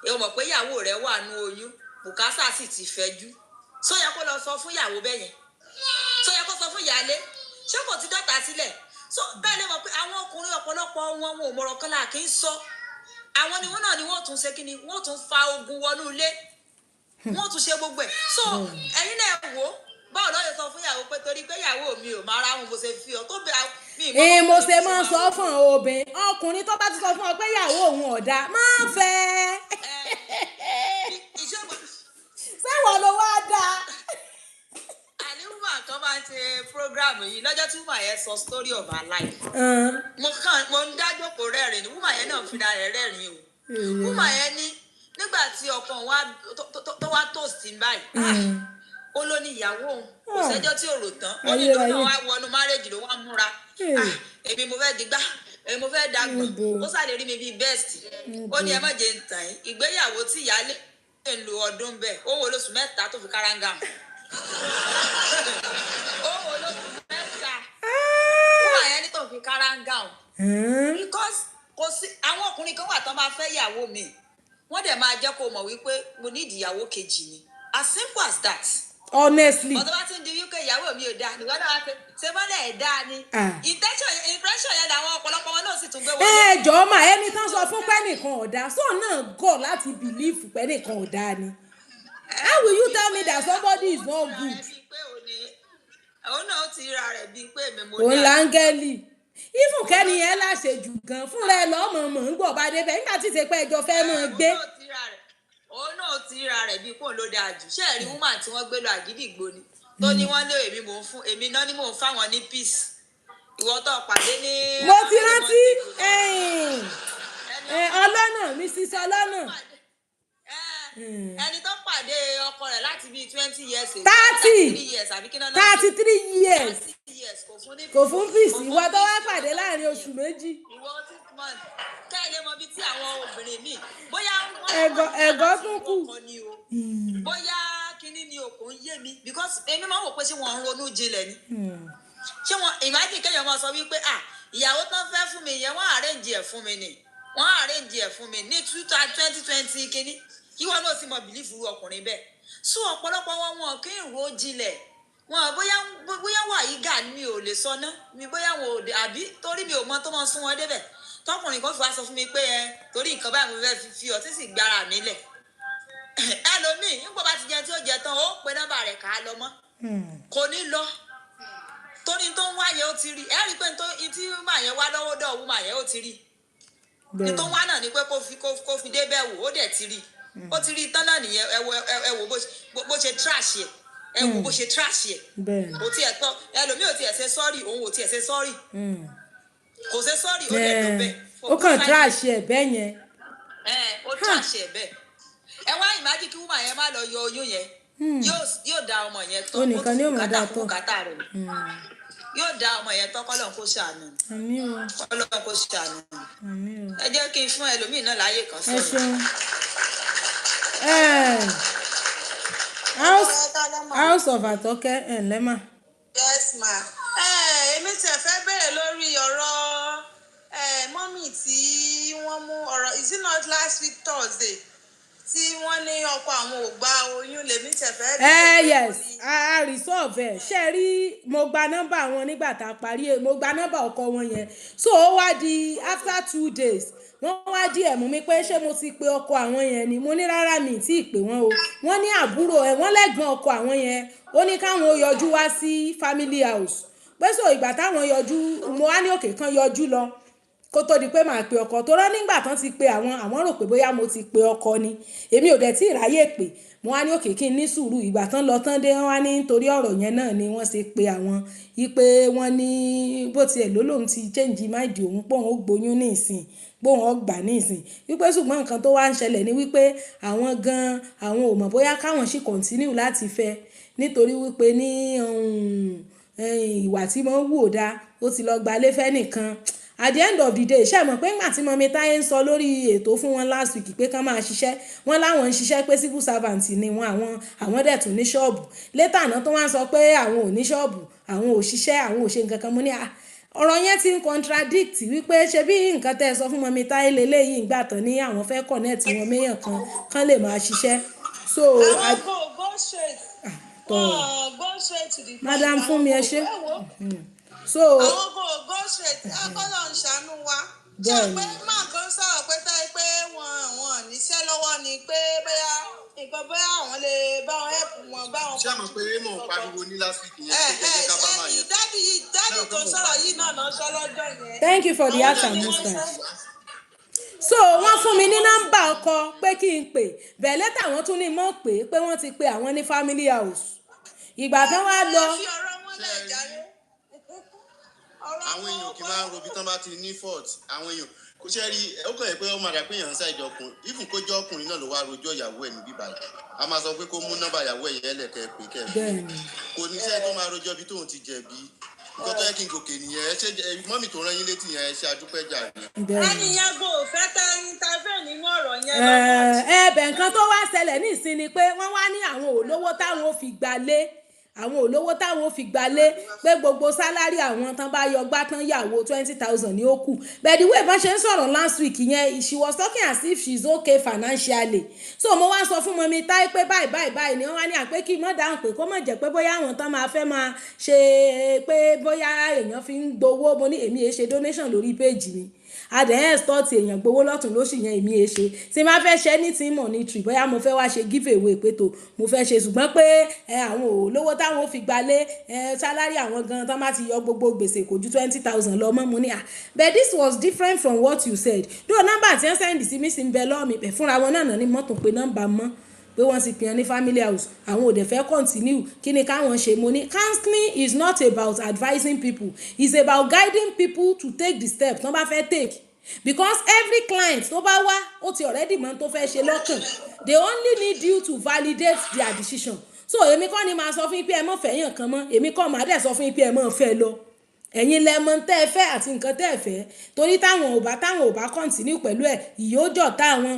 èèyàn mọ̀ pé ìyàwó rẹ̀ wà nú oyún bùkásà sì ti fẹ́jú sọ yẹ kó lọ sọ fún ìyàwó bẹ́ẹ̀ yẹn sọ yẹ kó sọ fún ìyáálé ṣé kò ti dọ́ta sílẹ̀ so bẹ́ẹ̀ lè mọ̀ pé àwọn ọkùnrin ọ̀pọ̀lọpọ̀ wọn ò mọ̀rọ̀ kan là kí ń sọ àwọn ni wọn náà ni wọn tún ṣe kíni wọn tún fa ogun wọnú ilé wọn tún ṣe gbogbo ẹ̀ so ẹ̀yin náà wò ó báwo lọ́ọ́ yẹ sọ fún ìyàwó pé torí pé ìyàwó mi ò máa ra wọn bó ṣe fi ọ tó bẹ mi. mo ṣe máa ń sọ fún obìnrin ọkùnrin tó bá ti sọ fún ọ pé ìyàwó òun ọ̀dà máa fẹ́ sẹ́wọ̀n ló wá dáa. àníwùmá kan máa ń ṣe program yìí lọ́jọ́ tí wùmá yẹn sọ story of her life. mo ń dájókòó rẹ́rìn ní wùmá yẹn náà fi ra rẹ̀ rẹ́rìn o. wùmá yẹn ní nígbà tí ọkọ wa tó wá tòsí báyìí ó ló ní ìyàwó òun kò sẹ́jọ́ tí ò rò tán ó ní ìlú náà wá wọnú márèjì ló wá múra èmi mo fẹ́ digbá èmi mo fẹ́ dàgbọ̀n ó sáré rí mi bíi best ó ní ẹ má jẹ́ ntàn yín ìgbéyàwó tí ìyáálé ń lo ọdún bẹ́ẹ̀ ó wo olóṣù mẹ́ta tó fi kárángà ó wo olóṣù mẹ́ta ó wà yẹn ní tó fi kárángà because kò sí àwọn ọkùnrin kan wà tán máa fẹ́ ìyàwó mi wọ́n dẹ̀ máa jẹ́ kó mọ̀ wípé mo ní ìdìyàwó kejì ni as simple as that. Honestly. ọ̀dọ́ bá ti ń di wípé ìyàwó mi ò dáa nígbà náà wá pé ṣé bọ́lẹ̀ ẹ̀ dáa ni. impression yẹn làwọn ọ̀pọ̀lọpọ̀ wọn náà sì tún gbé wọlé. jọ̀ọ́ mà ẹni tán sọ fún pẹ́nìkan ọ̀dà so náà gọ̀ láti believe pẹ́nìkan ọ̀dà ni. How will you tell me that somebody is not good? òun náà ti ra rẹ̀ bíi pé èmi mo dáa. òun láńgẹ́lì ìfún kẹ́ni yẹn láṣejù gan fúnra ẹ lọ́mọ mọ̀ ń gbọ̀ bá débẹ̀ nígbà tí ìṣe pé ẹjọ́ fẹ́ mọ̀ gbé. òun náà ti ra rẹ̀ bí kò ló dáa jù ṣé ẹ̀rí woman tí wọ́n gbé lọ Àgídìgbò ni tó ní wọ́n lé èmi náà ni mò ń fáwọn ní peace ìwọ tó pàdé ní. mo ti rántí ọlọ́nà Mrs. ọlọ́nà. ẹni tó pàdé ọkọ rẹ̀ láti bíi 20 years. 33 years àbí kí náà. 33 years. kò fún peace ìwọ tó wá pàdé láàrin oṣù méjì. ìwọ 6 months ká ilé mọ bíi tí àwọn obìnrin míì bóyá ẹ̀gọ́ tún kù. bóyá kíní ni òkò ń yé mi because èmi máa ń wò pé ṣé wọ́n ń ronú jinlẹ̀ ni. ṣé wọn imagine kéèyàn máa sọ wípé ìyàwó tán fẹ́ fún mi yẹn wọ́n arrange ẹ̀ fún mi ni wọ́n arrange ẹ̀ fún mi ní 2020 kíní kí wọ́n náà sì mọ bìlífù ọkùnrin bẹ́ẹ̀ so ọ̀pọ̀lọpọ̀ wọn kì í ro jinlẹ̀ wọn bóyá wà yí gà mi ò lè sọ ná mi bóyá wọn ò àbí torí mi ò mọ tó máa sún wọn débẹ̀ tọkùnrin kan fi wá sọ fún mi pé torí nǹkan báyìí mo fẹ́ fi ọtí sì gbára mi lẹ̀ ẹlòmíì nígbà bá ti jẹ tí ó jẹ tán ó pe nọ́mbà rẹ̀ ká lọ mọ́ kò ní lọ torí tó ń wáyé ó ti rí ẹ rí i pé tí màá yẹn wá lọ́wọ́ dọ̀wọ́ màá yẹn ó ti rí ní tó wá náà ni pé kó fi dé bẹ́ẹ̀ wò ó dẹ̀ ti rí ó ti rí tán náà nìyẹn ẹ wò bó ṣe trash yẹ ẹ wò bó ṣe trash yẹ kò tiẹ̀ tọ́ ẹlòmíì ò tiẹ̀ ṣe sọ́ọ̀rì òun ò tiẹ̀ ṣe sọ́ọ̀rì kò ṣe sọ́ọ̀rì ó dẹ̀ lọ bẹ́ẹ̀. ó kàn trash yẹ bẹ́ẹ̀ yẹn. ó trash yẹ bẹ́ẹ̀ ẹ wá ìmájì kí wúmà yẹn má lọ yọ oyún yẹn yóò da ọmọ yẹn tán ó nìkan ni ó máa dá tán yóò da ọmọ yẹn tán kọ́lọ́n kó ṣàánú kọ́lọ́n kó ṣàánú ẹ jẹ́ kí n fún ẹlòmíì náà láyè kan sọ̀rọ̀. ẹ ṣeun house of Atoke lẹ́mà. yes ma èmi tẹ̀ fẹ́ bẹ̀rẹ̀ lórí ọ̀rọ̀ mọ́mì tí wọ́n mú ọ̀rọ̀ is it not last week Thursday tí wọ́n ní ọkọ àwọn ò gba oyún lèmi tẹ̀ fẹ́ bẹ̀rẹ̀. yes a resolve ẹ̀ ṣe rí mo gba nọ́mbà wọn nígbà tá a parí mo gba nọ́mbà ọkọ wọn yẹn so ó wá di after 2 days wọ́n wá díẹ̀ mú mi pé ṣé mo ti pe ọkọ àwọn yẹn ni mo ní rárá mi tí ì pè wọ́n o wọ́n ní àbúrò ẹ̀ wọ́n lẹ́gbọ́n ọkọ àwọn yẹn ó ní káwọn yọjú wá sí family house pé so ìgbà táwọn yọjú mo wá ní òkè kan yọjú lọ kó tó di pé màá pe ọkọ tó rán nígbà tán ti pe àwọn rò pé bóyá mo ti pe ọkọ ni èmi ò dẹ̀ tí ì ráyè pè mo wá ní òkè kí n ní sùúrù ìgbà tán lọ tán dé wọ́n wá ní nítorí ọ̀rọ̀ yẹn náà ni wọ́n ṣe pe àwọn ipe wọ́n ní bó tiẹ̀ ló lóun ti change mind òun pé òun ó gbóyún ní ìsìn gbóhùn ọgbà ní ìsìn wípé ṣùgbọ́n nǹkan tó wá ń ṣẹlẹ̀ ni wípé àwọn gan àwọn ò mọ̀ bóyá káwọn sì continue láti fẹ́ nítorí wípé ní ìwà tí wọ́n wù ó dá ó ti lọ gbalé fẹ́ nìkan at the end of the day ṣe mọ̀ pé ńgbà tí mọ̀mí táyé ń sọ lórí ètò fún wọn last week pé kán máa ṣiṣẹ́ wọn láwọn ń ṣiṣẹ́ pé civil servant ni wọn àwọn dẹ̀ tún ní ṣọ́ọ̀bù later náà tó wá ń sọ pé àwọn ò ní ṣọ́ọ̀bù àwọn ò ṣiṣẹ́ àwọn ò ṣe nǹkan kan mo ní ọ̀rọ̀ yẹn ti ń contradict wípé ṣe bí nǹkan tẹ́ ẹ sọ fún mọ̀mí táyé lélẹ́yìí ìgbà tán ní àwọn fẹ́ connect wọn méyàn kan lè máa ṣiṣẹ́ so. go straight to the point. madam fún mi ẹ ṣe. so àwọn go straight akọ́lọ̀ ń ṣàánú wa ṣe pé máa kan sọ̀rọ̀ pé táyé pé wọn níṣẹ́ lọ́wọ́ ni pé bóyá nǹkan bóyá àwọn lè bá wọn help wọn bá wọn. ṣé àmọ̀ pé mò ń pariwo ní last week yẹn tó jẹ́ ká bá máa yẹn. dádì tó sọ̀rọ̀ yìí náà lọ sọ lọ́jọ́ yẹn. thank you for the answer mr. so wọ́n fún mi ní nọ́mbà ọkọ pé kí n pè bẹ́ẹ̀ lẹ́tà wọ́n tún ní mọ̀ pé wọ́n ti pe àwọn ní family house ìgbà tán wá lọ. àwọn èèyàn kì í máa ń robi tán bá ti ní fault àwọn èèyàn kò ṣe rí ó kàn yẹ pé ó máa dà pé èèyàn ń ṣàìjọ ọkùnrin even kó jẹ́ ọkùnrin náà ló wá rojọ́ ìyàwó ẹ̀ níbí báyìí a máa sọ pé kó mú nọ́mbà ìyàwó ẹ̀ yẹn lẹ̀kẹ́ pé kẹ́ẹ̀ kò ní sẹ́yìn tó máa rojọ́ bí tóun ti jẹ̀bi nǹkan tó yẹ kí n gòkè nìyẹn ẹ ṣe mọ́mì tó rán yín létí yẹn ẹ ṣe àdúpẹ́ jà ní. ẹni yẹn kò fẹ́ tẹ́ intervene nínú ọ̀rọ̀ yẹn lọ́wọ́. ẹ̀bẹ̀ nǹkan tó wá ṣẹlẹ̀ ní ìsinmi pé wọ́n wá ní àwọn olówó táwọn ò fi gbalé àwọn olówó táwọn ò fi gbalé pé gbogbo sálárì àwọn tán bá yọ gbá tán yàwó 20,000 ní ó kù but the way bá ṣe ń sọ̀rọ̀ last week yẹn she was talking as if she's okay financially so mo wá sọ fún mọ́mí táyé pé báyìí ni wọ́n wá ní àpé kí mọ́ dáhùn pé kó mọ̀ jẹ́ pé bóyá àwọn tán máa fẹ́ máa ṣe pé bóyá èèyàn fi ń gbowó mo ní èmi èé ṣe donation lórí péèjì mi adẹ̀ export èèyàn gbowó lọ́tún lóṣù yẹn èmi ẹ ṣe tí má fẹ́ ṣe anything monetary bóyá mo fẹ́ wá ṣe give away pé tó mo fẹ́ ṣe ṣùgbọ́n pé àwọn ò lówó táwọn ò fi gbalé salary àwọn gan tán bá ti yọ gbogbo gbèsè kò ju 20,000 lọ mọ́ mo ní but this was different from what you said though number tí wọ́n send sí mi sí ń bẹ lọ́ọ̀mì pẹ̀ fúnra wọn náà ní mọ́tò pé nọ́mbà mọ́ pé wọ́n ti pìyàn ní family house àwọn ò dẹ̀ fẹ́ continue kí ni káwọn ṣe mo ní counseling is not about advising people it's about guiding people to take the steps tó bá fẹ́ take because every client tó bá wá ó ti already mọ̀ tó fẹ́ ṣe lọ́kàn they only need you to validate their decision so èmi kọ́ ni màá sọ fún yín pé ẹ mọ̀ fẹ́ yàn kan mọ́ èmi kọ́ màá dẹ̀ sọ fún yín pé ẹ mọ̀ fẹ́ lọ ẹ̀yin lẹ́mọ tẹ́ ẹ fẹ́ àti nǹkan tẹ́ ẹ fẹ́ torí táwọn ò bá continue pẹ̀lú ẹ̀ ìyóòjọ́ táwọn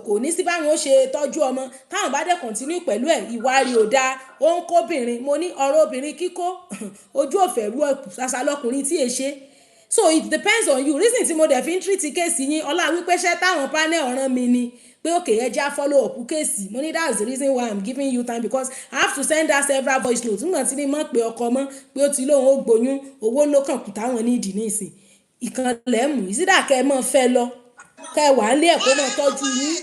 kò ní sí báwọn ó ṣe tọ́jú ọmọ táwọn bá dẹ̀ continue pẹ̀lú ẹ̀ ìwà rí ò dáa ó ń kóbìnrin mo ní ọ̀rọ̀ obìnrin kíkó ojú òfẹ́ rú ẹ̀kú ṣàṣà lọkùnrin tí è ṣe so it depends on you reason tí mo dẹ̀ fi ń treat kéèsì yín ọlá wípé ṣẹ́ táwọn panel ọ̀ràn mi ni pé òkè ẹ já follow up kéèsì mo ní that's the reason why I'm giving you time because I have to send her several voice notes nígbà tí ní mọ̀ pé ọkọ mọ́ pé ó ti lóun ó gbóyún owó ló kàn kù táwọn nídìí nísìn ìkànnì mú ìsídàkẹ́ mọ́ fẹ́ lọ kẹ́ wà á lé ẹ̀kọ́ náà tọ́jú yín.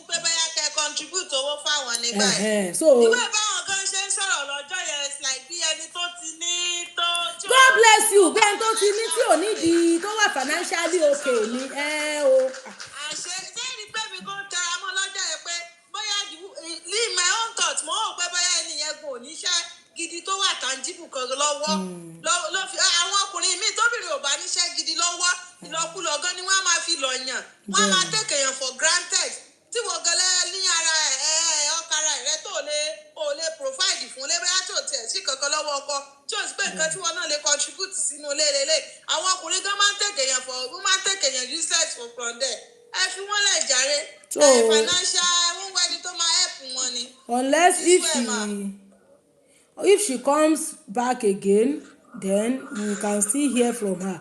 pé bóyá kẹ́ contribute owó fáwọn ní báyìí. so ìwé báwọn kan ṣe ń sọ̀rọ̀ lọ́jọ́ yẹn it's like bí ẹni tó ti ní tó. God bless you bẹ́ẹ̀ tó ti ní tí ò nídìí tó wà financially okay ni o. àṣẹ sẹ́yìn pé mi kò tẹra mọ́ lọ́jọ́ yẹn pé bóyá leave my own thought mo ò pé bóyá ẹni yẹn kò níṣẹ́ gidi tó wà tangible kan lọ́wọ́ ló fi àwọn ọkùnrin míì tóbìnrin ò bá níṣẹ́ gidi lọ́wọ́ ìlọkulọ gan ni wọ́n á máa fi lọ yàn wọ́n á máa take èèyàn for granted tí wọ́n gẹlẹ́ ní ara ọkara rẹ tó lè provide fún lébẹ́yà tó tiẹ̀ sí kankan lọ́wọ́ ọkọ tí ó sì pé nǹkan tí wọ́n náà lè contribute sínú lélẹ́lẹ́ àwọn ọkùnrin gan máa ń take èèyàn useless for from there ẹ fi wọ́n lẹ̀ jàre financial wọ́n wá ẹni tó máa help wọn ni. Unless if she comes back again then we can still hear from her.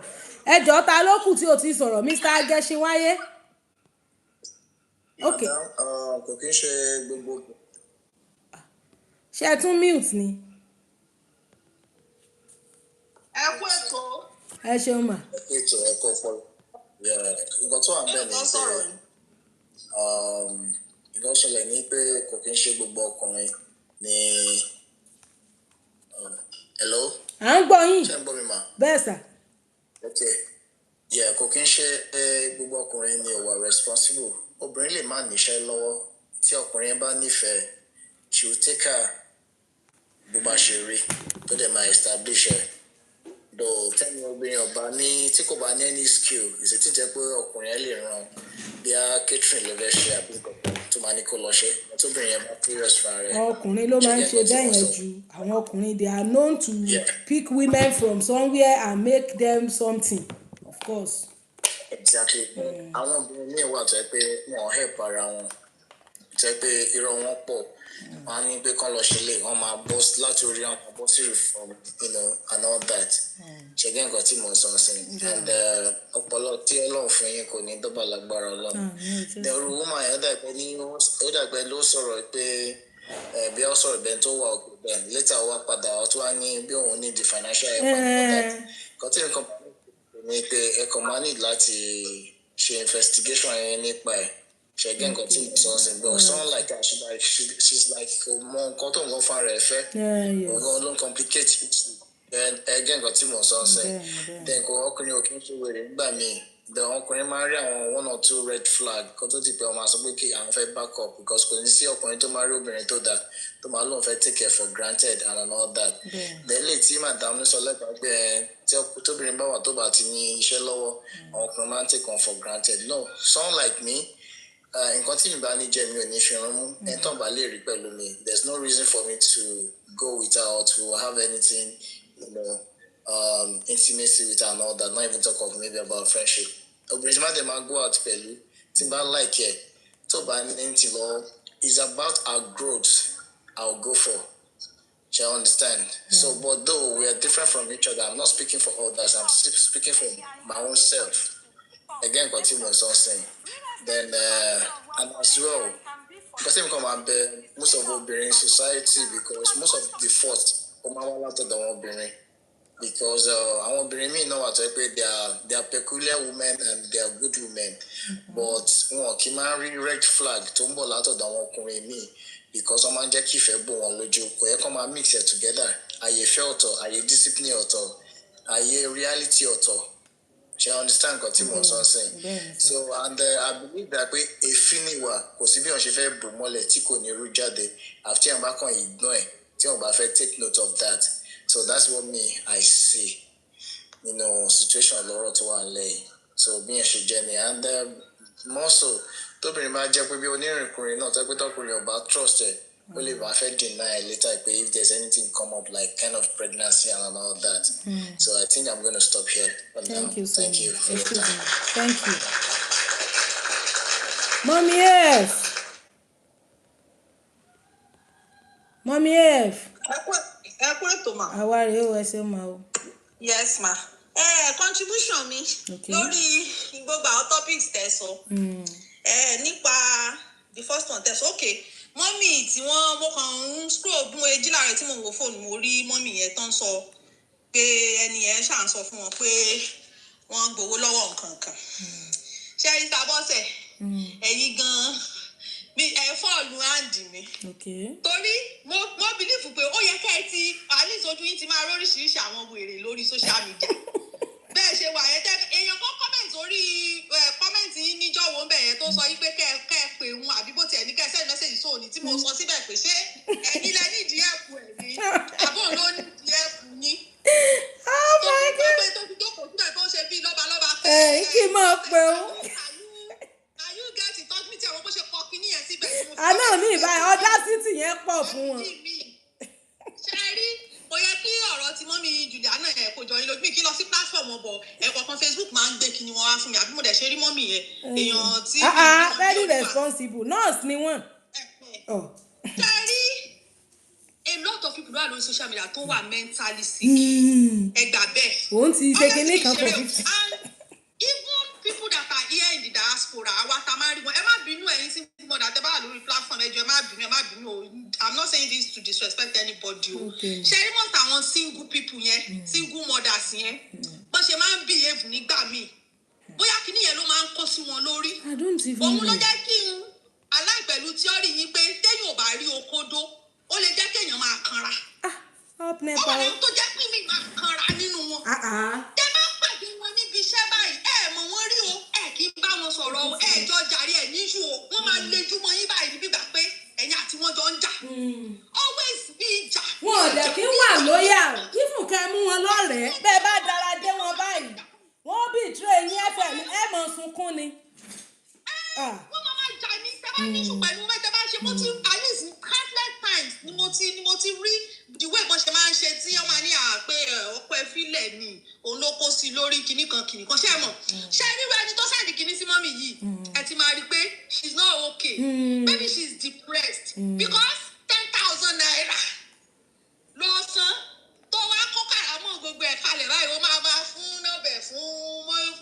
ẹjọ́ ta ló kù tí o ti sọ̀rọ̀ Mr. Ageshinwaye. Okay. Kò kí ń ṣe gbogbo. ṣé ẹ tún mute ni. ẹ kú ètò. ẹ ṣeun mà. ẹ kú ètò ẹ kú ọpọlọ. nǹkan tó wà bẹ́ẹ̀ ni pé nǹkan ṣẹlẹ̀ ní pé kò kí ń ṣe gbogbo ọkùnrin ni. Hello. à ń gbọ́ yín. ṣé ń gbọ́ mi mà. bẹ́ẹ̀ sà. Okay. Kò kí ń ṣe gbogbo ọkùnrin ni ó wà responsible. Obìnrin lè má níṣẹ́ lọ́wọ́ tí ọkùnrin bá nífẹ̀ẹ́ she will take her bó bá ṣe rí tó dẹ̀ máa establish ẹ̀. Though tẹ́ni obìnrin ọba ní tí kò bá ní any skill ìṣètì jẹ́ pé ọkùnrin ẹ̀ lè ràn bí a catering ló fẹ́ ṣe àbí kankan tó máa ní kó lọ ṣe tóbìnrin yẹn bá serious fún ara rẹ̀. ọkùnrin ló máa ń ṣe bẹ́ẹ̀ yẹn ju àwọn ọkùnrin they are known to pick women from somewhere and make them something of course. Exactly. Àwọn obìnrin míì wà tó yẹ pé wọn help ara wọn tó yẹ pé irọ́ wọn pọ̀ wọn á ní pé kán lọ ṣe lè wọn máa bọ́ láti orí àwọn bọ́ sí reform and all that ṣẹ̀gẹ́ nǹkan tí mo sọ sí and ọpọlọ tí Ọlọ́run fún yín kò ní dọ́bà lágbára Ọlọ́run ẹrù woman yẹn ó dàgbẹ́ ló sọ̀rọ̀ pé bí ó sọ̀rọ̀ bẹ́ẹ̀ tó wà òkè bẹ́ẹ̀ later wá padà tó wá ní bí òun ní the financial help and all that nǹkan tí nǹkan ní pé ẹ̀kọ́ máa ní láti ṣe investigation yẹn nípa ẹ̀ ṣẹ̀gẹ́ nǹkan tí mo sọ sí gbọ́ someone like her she's like mọ nǹkan tó nǹkan fún ara ẹ̀ fẹ́ ọ̀gá ló ń complicate ẹ̀gẹ́ nǹkan tí mo sọ sí then kò ọkùnrin òkè ń ṣe wèrè nígbà míì then ọkùnrin máa ń rí àwọn 1 or 2 red flag kó tó ti pẹ́ ọmọ àṣọ pé kí àwọn fẹ́ back up because kò ní sí ọkùnrin tó máa rí obìnrin tó dáa tó máa lóun fẹ́ take care for granted and all that then lè tí madam ní sọ lẹ́kọ̀ọ́ pé tí tóbìnrin bá wà tó bá ti ní iṣẹ́ lọ́wọ́ àwọn ọkùnrin máa ń take one for granted no someone like me nǹkan tí mi bá ní jẹ́ mi ò ní fi rán mú ẹni tó bá lè rí pẹ̀lú mi there's no reason for me to go with her or to have anything intimacy with her and all that not even talk of maybe about friendship obìnrin tí má dẹ̀ máa go out pẹ̀lú tí bá like ẹ̀ tó bá ní ti lọ is about our growth I'll go for. You understand? So, but though we are different from each other, I'm not speaking for others. I'm speaking for my own self. Again, continue saying. Then, and as well, because I'm come most of obìnrin society because most of the fault come out of the obìnrin, because àwọn obìnrin míì náà wà tó pé they are peculiar women and they are good women, but wọn kì í máa rí red flag tó ń bọ̀ látọ̀dọ̀ àwọn ọkùnrin míì because wọ́n máa ń jẹ́ kí ìfẹ́ bò wọ́n lójú, kò yẹ kó máa mix it together. Àyè ìfẹ́ ọ̀tọ̀, àyè discipline ọ̀tọ̀, àyè reality ọ̀tọ̀. She understand nǹkan tí mo sọ sẹ́yìn. So and I believe that pé èéfín ni wà, kò sí bí wọ́n ṣe fẹ́ bò mọ́lẹ̀ tí kò ní rú jáde àfi tí wọ́n bá kàn ignore ẹ̀, tí wọ́n bá fẹ́ take note of that. So that's what I see, situation lọ́rọ̀ tó wà nílẹ̀ yìí. So bí yẹn ṣe jẹ́ ni, and more so tóbìnrin bá jẹ́ pé bí onírìnkùnrin náà tó pé tọkùnrin ò bá trust ẹ̀, ó lè bá fẹ́ deny later pé if there's anything come up like kind of pregnancy and all that. So I think I'm going to stop here. Thank you so much. Thank you for your time. Thank you. Mommy F. Mommy F. ẹ kú ètò mà. Àwa rèé o, ẹ ṣé mà o. Yes ma. Contribution mi lórí gbogbo àwọn topics tẹ́ sọ. Nípa the first one tẹ́ sọ, okay. Mọ́mì tí mo kàn ń scroll bí mo jí láàrin tí mo wò fóònù, mo rí mọ́mì yẹn tán sọ pé ẹni yẹn ṣà ń sọ fún wọn pé wọ́n gbowó lọ́wọ́ nǹkan kan. Ṣé ẹ rí Tabọ́sẹ̀? Ẹ̀yin gan-an bí ẹ fọ́ọ̀lù áǹdì mi. Torí mo believe pé ó yẹ kẹ́ ẹ ti àlìsí ojú yín ti máa róríṣiríṣi àwọn wèrè lórí social media. Bẹ́ẹ̀ ṣe wà yẹn èèyàn kan comment orí comment yín níjọ́ wo bẹ́ẹ̀ yẹn tó sọ yí pé kẹ́ ẹ pé òun àbí bó tiẹ̀ ní kẹ́ ẹ send message sóòní tí mo sọ síbẹ̀ pé ṣé ẹ̀yin lẹ nídìí ẹ̀kú ẹ̀ ní àbọ̀ ló nídìí ẹ̀kú ní. Oh my God. Tó fi jókòó síbẹ̀ tó ṣe bí lọ́balọ́ba pé kí n máa pe o. Are you get in touch with me? Àwọn bó ṣe kọ kíní yẹn síbẹ̀ tí mo fi. Àná mi ìbáyọ̀ audacity yẹn pọ̀ fún wọn. Ṣé rí kò yẹ kí ọ̀rọ̀ tí mọ́mí Juliana ẹ̀ kò jọ yín lójú mi kí lọ sí platform ọ̀bọ̀ ẹ̀kọ́ kan Facebook máa ń gbé kí ni wọ́n wá fún mi àbí mo dẹ̀ ṣe rí mọ́mí yẹn èèyàn tí. Very responsible nurse ni wọ́n. Ṣé rí a lot of people wà lórí social media tó wà mentally sick ẹgbà bẹ́ẹ̀. Òun ti ṣe kinní kan for 50. Even people that are here in the diaspora, àwa tá máa rí wọn, ẹ má bínú ẹ̀yin sí mọ̀dà tẹ́ bá wà lórí platform ẹjọ́ ẹ má bínú o. I'm not saying this to disrespect anybody o. Ṣé rí mọ̀ àwọn single people yẹn, single mothers yẹn, bó ṣe máa ń behave nígbà míì. Bóyá kíní yẹn ló máa ń kó sí wọn lórí. Òun ló jẹ́ kí n aláìpẹ̀lú tíọ́rì yín pé téèyàn ò bá rí okódó, ó lè jẹ́ kéèyàn máa kanra. Ó wà lẹ́yìn tó jẹ́ pé mi máa kanra nínú wọn. Tẹ́ bá pàdé wọn níbi iṣẹ́ báyìí, mọ̀ wọ́n rí o, kì í bá wọn sọ̀rọ̀ o, jọ jàre ẹ̀ níṣu o, wọ́n máa lejú mọ́ yín báyìí níbi gbà pé ẹ̀yin àti wọn jọ ń jà. Always bí ìjà. Wọn ò dẹ̀ kí wà lóyà o, kífùn kẹ́ mú wọn lọ́rẹ̀ẹ́, bẹ́ẹ̀ bá dára dé wọn báyìí, wọ́n betray yín ẹ mọ̀ sunkún ni. Wọ́n máa jà ní tẹ́ bá níṣu pẹ̀lú wọn tẹ́ bá ṣe mo ti at least countless times ni mo ti rí the way bọ́n ṣe máa ń ṣe tí wọ́n máa ní àpé ọ̀pọ̀ ẹ̀fílẹ̀ ni òun ló kó sí lórí kinní kan ṣé ẹ mọ̀ ṣé rírọ ẹni tó sẹ́ndì kinní sí mọ́mì yìí ẹ ti máa rí i pé she's not okay maybe she's depressed because 10,000 naira ló san tó wá kó kàrámọ́ gbogbo ẹ̀ kalẹ̀ báyìí ó máa fún nọ́bẹ̀ fún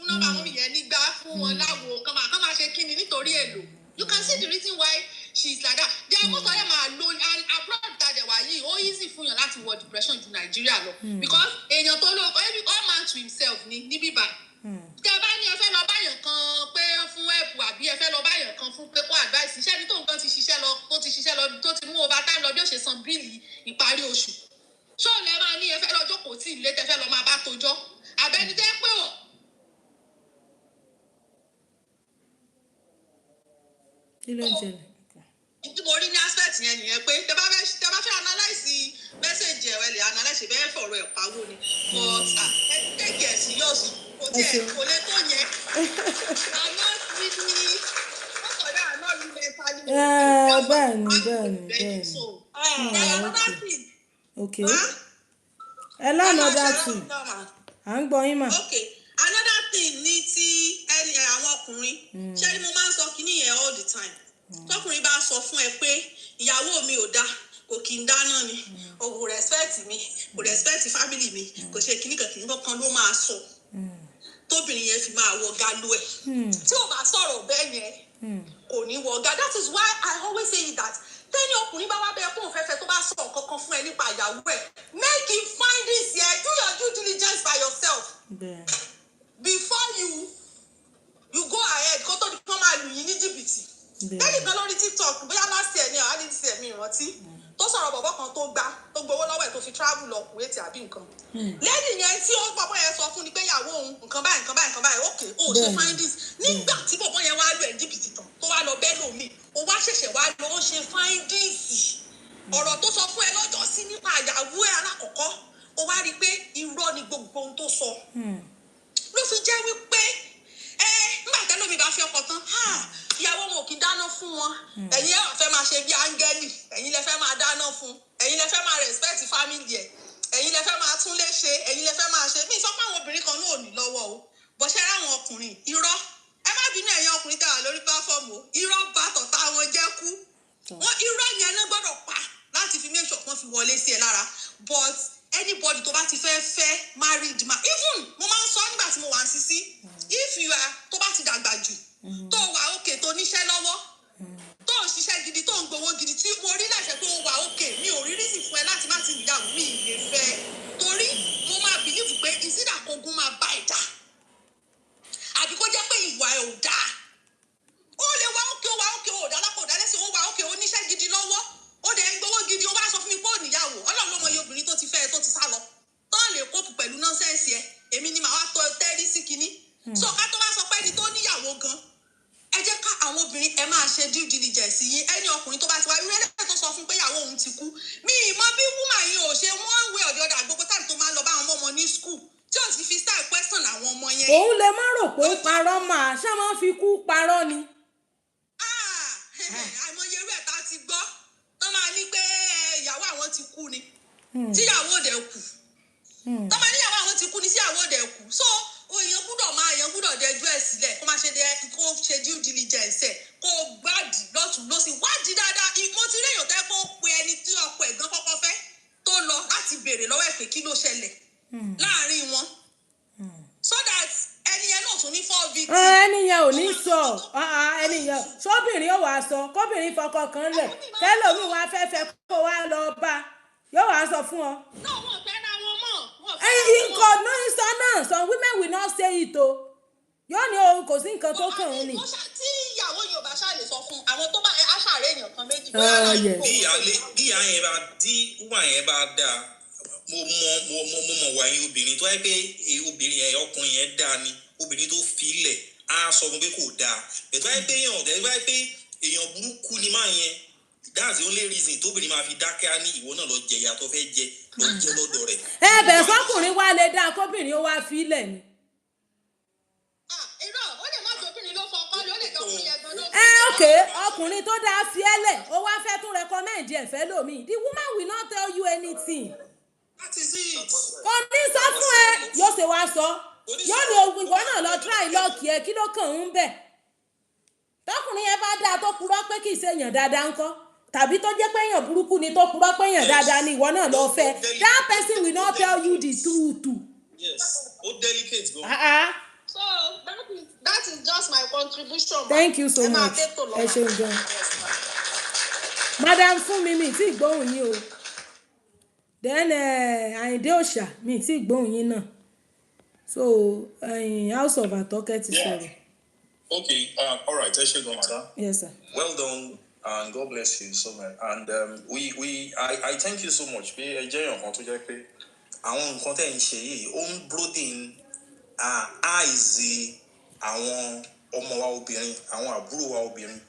nọ́bà mọ́mì yẹn nígbà fún wọn láwo kán máa ṣe kíni nítorí èlò. You can see the reason why she's like that. They are most of them are alone and abroad that they were yìí ó easy fún yàn láti wọ depression ju Nàìjíríà lọ because èèyàn tó lò all man to himself níbí báyìí. Tẹ́ bá ní ẹ fẹ́ lọ báyàn kan pé fún help àbí ẹ fẹ́ lọ báyàn kan fún pé kó advice iṣẹ́ ní tóun kan ti ṣiṣẹ́ lọ tó ti mú overtime lọ bí ó ṣe san bíìlì ìparí oṣù. Ṣó lẹ máa ní ẹ fẹ́ lọ jókòó tí ilé tẹ́ fẹ́ lọ máa bá tojọ́ àbẹ́ni tẹ́ pé ọ̀. Kí ló ń ṣẹlẹ̀? Tí mo rí ní aspect yẹn nìyẹn pé tẹ́ bá fẹ́ analyse message ẹ̀ wẹ́lẹ̀ analyse bẹ́ẹ̀ fọ̀rọ̀ ẹ̀ pawó ni but ẹ take it serious kò lè tó yẹn bẹ́ẹ̀ni. Okay. Another thing. À ń gbọ́ yín mà. Okay. Another thing ní ti àwọn ọkùnrin ṣé ni mo máa ń sọ kíní yẹn all the time tọkùnrin bá sọ fún ẹ pé ìyàwó mi ò dá kò kí n dáná ni kò respect mi kò respect family mi kò ṣe kíní kankan ló máa sọ tóbìnrin yẹn fi máa wọ galo ẹ tí ò bá sọ̀rọ̀ bẹ́ẹ̀ yẹn kò ní wọ ga. That is why I always say that tẹ́ni ọkùnrin bá wá bẹ́ẹ̀ fún òfẹ́fẹ́ tó bá sọ nǹkan kan fún ẹ nípa ìyàwó ẹ̀ make him find this here do your due diligence by yourself before you go ahead kó tó di kó máa lù yín ní jìbìtì. lẹ́yìn kan lórí TikTok bóyá last year ni àwọn àdìsí ẹ̀mí ìrántí tó sọ̀rọ̀ bọ̀bọ̀ kan tó gbowó lọ́wọ́ ẹ̀ tó fi travel lọ Kuwait àbí nǹkan. lẹ́yìn yẹn tí ó bọ̀bọ̀ yẹn sọ fún ni pé ìyàwó òun nǹkan báyìí ok ó ṣe find this nígbà tí bọ̀bọ̀ yẹn wá lù ẹ̀ jìbìtì tán tó wá lọ bẹ́ẹ̀ lómi ó wá ṣẹ̀ṣẹ̀ wá lọ ó ṣe find this ọ̀rọ̀ tó sọ fún ẹ lọ́jọ́ sí nípa ìyàwó ẹ̀ alákọ̀ọ́kọ́ ó wá rí i pé irọ́ ni gbogbo ohun tó sọ ló fi jẹ́ wípé nígbà tẹ́lẹ̀ mi bá fi ọkọ̀ tán ìyàwó wọn ò kí dáná fún wọn ẹ̀yin ẹ̀ wá fẹ́ máa ṣe bí áńgẹ́lì ẹ̀yin lẹ fẹ́ máa dáná fún ẹ̀yin lẹ fẹ́ máa respect family ẹ̀ ẹ̀yin lẹ fẹ́ máa tún lé ṣe ẹ̀yin lẹ fẹ́ máa ṣe mí sọ pé àwọn obìnrin kan náà ò ní lọ́wọ́ o bọ́ṣẹ́ ráwọn ọkùnrin irọ́ ẹ má bínú ẹ̀yin ọkùnrin tẹ́ wà lórí pláfọ́ọ̀mù o irọ́ bá tọ̀tá wọn jẹ́ kú wọn irọ́ yẹn náà gbọ́dọ̀ pa láti fi make sure wọ́n fi wọlé sí ẹ lára but anybody tó bá ti fẹ́ married man even mo máa ń sọ nígbà tí mo wà ń sisi if you are tó bá ti dàgbà jù tó wà òkè tó níṣẹ́ lọ́wọ́ tó ń ṣiṣẹ́ gidi tó ń gbowó gidi tí mo rí láṣẹ tó wà òkè mi ò rí rísì fún ẹ láti má ti níyàwó mi lè fẹ́ torí mo máa bìlíìfù pé ìsídà kogun máa bá ẹ̀ dá àbí kó jẹ́ pé ìwà ẹ̀ ò dáa ó lè wà òkè ò dá lápò dá lẹ́sìn ó wà òkè ó níṣẹ́ gidi lọ́wọ́ ó dẹ̀ ń gbowó gidi ó wá sọ fún mi pé ò níyàwó ọlọ́run lọ́mọ iye obìnrin tó ti fẹ́ ẹ tó ti sá lọ tó lè kópù pẹ̀lú nọ́ńsẹ̀nsì ẹ èmi ni màá wá tọ́ tẹ́rí sí kinní so ká tó wá sọ pé ẹni tó níyàwó gan ẹ jẹ́ ká àwọn obìnrin ẹ máa ṣe due diligence yín ẹni ọkùnrin tó bá ti wá irú ẹlẹ́sẹ̀ tó sọ fún pé ìyàwó òun ti kú mi ìmọ̀ bí woman yìí ò ṣe one way or the other gbogbo táàbí tó máa ń lọ bá àwọn ọmọ ní school tí ò sì fi style question àwọn ọmọ yẹn. òun lè má rò pé ó parọ́ máa ṣá máa fi kú parọ́ ni. àìmọye irú ẹ̀ tá a ti gbọ́ tó máa ní pé ìyàwó àwọn ti kú ni tíyàwó òde kù tó máa níyàwó àwọn ti kú ni tíyàwó òde kù so èèyàn gbúdọ̀ dẹjú ẹ̀ sílẹ̀ kó máa ṣe due diligence ẹ̀ kó gbádìí lọ́tún lọ́sìn wádìí dáadáa mo ti rí èèyàn tẹ́ kó pe ẹni tí ọkọ ẹ̀gbọ́n kọ́kọ́ fẹ́ tó lọ láti béèrè lọ́wọ́ ẹ̀ pé kí ló ṣẹlẹ̀ láàrin wọn so that ẹni yẹn náà tún ní 4 victims. ẹni yẹn ò ní sọ ẹni yẹn sóbìnrin yóò wá sọ kóbìnrin fọkọ kan lẹ̀ kẹlòmíì wá fẹ́fẹ́ kó wá lọ bá yóò wá sọ fún ọ. náà wọn fẹ́ ra wọn mọ́. nǹkan ní sọ náà some women will not say it o yóò ní o kò sí nǹkan tó kàn án ni. tí ìyàwó yóò bá ṣáà lè sọ fún àwọn tó bá aṣàárẹ̀ èèyàn kan méjì. bí ìyá yẹn bá tí wúwà yẹn bá dáa mo mọ̀ wà yín obìnrin tó wáyé pé obìnrin yẹn ọkùnrin yẹn dáa ni obìnrin tó fi ilẹ̀ á sọ fún pé kò dáa bẹ̀tẹ̀ wáyé pé èèyàn burúkú ni máa yẹn that's the only reason tóbìnrin máa fi dákẹ́ á ní ìwọ náà lọ jẹ ìyá tó fẹ́ jẹ lọ jẹ lọ́dọ̀ rẹ̀. bẹ̀ fọkùnrin wá lè dáa kóbìnrin ó wá fi ilẹ̀ ni. irọ́ ó lè má tóbìnrin ló fọ ọkọ rẹ̀ ó lè jọ fún yẹn gan ló. ok ọkùnrin tó dáa fi ẹlẹ̀ ó wá fẹ́ tún recommend ẹ̀ fẹ́ lómi the woman will not tell you anything. That is it. kò ní sọ fún ẹ yóò ṣe wá sọ yóò ní ìwọ náà lọ try lọ́ọ̀kì ẹ kí ló kàn ń bẹ̀. tọkùnrin yẹn bá dáa tó purọ́ pé kì í ṣe èèyàn dáadáa ńkọ́ tàbí tó jẹ́ pé èèyàn burúkú ni tó purọ́ pé èèyàn dáadáa ni ìwọ náà lọ fẹ́ that person will not tell you the truth. Yes, ó delicate gan. So that is just my contribution. Thank you so much ẹ ṣeun gan. Madam Fúnmi mi tí gbóhùn yín o then Àyìndé Òòṣà mi tí gbóhùn yín náà so House of Atoke ti sọ̀rọ̀. Okay, all right. I should go, madam. Yes, sir. Well done, and God bless you so much. And I thank you so much. Pé ẹ jẹ́ èèyàn kan tó jẹ́ pé àwọn nǹkan tẹ̀ ń ṣe yìí ó ń broaden eyes àwọn ọmọ wa obìnrin àwọn àbúrò wa obìnrin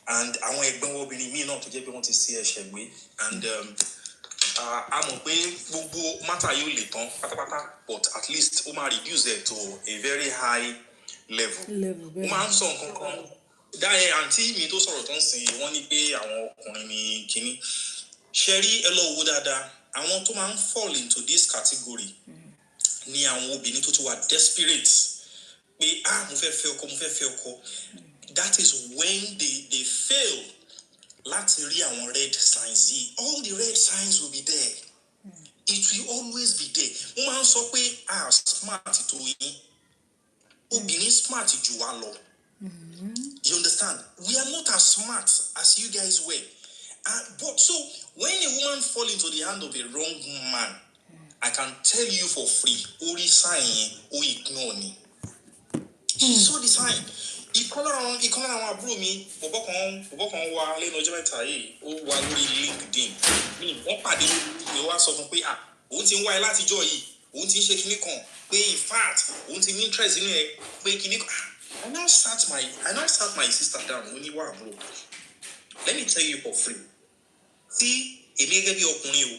and àwọn ẹ̀gbọ́n wa obìnrin míì náà tó jẹ́ pé wọ́n ti ṣe ẹ̀ṣẹ̀ gbé and a mọ̀ pé gbogbo matter yóò lè tán pátápátá but at least ó máa reduce it to a very high level. Ó máa ń sọ nǹkan kan dáhẹ́ àǹtí mi tó sọ̀rọ̀ tó ń sìn wọ́n ní pé àwọn ọkùnrin ní kínní ṣe rí ẹ lọ wo dáadáa àwọn tó máa ń fall into this category ni àwọn obìnrin tó ti wà desperate pé mo fẹ́ fẹ́ ọkọ that is when they fail láti rí àwọn red signs yìí all the red signs will be there it will always be there mo máa ń sọ pé smart tó yín obìnrin smart jù wá lọ you understand we are not as smart as you guys were But so when a woman fall into the hand of a wrong man, I can tell you for free, Ori sign or ignore me. She saw the sign. Ìkan lára àwọn àbúrò mi, bọ̀bọ̀ kan wà lẹ́nu ọjọ́ mẹ́ta yìí, ó wà lórí LinkedIn. Wọ́n pàdé lórí wá sọ fún pé òun ti ń wá ẹ látijọ́ yìí, òun ti ń ṣe kinní kan, pé in fact òun ti ní interest nínú ẹ, pé kinní kan. I now sat my sister down. Ó ní wá àbúrò. Let me tell you for free. Tí èmi gẹ́gẹ́ bí ọkùnrin o,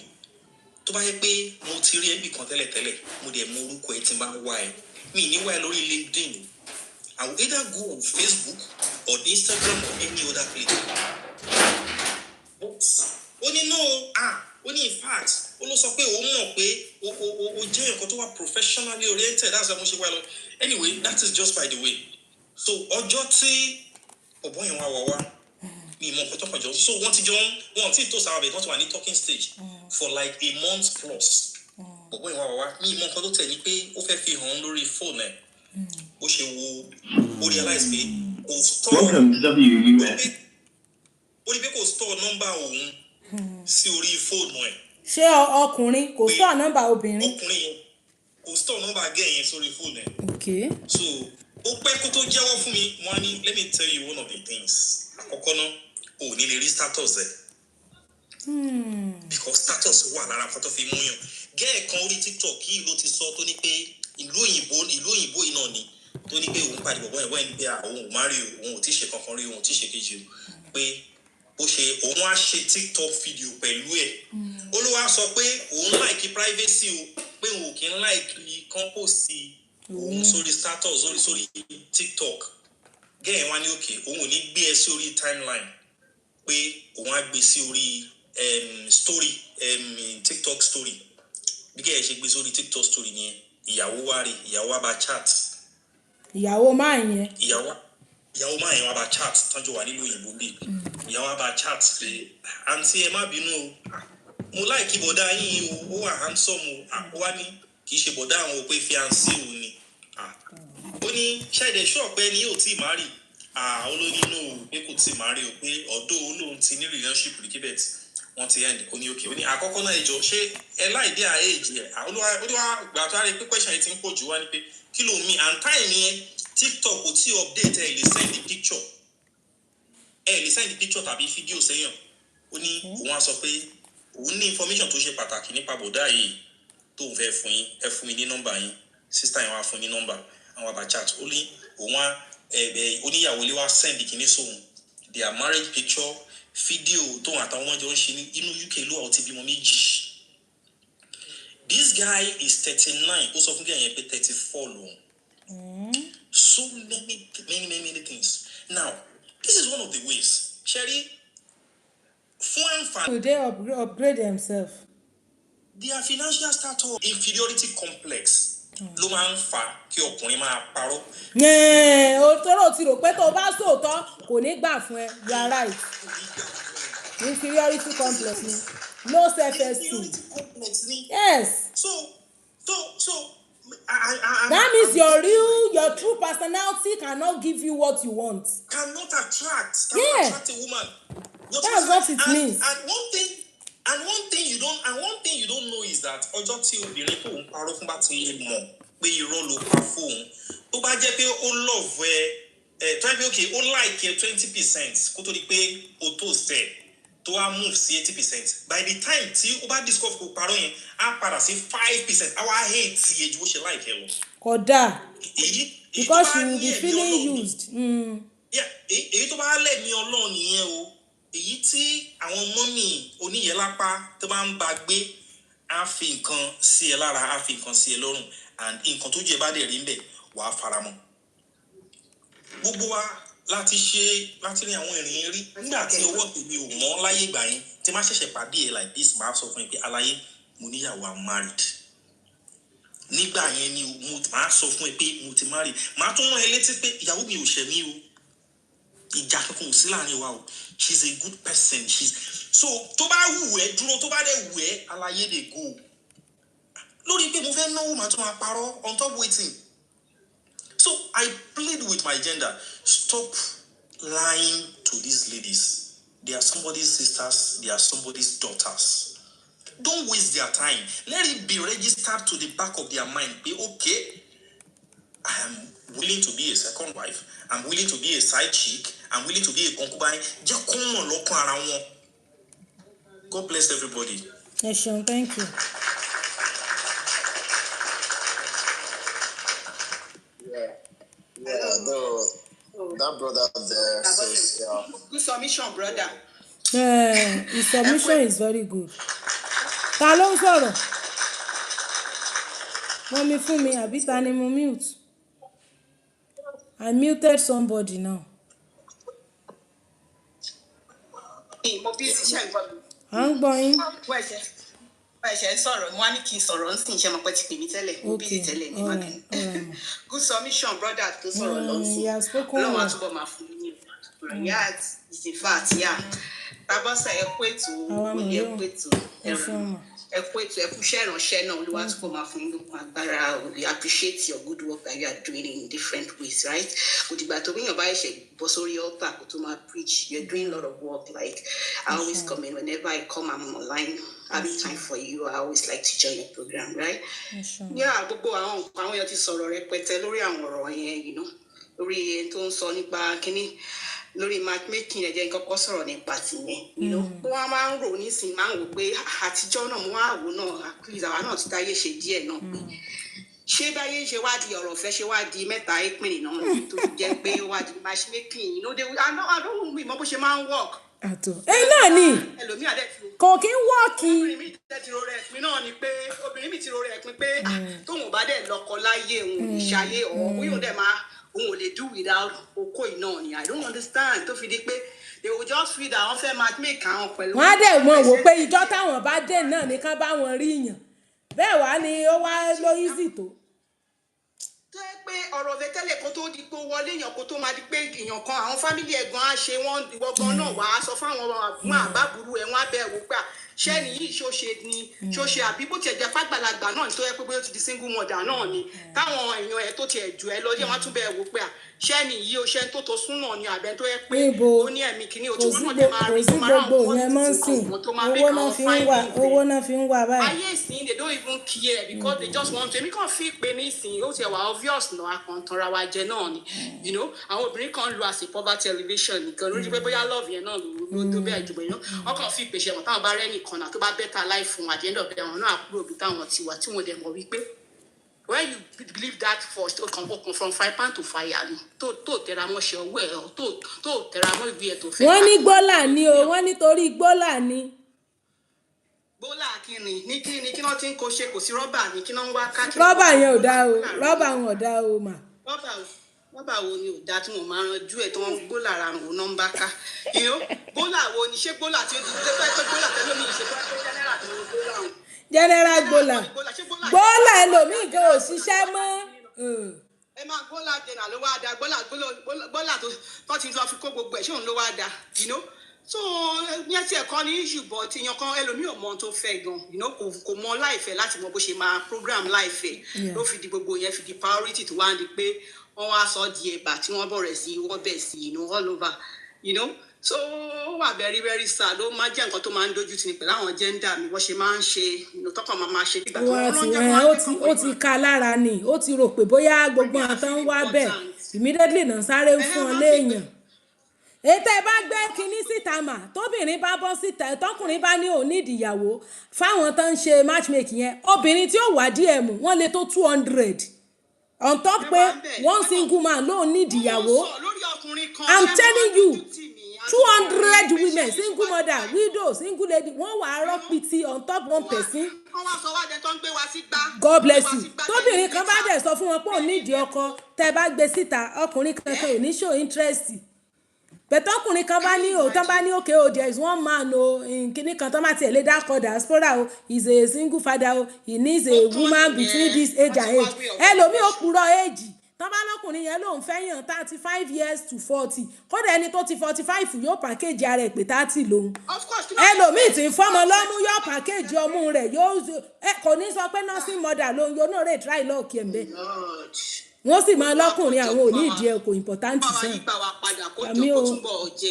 tó bá yẹ pé mo ti rí ẹbí kan tẹ́lẹ̀tẹ́lẹ̀, mo dẹ̀ mọ orúkọ ẹ tí n bá wá ẹ. Mi ní wá ẹ lórí LinkedIn. I will either go on Facebook or Instagram or any other place. But ó ní no, ó ní in fact, ó ló sọ pé òun mọ̀ pé ó jẹ́ nǹkan tó wà professionally oriented. That's why mo ṣe wá lọ. Anyway, that is just by the way. So ọjọ́ tí ọ̀bọ̀n yẹn wá mi mọ̀ nǹkan tó kàn jọ. So wọ́n ti tó sára bẹ̀ wọ́n ti wà ní talking stage for like a month plus. Ọ̀bọ̀n yẹn wá mi mọ̀ nǹkan tó tẹ̀ ní pé ó fẹ́ fi hàn lórí fóònù ẹ̀. Ó ṣe wo ó realize pé kò store ó rí pé kò store nọ́mbà òun sí orí fóònù ẹ̀. Ṣé ọkùnrin kò store nọ́mbà obìnrin? Ọkùnrin yẹn kò store nọ́mbà girl yẹn sórí fóònù ẹ̀. Okay. So ó pẹ́ kó tó jẹ́wọ́ fún mi wọ́n á ní let me tell you one of the things. Àkọ́kọ́ náà ò ní lè rí status ẹ̀. Because status wà lára kan tó fi mú yàn. Girl kan orí TikTok yìí ló ti sọ tó ní pé ìlú òyìnbó yìí náà ni tó ní pé òun pàdé bọ̀bọ̀ yẹn wọ́n ń gbé òun ò má rí òun ò tí ì ṣe kankan rí òun ò tí ì ṣe kejì o pé òun á ṣe TikTok video pẹ̀lú ẹ̀. Olúwa sọ pé òun láìkí privacy o pé òun kì í láìkí compost òun sórí status sórí TikTok. Gẹ́ẹ̀ wá ní òkè òun ò ní gbé ẹ sí orí timeline pé òun á gbé sí orí story TikTok story. Bí gẹ́ẹ̀ ṣe gbé sórí TikTok story nìyẹn ìyàwó wá bá chat. Ìyàwó máa yẹn. Ìyàwó máa yẹn wá bá chat tọ́jú wà nílùú òyìnbó bí. Ìyàwó wá bá chat pé àǹtí ẹ má bínú o. Mo láìkí bọ̀dá yín o, ó wà handsome o. Ó wá ní kì í ṣe bọ̀dá àwọn òpé fiancé o ni. Ó ní ṣáìdẹ̀ ṣọ́ọ̀pẹ́ ni yóò tí ì má rí. Olóyún pé kò tí ì má rí o pé ọ̀dọ́ olóhùn ti ní relationship with Kibet. Wọ́n ti end ó ní òkè ó ní àkọ́kọ́ náà ẹjọ́ ṣé ẹ láìdí àéjì ẹ̀ olúwa gbà tó á rí pé question yìí ti ń pọ̀ jù wá ní pé kí ló mi and time yẹn TikTok kò tí update ẹ lè send the picture tàbí fídíò sẹ́yìn ó ní òun á sọ pé òun ní information tó ṣe pàtàkì nípa bọ̀dá yìí tóun fẹ́ fún yín ẹ fún mi ní nọ́mbà yín sister yẹn wá fún ní nọ́mbà àwọn àbá chat ó ní òun á oníyàwó lé wá send kìíní sóhun their marriage picture fídíò tóun àtàwọn ọmọ jọ ń ṣe ní inú UK ló àwọn ti bímọ méjì. This guy is 39 ó sọ fún gẹ̀yìn pé 34 lòun. So many things. Now this is one of the ways Sherry fún àǹfààní. Will they upgrade themselves? Their financial status inferiority complex ló máa ń fa kí ọkùnrin máa parọ́. Òtọ́rọ̀ ti rò pé tó bá sòótọ́ kò ní gbà fún ẹ. You are right. Inferiority complex ni. No self-esteem. Yes. So that means your true personality cannot give you what you want. Cannot attract a woman. That's what it means. And one thing you don't know is that ọjọ́ tí obìnrin tó ń parọ́ fún bá ti lè mọ̀ pé irọ́ ló pa fóun tó bá jẹ́ pé ó love ẹ tó yẹ pé ó like ẹ 20% kó tó di pé ó tó sẹ̀ tó wá move sí 80%. By the time tí ó bá discover kó parọ́ yẹn á padà sí 5%. Á wá hate yẹ ju bó ṣe like ẹ lọ. Kódà. Because you will be feeling used. Èyí tó bá lẹ̀ ní Ọlọ́run nìyẹn o. Èyí tí àwọn mọ́mì oníyẹlápá tó bá ń bá gbé á fi nǹkan sí ẹ lára á fi nǹkan sí ẹ lọ́rùn and nǹkan tó jẹ́ bá dẹ̀ rí ń bẹ̀ wàá faramọ́. Gbogbo wa láti rí àwọn ìrìn rí nígbà tí owó tèmi ò mọ́ láyé ìgbà yẹn tí má ṣẹ̀ṣẹ̀ pàdé ẹ like this máa sọ fún ẹ pé aláyé mo níyàwó I'm married. Nígbà yẹn ni mo máa sọ fún ẹ pé mo ti marry máa tún rán ẹ létí pé ìyàwó mi ò ṣẹ̀ mí o. Ìjà kankan ò sí láàrin wa o. She's a good person. So tó bá wù ẹ́ dúró tó bá dẹ̀ wù ẹ́ aláyé dey go. Lórí pé mo fẹ́ náwó màá tún máa parọ́ on top waiting. So I plead with my gender, stop lying to these ladies. They are somebody's sisters, they are somebody's daughters. Don't waste their time. Let it be registered to the back of their mind. Be okay. I am willing to be a second wife. I'm willing to be a side chick. I'm willing to be a concubine. God bless everybody. Yes, Sean, thank you. That brother there says, Good submission, brother. His submission is very good. Ta ló ń sọ̀rọ̀? Wọ́n mi fún mi àbí ta ni mo mute? I muted somebody now. Mo bí iṣẹ́ ìgbọ́ mi. À ń gbọ́ yín. Wọ́n ẹ̀ṣẹ̀ sọ̀rọ̀, wọ́n á ní kí n sọ̀rọ̀ ń sìn ṣe mọ̀ pé ti pè mí tẹ́lẹ̀. Mo bí tẹ́lẹ̀ ní Mákìn. Good submission, brother, tó sọ̀rọ̀ lọ́sìn. Lọ́wọ́ àtúbọ̀ máa fún mi. Yeah, it's a fact, yeah. Babasa ẹ kú ètò, òye ẹ kú ètò, ẹ kú ètò, ẹ kú iṣẹ́ ìránṣẹ́ náà, Olúwa túbọ̀ máa fún yín lókun agbára. We appreciate your good work that you are doing in different ways, right? Kò dìgbà tó bíyàn bá ṣe bọ́ sórí altar kó tó máa preach. You're doing a lot of work. Like I always come in whenever I come, I'm online. Having time for you. I always like to join your program, right? Yeah, gbogbo àwọn èèyàn ti sọ̀rọ̀ rẹpẹtẹ lórí àwọn ọ̀rọ̀ yẹn, you know, lórí ẹni tó ń sọ nípa kínní. Lórí matchmaking ẹ̀jẹ̀ kọ́kọ́ sọ̀rọ̀ nípa tìyẹn. Wọ́n máa ń rò nísìnyí máa ń wò pé àtijọ́ náà mo wá wò náà àkúrìsì àwa náà ti dáyé ṣe díẹ̀ náà pé ṣé báyé ṣe wá di ọ̀rọ̀ ọ̀fẹ́ ṣe wá di mẹ́ta ìpínlẹ̀ náà tó jẹ́ pé ó wá di matchmaking. I don't know bó ṣe máa ń work. Náà ni kò kí ń wọ́ọ̀kì. Obìnrin mi ti ro rẹ̀ pin náà ni pé obìnrin mi ti ro rẹ̀ pin pé tóun bá dẹ̀ lọ́kọ láyé òun ìṣayé òun dẹ̀ máa òun ò lè do without oko iná ni. I don't understand tó fi di pé they will just feel that wọ́n fẹ́ máa make àwọn pẹ̀lú. Wọ́n á dẹ̀ mọ̀ wò pé ìjọ táwọn bá dé náà ní kán bá wọn rí yàn bẹ́ẹ̀ wá ni ó wá ló easy tó. Tó yẹ pé ọ̀rọ̀ ọ̀fẹ́ tẹ́lẹ̀ kó tó di pé wọlé èèyàn kó tó máa di pé èèyàn kan àwọn fámìlì ẹ̀gbọ́n á ṣe wọ́n ìwọ́gbọ́n náà wá sọ fáwọn àbúrò àbábúrú ẹ̀ wọ́n á bẹ̀ wò pé ṣẹ́ni yìí ṣó ṣe àbí bó tiẹ̀ jẹ́ pàgbàlagbà náà tó yẹ pé bóyá ó ti di single mother náà ni táwọn èèyàn ẹ̀ tó tiẹ̀ jù ẹ lọ yẹ wọ́n á tún bẹ̀ wò pé ṣẹ́ni yìí ó ṣẹ́ tó tó sún náà ni àbẹ̀ tó yẹ pé ó ní ẹ̀mí kìíní ojú wọn náà dé máa rí tó máa rán wọn tó máa make àwọn fine owó náà fi ń wà báyìí. Ayé ìsìn they don't even care because they just want to èmi kàn fi pé ní ìsìn ó ti wà obvious náà àkàntànra wa jẹ náà ni you know àwọn obìnrin kan lu as a poverty elevation nìkan lórí pé bóyá love yẹn náà ló tó bẹ́ẹ̀ jùlọ yẹn wọ́n kàn fi ìpèsè wọn táwọn bá rẹ́ nìkan náà tó bá better life fún at the end of the day àwọn náà kúrò bí táwọn ti wà tí wọ́n dẹ̀ mọ̀ wípé when you believe that first ó kàn from fry pan to fire ni tó tẹra mọ́ ṣe ọwọ́ ẹ̀ tó tẹra mọ́ ìgbé ẹ̀ tó fẹ́. Wọ́n ní gbólà ni o wọ́n nítorí gbólà ni. Gbólà kíni kí wọ́n ti ń kó ṣe kò sí rọ́bà ni kí wọ́n ń wá káàkiri. Rọ́bà yẹn ò dá o rọ́bà wọn ò dá o mà. Rọ́bà wo ni ò dá tí wọ́n máa ń ranjú ẹ̀ tí wọ́n ń gbólà ara wọn náà ń bá ká. Gbólà wo ni ṣé gbólà tí ó ti dé pẹ́ gbólà tẹ́lẹ̀ mi ìṣèpá tó general tó ń gbólà wọn. General gbólà ẹlòmíì gan ò ṣiṣẹ́ mọ́. Ẹ máa gbólà jẹ̀nà ló wá da gbólà tó ti lọ fi kó gbogbo ẹ̀ ṣé òun ló wá da so yẹn ti ẹ̀kọ́ ní issue but èèyàn kan ẹlòmíì ò mọ ohun tó fẹ́ gan kò mọ láìfẹ́ láti mọ bó ṣe máa program láìfẹ́ ló fi di gbogbo yẹn fi di priority tó wá di pé wọ́n wá sọ di ẹ̀bà tí wọ́n bọ̀rẹ̀ sí wọ́n bẹ̀ sí all over so ó wà very very sad ó máa jẹ́ nǹkan tó máa ń dojú tì ní pẹ̀lú àwọn gender mi wọ́n ṣe máa ń ṣe tọkàn máa ṣe nígbà tó ó ti ka lára ni ó ti rò pé bóyá gbogbo àtàn wá bẹ́ẹ̀ immediately náà sáré fún ọ léèyàn. Ètò ẹ bá gbé kinní síta mà tóbìnrin bá bọ́ síta tọkùnrin bá ní òní ìdìyàwó fáwọn tó ń ṣe matchmaking yẹn obìnrin tí ó wà DM wọ́n lè tó 200 on top pé one single man ló ní ìdìyàwó I'm telling you 200 women single mother widow single lady wọ́n wà á rọ́pìtì on top one person. God bless you. Tóbìnrin kan bá dẹ̀ sọ fún wọn pé òní ìdí ọkọ tẹ́ bá gbé síta ọkùnrin kankan ò ní show interest. Bẹ̀tẹ̀ ọkùnrin kan bá ní òótọ́ bá ní okay o there is one man o nkíní kan tó máa tiẹ̀ lé dákọ̀ diaspora o is a single father o he needs a woman between this age and age. Ẹlòmíì ó purọ́ age tó bá lọ́kùnrin yẹn lòun fẹ́ yàn 35 years to 40 kódà ẹni tó ti 45 yóò package ara ẹ̀ pé 30 lòun. Ẹlòmíì tí ń fọ́mọ lọ́mú yóò package ọmú rẹ̀ yóò kò ní sọ pé nursing mother lòun yóò náà rè try lọ́ọ̀kì ẹ̀ mbẹ́. wọ́n sì máa lọ́kùnrin àwọn ò ní ìdí ẹ̀ kò important báwa sàn. yí gbà wá padà kó Àmì jọ o. kó túbọ̀ jẹ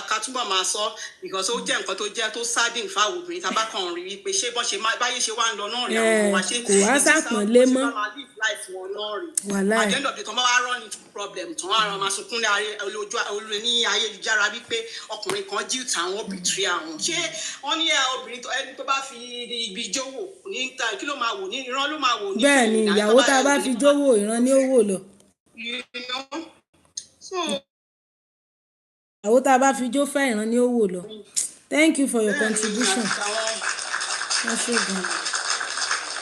ká túbọ̀ máa sọ because ó jẹ́ nǹkan tó jẹ́ tó sádìn fáwọn obìnrin tá a bá kàn rí wípé ṣé bọ́n ṣe báyé ṣe wá ń lọ náà rí àwọn ọmọ wa ṣe kò wá sápọ̀nlé mọ́. ṣe bá máa live life wọn náà rí. Wàláì. at the end of the day tán bá wá run into problem tán wá máa sunkún ní ayélujára wípé ọkùnrin kan jíù táwọn bìtìrì àwọn ṣé wọ́n ní obìnrin ẹni tó bá fi ibi jówó ní kí ló máa wò ní ìran ló máa wò ní. bẹ́ẹ̀ ni ìyàwó tá a bá fi jówó ìran ní ó wò lọ. ìyàwó tá a bá fi jó fẹ́ ìran ní ó wò lọ. Thank you for your contribution. wọ́n ṣe gan.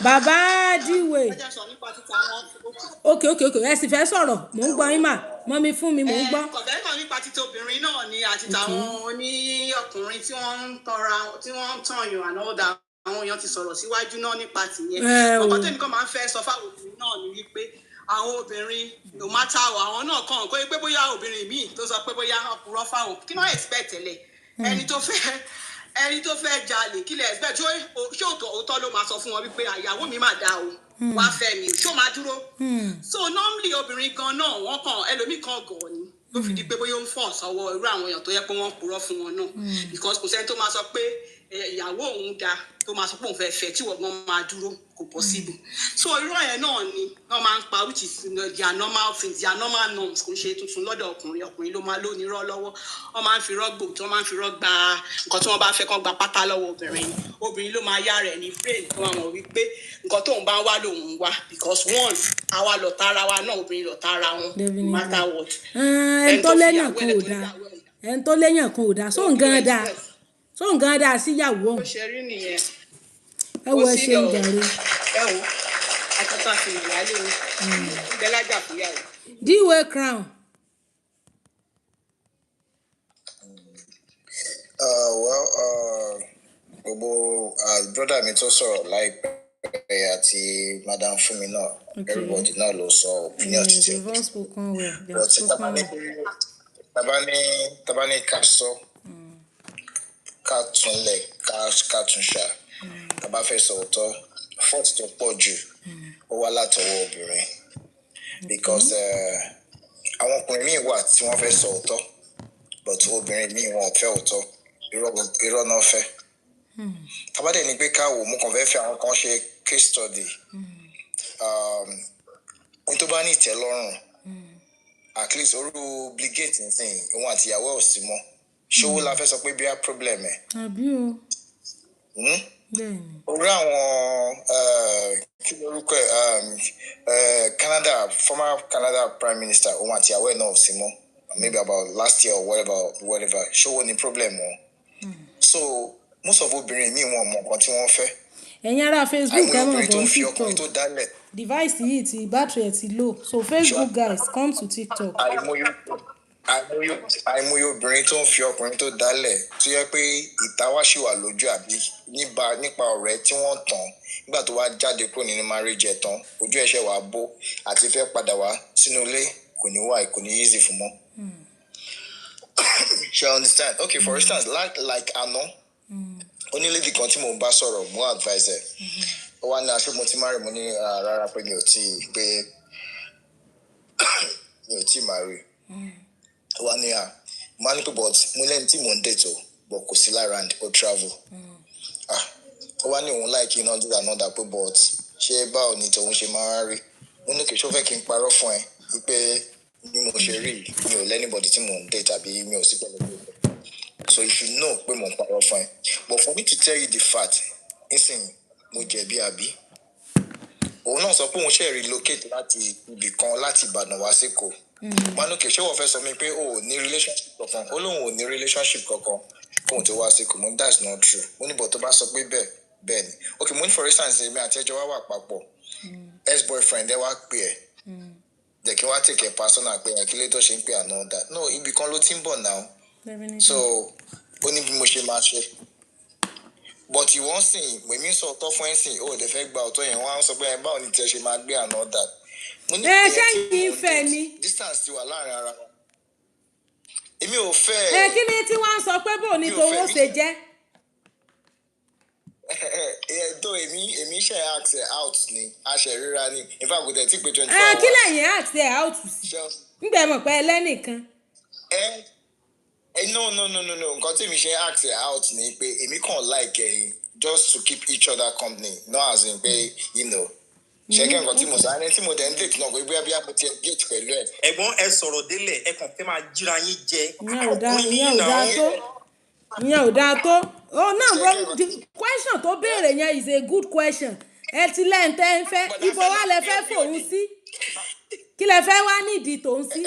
Bàbá Díwè. Okay ẹ sì fẹ́ sọ̀rọ̀ mò ń gbọ́ yín mà mọ́mí fún mi mò ń gbọ́. kọ̀dẹ́kọ̀ nípa títí obìnrin náà ni àti tàwọn oní ọkùnrin tí wọ́n ń tọ̀yàn and all that àwọn èèyàn ti sọ̀rọ̀ síwájú náà nípa tìyẹn. ọkọ̀ tẹ́mi kan máa ń fẹ́ sọ fáwọn obìnrin náà ni wípé àwọn obìnrin no matter àwọn náà kàn kó pé bóyá obìnrin míì tó sọ pé bóyá ọkùnrin fáwọn kí wọ́n expect tẹ́lẹ̀ ẹni tó fẹ́ jalè kí lè expect ṣé òótọ́ ló máa sọ fún wọn wípé àyàwó mi máa dá o wá fẹ́ mi ṣó máa dúró. so normally obìnrin kan náà wọ́n kàn ẹlòmíì kan gàn ni ló fi di pé bóyá ó ń fọ̀ sọ́wọ́ irú àwọn èèyàn tó yẹ pé wọ́n purọ́ fún wọn náà because kò sẹ́ni tó máa sọ pé ìyàwó òun da tó máa sọ pé òun fẹ́ tí wọ́n máa dúró kò possible. so irú ẹ̀ náà ni wọ́n máa ń pa which is their normal things their normal norms kò ń ṣe tuntun lọ́dọ̀ ọkùnrin ló máa lónìí rọ́ lọ́wọ́ wọ́n máa ń fi rọ́gbò tí wọ́n máa ń fi rọ́gbà nǹkan tí wọ́n bá fẹ́ kán gba pátá lọ́wọ́ obìnrin ló máa yá rẹ̀ ní brain tó máa mọ̀ wípé nǹkan tóun bá ń wá lòun ń wá because one àwa lọ̀tá ara wa náà obìnrin lọ̀tá ara wọn no matter what. ẹni tó léyàn kan ò dáa sóun gan dáa síyàwó ọ̀hún. ó ṣe rí nìyẹn. ẹ wo ẹ ṣe ń jàre. ẹ wo akọta fi ìyáálé mi gbẹlájà fúyàwó. Díwè crown. Gbogbo brother mi tó sọ̀rọ̀ láìpẹ́ àti madam Fúnmi náà everybody náà ló sọ opinion títí. but tabani ká sọ ká túnlẹ̀ ká tún ṣá tàbá fẹ́ sọ òótọ́ fault tó pọ̀ jù ó wá látọwọ́ obìnrin because àwọn ọkùnrin míì wà tí wọ́n fẹ́ sọ òótọ́ but obìnrin míì wọn ò fẹ́ òótọ́ irọ́ náà fẹ́. Tabadẹ ni pé ká wò mú kàn fẹ́ fi àwọn kan ṣe case study ní tó bá ní ìtẹ́lọ́rùn at least orú obligate nísìnyí òun àti ìyàwó ò sí mọ́ ṣówó la fẹ́ sọ pé bí a problem ẹ̀. àbí o. orí àwọn kí lorúkọ Canada former Canada Prime Minister òun àti ìyàwó ẹ̀ náà ò sí mọ́ maybe about last year or whatever ṣówó ni problem wọn. So most of obìnrin mi wọn mọ nǹkan tí wọ́n fẹ́. ẹ̀yin ará Facebook ẹ̀ mọ̀ bọ̀ TikTok device yìí ti battery ẹ̀ ti low so Facebook guys come to TikTok. àìmọye obìnrin tó ń fi ọkùnrin tó dálẹ̀ tó yẹ pé ìtawáṣì wà lójú àbí nípa ọ̀rẹ́ tí wọ́n tàn nígbà tó wá jáde kúrò nínú marriage ẹ̀ tán ojú ẹ̀ṣẹ̀ wàá bó àti fẹ́ padà wá sínú ilé kò ní easy fún mọ́. You understand? Okay, for instance like àná onílédì kan tí mo bá sọ̀rọ̀ mo advise ẹ̀ ó wá ní aṣọ mo ti marry mo ní rárá pé mi ò tí marry ó wá ní mo ní pé but mo lẹ́ni tí mò ń date o but kò sí lára and ó travel ó wá ní òun láìkí iná dídà náà dà pé but ṣé báwo ni tòun ṣe máa ń rí mo ní kí ṣó fẹ́ kí n parọ́ fún ẹ wípé bí mo ṣe rí mi ò lẹ́nìbọ̀dì tí mò ń date tàbí mi ò sí pẹ̀lú mi. So if you know pé mo ń parọ́ fún ẹ but for me to tell you the fact nísìnyí mo jẹ̀bi àbí òun náà sọ pé òun ṣe relocate láti ibì kan láti Ìbàdàn wá sí Èkó manúkè ṣé wọ́n fẹ́ sọ mi pé o ò ní relationship kankan ó lóun ò ní relationship kankan fóun tó wá sí Èkó mo ní that's not true mo ní bọ̀ tó bá sọ pé bẹ́ẹ̀ ni okay mo ní for instance èmi àti ẹjọ́ wá wà papọ̀ ex-boyfriend ẹ wá pè ẹ́ jẹ́ kí wọ́n á take a personal pé kí lè tó ṣe ń pè àná ọ̀dà no ibì kan ló ti ń bọ̀ now so ó ní bí mo ṣe máa ṣe but ìwọ́n sìn mèmí sọ ọ̀tọ̀ fún ẹ̀sìn ó lè fẹ́ gba ọ̀tọ̀ yẹn wọ́n á sọ pé báwo ni tiẹ̀ ṣe máa gbé àná ọ̀dà. ṣẹ́yìn ìfẹ́ ni. distance ti wà láàrin ara wọn. èmi ò fẹ́. kí ni tí wọ́n á sọ pé bò ní tòun ó ṣe jẹ́. Though èmi ṣe ask out ni aṣẹ̀ríra ni in fact kò tẹ̀ tí pé 24 Ah, hours. kí lẹ́yìn ask ẹ̀ out sí? Nígbà mọ̀ pé ẹlẹ́nìkan. No. Nǹkan tí èmi ṣe ask out ni pé èmi kàn like just to keep each other company, not as in pé ṣẹ́gẹ́ nǹkan tí mo sọ ẹni tí mo dẹ̀ ń date náà pé bí a mo ti engage pẹ̀lú ẹ̀. Ẹ̀gbọ́n ẹ sọ̀rọ̀ délẹ̀ ẹ kàn fẹ́ máa jíra yín jẹ. Ìyẹn ò dáa tó. Oh no, bro, the question tó béèrè yẹn is a good question. Ẹ ti lẹ́ǹtẹ́ ń fẹ́ ibo wa lẹ fẹ́ fòun sí? Kí lẹ fẹ́ wá nídìí tòun sí?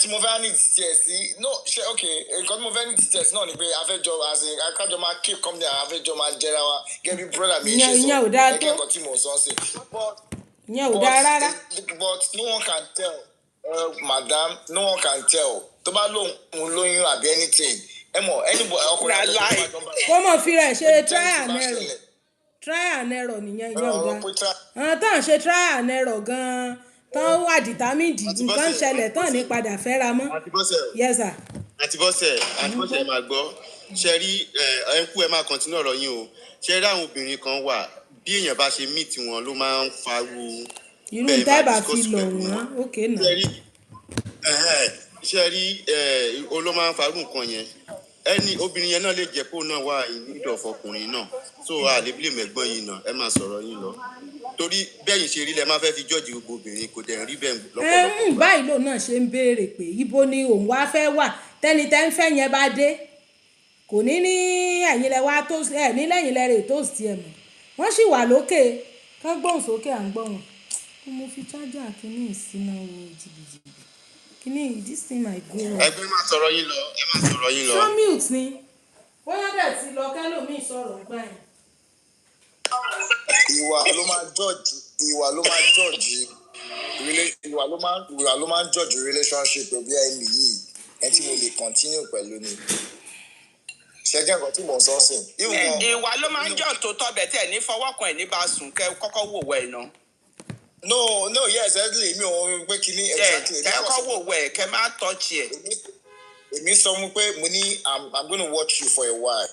Tí mo fẹ́ ní details sí no ṣe okay nǹkan tí mo fẹ́ ní details náà ni pé afẹ́jọ akájọ máa keep company afẹ́jọ máa jẹra wa gẹ́gẹ́ bí brother mi ṣe sọ ìyẹn ò dáa tó. ẹ̀kẹ́ nǹkan tí mo sọ sí. Ìyẹn ò dáa rárá. But no one can tell madam, no one can tell tó bá lóyún àbí anything ẹ mọ̀ anybody ọkùnrin aláì. Kó mọ̀ fi rẹ̀ ṣe try and error nìyẹn ìyẹn ò dáa. Àwọn tán ṣe try and error gan-an tán wà determined nǹkan ṣẹlẹ̀ tán ní padà fẹ́ra mọ́. Yes sir. Àti bọ́sẹ̀ máa gbọ́ ṣe rí ẹ ń kú ẹ máa continue ọ̀rọ̀ yín o ṣe rí àwọn obìnrin kan wà bí èèyàn bá ṣe meet wọn ló máa ń farú irú tẹ́ẹ̀bà fi lọ̀ wọ́n ókè náà. ṣe rí ló máa ń farú nǹkan yẹn ẹni obìnrin yẹn náà lè jẹ́ kó náà wà ìdọ̀fọ̀ ọkùnrin náà so àlébílẹ̀ mẹ́gbọ́n yìí náà ẹ máa sọ̀rọ̀ yín lọ torí bẹ́yìn ṣe rí lẹ máa fẹ́ fi jọ́ọ̀jì gbogbo obìnrin kò dẹ̀ rí bẹ́ẹ̀ lọ́pọ̀lọpọ̀. Báyìí lòun náà ṣe ń béèrè pé ibo ni òun wá fẹ́ wà tẹ́ni tẹ́ ń fẹ́ yẹn bá dé kò ní ẹ̀yìn lẹ wá tó ẹ̀ ní lẹ́yìn lẹ rè tó sí ẹ̀ mọ̀ wọ́n sì wà lókè kán gbóhùn sókè à ń gbọ́ wọn. Mo fi chájà kínní ìsínà wo jìbìjìbì kínní this thing my go. Ẹgbẹ́ máa sọ̀rọ̀ yín lọ ẹ máa sọ̀rọ̀ yín lọ. so mute ni bóyá dẹ̀ ti lọ kẹ́lòmíì sọ̀rọ̀ gbà yẹn. Ìwà ló máa judge relationship bí ẹni yìí ẹni tí mo lè continue pẹ̀lú ni ṣẹ́gẹ́ nǹkan tí mo sọ sí. Ìwà ló máa ń jọ tó tọ́bẹ̀ tẹ̀ ní fọwọ́kàn ẹ̀ ní bá sùn kẹ́ kọ́kọ́ wò wẹ̀ iná. No yes exactly mi ò pé kíní exactly. Kẹ́ kọ́kọ́ wò wẹ̀ kẹ́ má touch ẹ̀. Èmi sọ mu pé mo ní I'm gonna watch you for a while.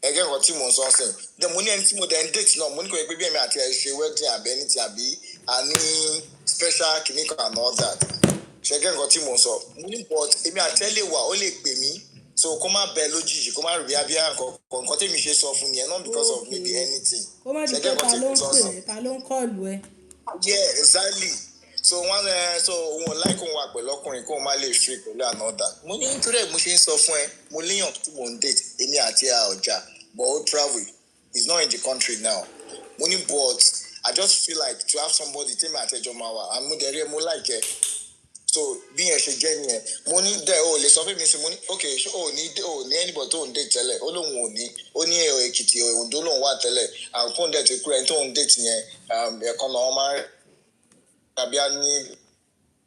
Ẹgẹ́ nǹkan tí mo sọ sí. Then mo ní ẹni tí mo dẹ̀ ń date náà mo ní kò yẹ pé bí ẹ̀mi àti ẹ̀ ṣe wedding àbí ẹni tí àbí a ní special kìíní kan and all that. Ṣẹ́gẹ́ nǹkan tí mo sọ. Mo ní but èmi àti ẹ̀ lè wà ó lè pè mí. So kó má bẹ lójijì kó má rí abíyá nǹkan tèmi ṣe sọ fún yẹn not because of maybe anything. Kó má di pé ta ló ń kọlù ẹ. Yeah exactly. So òun like òun wà pẹ̀lú ọkùnrin kó o má lè ṣe pẹ̀lú another. Mo ní nítorí ẹ̀ mo ṣe ń sọ fún ẹ mo léèyàn tí mo ń date èmi àti ọjà but ó travel he's not in the country now. Mo ní but I just feel like to have somebody tèmi àti ẹjọ́ máa wà and mo dẹ̀ rí ẹ mo like ẹ. So bí yẹn ṣe jẹ́ nìyẹn mo ní dẹ́ o lè sọ fún mi sí mo ní okay ṣé o ní anybody tó ń date tẹ́lẹ̀ ó lóun ò ní ó ní Èkìtì Oǹdó lòun wà tẹ́lẹ̀ àwọn fóun dẹ̀ ti kúrò ẹni tó ń date yẹn ẹ̀kan náà wọ́n máa ń tàbí a ní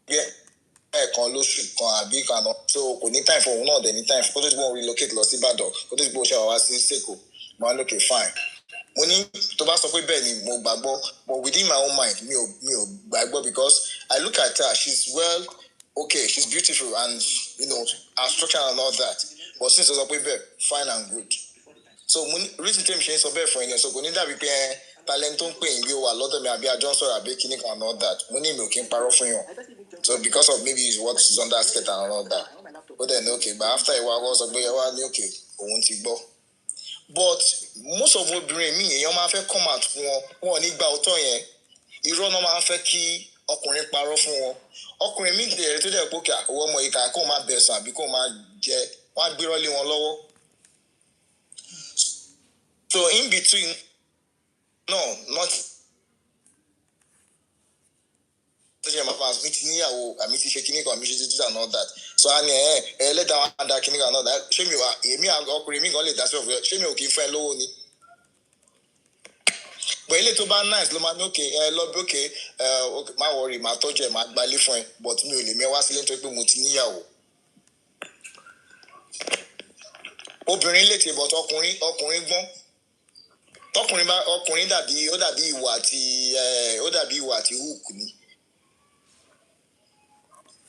ẹ̀ẹ̀kan lóṣù kan àbí kan náà so kò ní time fún òun náà dẹ̀ ní time kó tó ti gbọ́n relocate lọ sí Ìbàdàn kó tó ti gbọ́n ṣe wá sí Sèkó mo á lókè fine. Mo ní tó bá sọ pé bẹ́ẹ̀ ni mo gbàgbọ́ but within my own mind mi ò gbàgbọ́ because I look at her she's well okay she's beautiful and her structure and all that but since o sọ pé bẹ́ẹ̀ fine and good so mo ní reason tèmi ṣe ń sọ bẹ́ẹ̀ fún ẹni ẹ̀ so kò ní dàbí pé talent tó ń pè yín bí ó wà lọ́dọ̀ mi àbí àjọ ń sọ̀rọ̀ àbí kíní kan and all that mo ní mi ò kí ń parọ́ fún yàn so because of maybe it's what is under skirt and all that ó dẹ̀ ní okay but after ìwà wọ́n sọ pé ẹ wá ní okay òun ti gbọ́. But most of obìnrin mi èèyàn máa fẹ́ come out fún wọn ò ní gba òótọ́ yẹn irọ́ náà máa ń fẹ́ kí ọkùnrin parọ́ fún wọn ọkùnrin mi dẹ̀ tó dẹ̀ pókè owó ọmọ ìka kó máa bẹ̀sùn àbí kó máa jẹ wọ́n á gbérọ́ lé wọn lọ́wọ́. So in between not ṣe máa mi ti níyàwó àmì ti ṣe kíní kan àmì ṣe títí and all that so a ní ẹlẹ́dàá wọn á da kíní kan and all that ṣé mi wà èmi ọkùnrin mi kan lè dá sí ọ̀fẹ́ ṣé mi ò kí ń fẹ́ lówó ni. But ilé tó bá nice ló máa ní òkè lọ bí òkè má wọrí má tọ́jú ẹ̀ má gbalé fún ẹ but mi ò lè mẹ́wàá sílé nítorí pé mo ti níyàwó. Obìnrin lè tè but ọkùnrin gbọ́n ọkùnrin dàbí ìwà àti hook ni.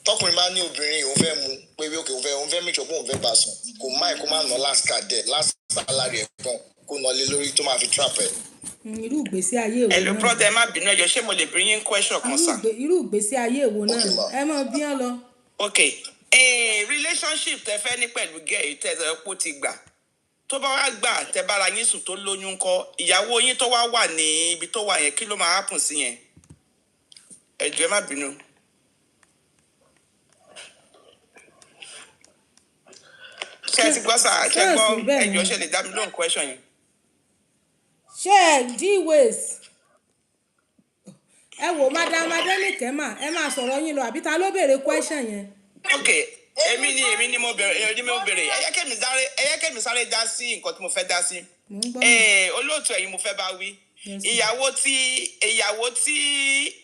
Tọkùnrin bá ní obìnrin òun fẹ́ mu pé bí òkè òun fẹ́ make sure pé òun fẹ́ bá sùn kò máì kó má ná last card dẹ̀ last salary ẹ̀ gan kó nọlé lórí tó máa fi trap ẹ̀. Irú ìgbésí ayé èwo náà. Hello brother, ẹ má bínú ẹjọ́ ṣé mo lè bring in question kan sir? Irú ìgbésí ayé èwo náà. Ẹ mọ bí wọn lọ. Okay. Relationship tẹ́ fẹ́ ní pẹ̀lú girl tẹ́ sọ pé ó ti gbà. Tó bá wá gbà tẹ́ bára yín sùn tó lóyún ńkọ́, ìyàwó yín tó wá wà ní ibi tó wà yẹn kí ló máa happen sí yẹn? Ẹjọ́ ẹ má bínú. Ṣé ti gbọ́ sà? Ṣé gbọ́ ẹjọ́ ṣe lè dá mi lóhùn question yẹn? Ṣé D-Ways? Ẹ wò madam Adenike ma, ẹ máa sọ̀rọ̀ yín lọ àbí ta ló béèrè question yẹn? Okay, èmi ni mo béèrè. Ẹ yẹ kẹ́mi sáré dá sí nǹkan tí mo fẹ́ dá sí. Olóòtú ẹ̀yin mo fẹ́ bá wí. Ìyàwó tí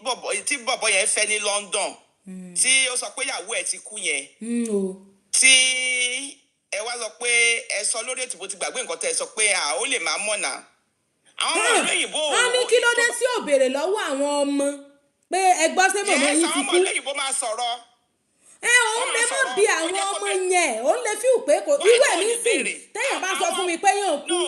bọ̀bọ̀ yẹn fẹ́ ní London tí ó sọ pé ìyàwó ẹ̀ ti kú yẹn. Tí ẹ wá sọ pé ẹ sọ lórí ètò bó ti gbàgbé nǹkan tẹ́ ẹ sọ pé ó lè máa mọ̀nà. Àwọn ọmọ olóyìnbó. Wọ́n ní kí ló dé tí ò béèrè lọ́wọ́ àwọn ọmọ pé ẹgbọ́n sí mọ̀mọ́ yín ti kú. Àwọn ọmọ olóyìnbó máa sọ̀rọ̀. Òun lè mọ̀ bí àwọn ọmọ yẹn òun lè fi pé kò irú ẹ̀mí sì téèyàn bá sọ fún mi pé yóò kú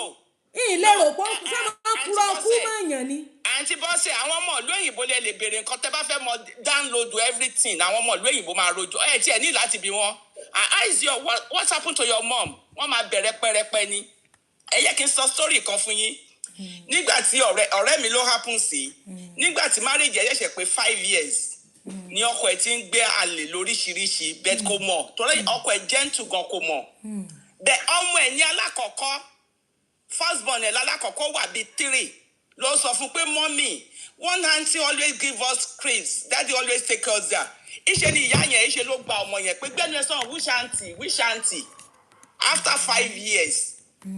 ìlérò pé sọ́mọ́ kúrọ́ kú mọ̀ọ́yàn ni. Àǹtí Bọ́sẹ̀ àwọn ọmọ olóyìnbó lè béèrè nǹkan tẹ́ bá fẹ́ mọ download everything àwọn ọmọ olóyìnbó máa rojọ́ ẹ̀ tí ẹ̀ ní láti bí wọn. What happened to your mom? Wọ́n máa bẹ̀rẹ̀ pẹ́rẹpẹ́ ni. Ẹ yẹ kí n sọ story kan fún yín. Nígbà tí ọ̀rẹ́ mi ló happen sí nígbà tí marriage ẹ̀ ṣẹ̀ṣẹ̀ pé 5 years ni ọkọ ẹ̀ ti ń gbé àlè lóríṣiríṣi bẹ́ẹ̀ kò mọ̀ torí ọkọ ẹ̀ gentle gan kò mọ̀ bẹ́ẹ̀ ọmọ ẹ̀ ní alákọ̀ọ́kọ́ first born ẹ̀ lálákọ̀ọ́kọ́ wà bíi 3 ló sọ fún pé mommy one aunty always give us craze daddy always take us there ìṣe ni ìyá yẹn ìṣe ló gba ọmọ yẹn pé gbẹ́nu ẹ̀ sọ̀rọ̀ which aunty after 5 years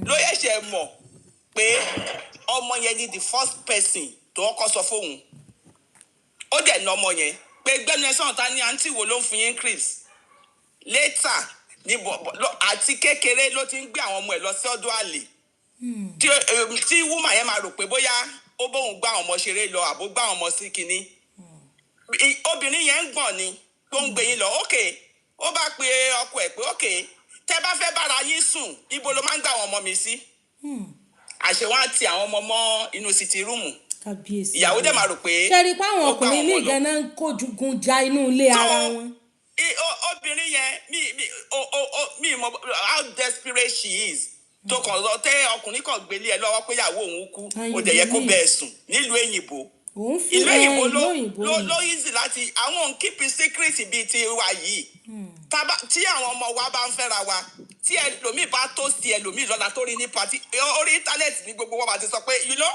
ló yẹ ṣe mọ̀ pé ọmọ yẹn ni the first person tó kọ́ sọ fóun ó dẹ̀ ná ọmọ yẹn pé gbẹ́nu ẹ̀ sọ̀rọ̀ ta ni àǹtí wo ló ń fún yín Chris later ní àti kékeré ló ti ń gbé àwọn ọmọ ẹ̀ lọ sí ọ̀dọ̀ àlè tí woman yẹn máa rò pé bóyá ó bóun gbá àwọn ọmọ ṣeré lọ àbó gbá àwọn ọmọ sí kinní obìnrin yẹn ń gbọ̀n ni tó ń gbé yín lọ okay ó bá pe ọkọ ẹ̀ pé okay tẹ́ bá fẹ́ bára yín sùn ibo ló máa ń gbá àwọn ọmọ mi sí àṣẹ wọn àti àwọn ọmọ mọ́ inú sitting room ìyàwó dẹ̀ máa rò pé ṣe rí pé àwọn ọkùnrin míì ganan ń kójúgun ja inú ilé ara wọn. obìnrin yẹn mi mọ how desperate she is tó kàn lọ tẹ ọkùnrin kan gbélé ẹ lọ́wọ́ pé ìyàwó òun kú ó dẹ̀ yẹ kó bẹ́ẹ̀ sùn nílùú èyìnbó ìlú èyìnbó ló easy láti àwọn keep secret bíi ti wa yìí tí àwọn ọmọ wa bá ń fẹ́ra wa tí ẹlòmíì bá tó sí ẹlòmíì lọ́la tó rí ní pàtí orí íńtánẹ́ẹ̀tì ní gbogbo wọn bá ti sọ pé you know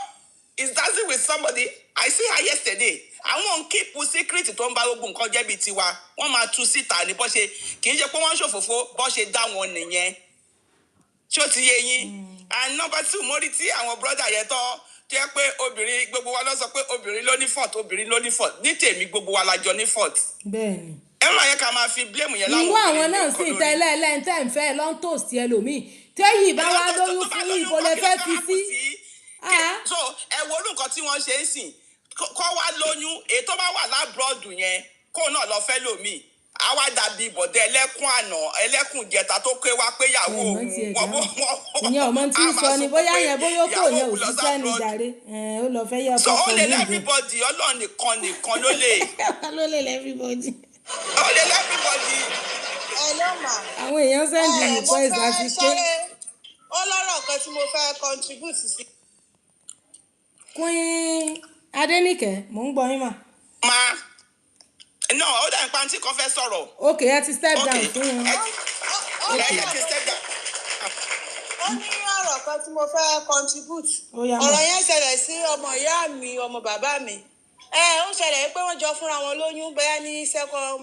is dancing with somebody I see her yesterday àwọn keep secret tó ń bá gbogbo nǹkan jẹ́ bíi tiwa wọ́n máa tú síta ní bọ́ ṣe kì í ṣe pé wọ́n ń ṣòfófó bọ́ ṣe dá wọn nìyẹn ṣé ó ti yé yín and number 2 mo rí tí àwọn brother yẹn tọ́ jẹ́ pé obìnrin gbogbo wa ló sọ pé obìnrin ló ní fault obìnrin ló ní fault ní tèmi gbogbo wa la jọ ní fault. bẹ́ẹ̀ni. ẹ máa yẹ ká máa fi blame yẹn láwọn ìwọ àwọn náà sì tẹ́lẹ̀ ẹlẹ́ntẹ́ ń fẹ́ lọ́n tòsí ẹlòmíì téyì bá wá lóyún fún yìí kò lè fẹ́ fi sí. so ẹ wo orú nǹkan tí wọ́n ṣe ń sìn kọ́ wá lóyún èyí tó bá wà lábúrọ̀dù yẹn kó náà lọ fẹ́ lòmíì àwa dàbí bọ̀dẹ̀ ẹlẹ́kùn àná ẹlẹ́kùn jẹta tó ké wá pé ìyàwó òun ìyẹn ọmọ tí ń sọ ni bóyá yẹn bóyá kò yẹn òṣìṣẹ́ ní jàre ó lọ fẹ́ yẹ ọkọ so ó lè ní everybody ọlọ́run nìkan ló lè. ló lè everybody. ó lè everybody. ẹ ló mà. àwọn èèyàn sẹ́ndì nìkan ìsàtì pé. ó lọ́rọ̀ kan tí mo fẹ́ contribute sí. Queen Adéníkẹ́ mò ń gbọ́ yín mà. No, ó dà nípa tí kan fẹ́ sọ̀rọ̀. Ok, ẹ ti step down fún wọn. Ẹ ti step down. Ó ní ọ̀rọ̀ kan tí mo fẹ́ contribute. Ọ̀rọ̀ yẹn ṣẹlẹ̀ sí ọmọ ìyá mi, ọmọ bàbá mi. Ó ṣẹlẹ̀ pé wọ́n jọ fúnra wọn lóyún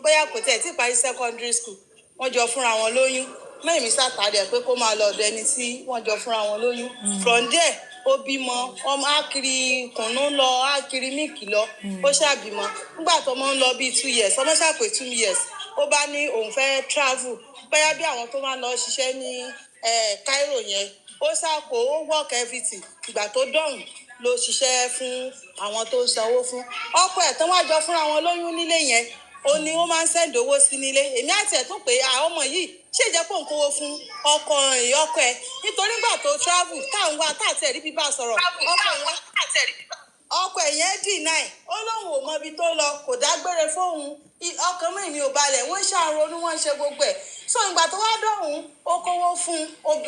bóyá kò tẹ̀ tí parí secondary school. Wọ́n jọ fúnra wọn lóyún. Mẹ́rin sátadẹ̀ pé kó máa lọ ọ̀dọ̀ ẹni tí wọ́n jọ fúnra wọn lóyún. From there, ó bímọ ọmọ ákiri kùnú lọ ákiri míìkì lọ ó ṣàbímọ nígbà tó ọmọ ń lọ bíi 2 years ọmọ ṣàpè 2 years ó bá ní òun fẹ́ travel bóyá bí àwọn tó máa ń lọ ṣiṣẹ́ ní Cairo yẹn ó ṣàkó ó work everything ìgbà tó dọ̀hùn ló ṣiṣẹ́ fún àwọn tó ń sanwó fún ọkọ ẹ̀ tó wá jọ fúnra wọn lóyún nílé yẹn ó ní wọ́n máa ń sẹ́ǹdì owó sí nílé èmi àti ẹ̀ tún pé ọmọ yìí ṣé ìjẹ́ pò ń kówó fún ọkọ ẹ̀ nítorí gbà tó travel táwọn wá táàtẹ̀ rí bíbá sọ̀rọ̀ ọkọ ẹ̀yẹn deny ó lóun ò mọ ibi tó lọ kò dágbére fóun ọkàn mi ò balẹ̀ wọ́n ṣàronú wọ́n ṣe gbogbo ẹ̀ so ìgbà tó wá dọ̀hún ó kówó fún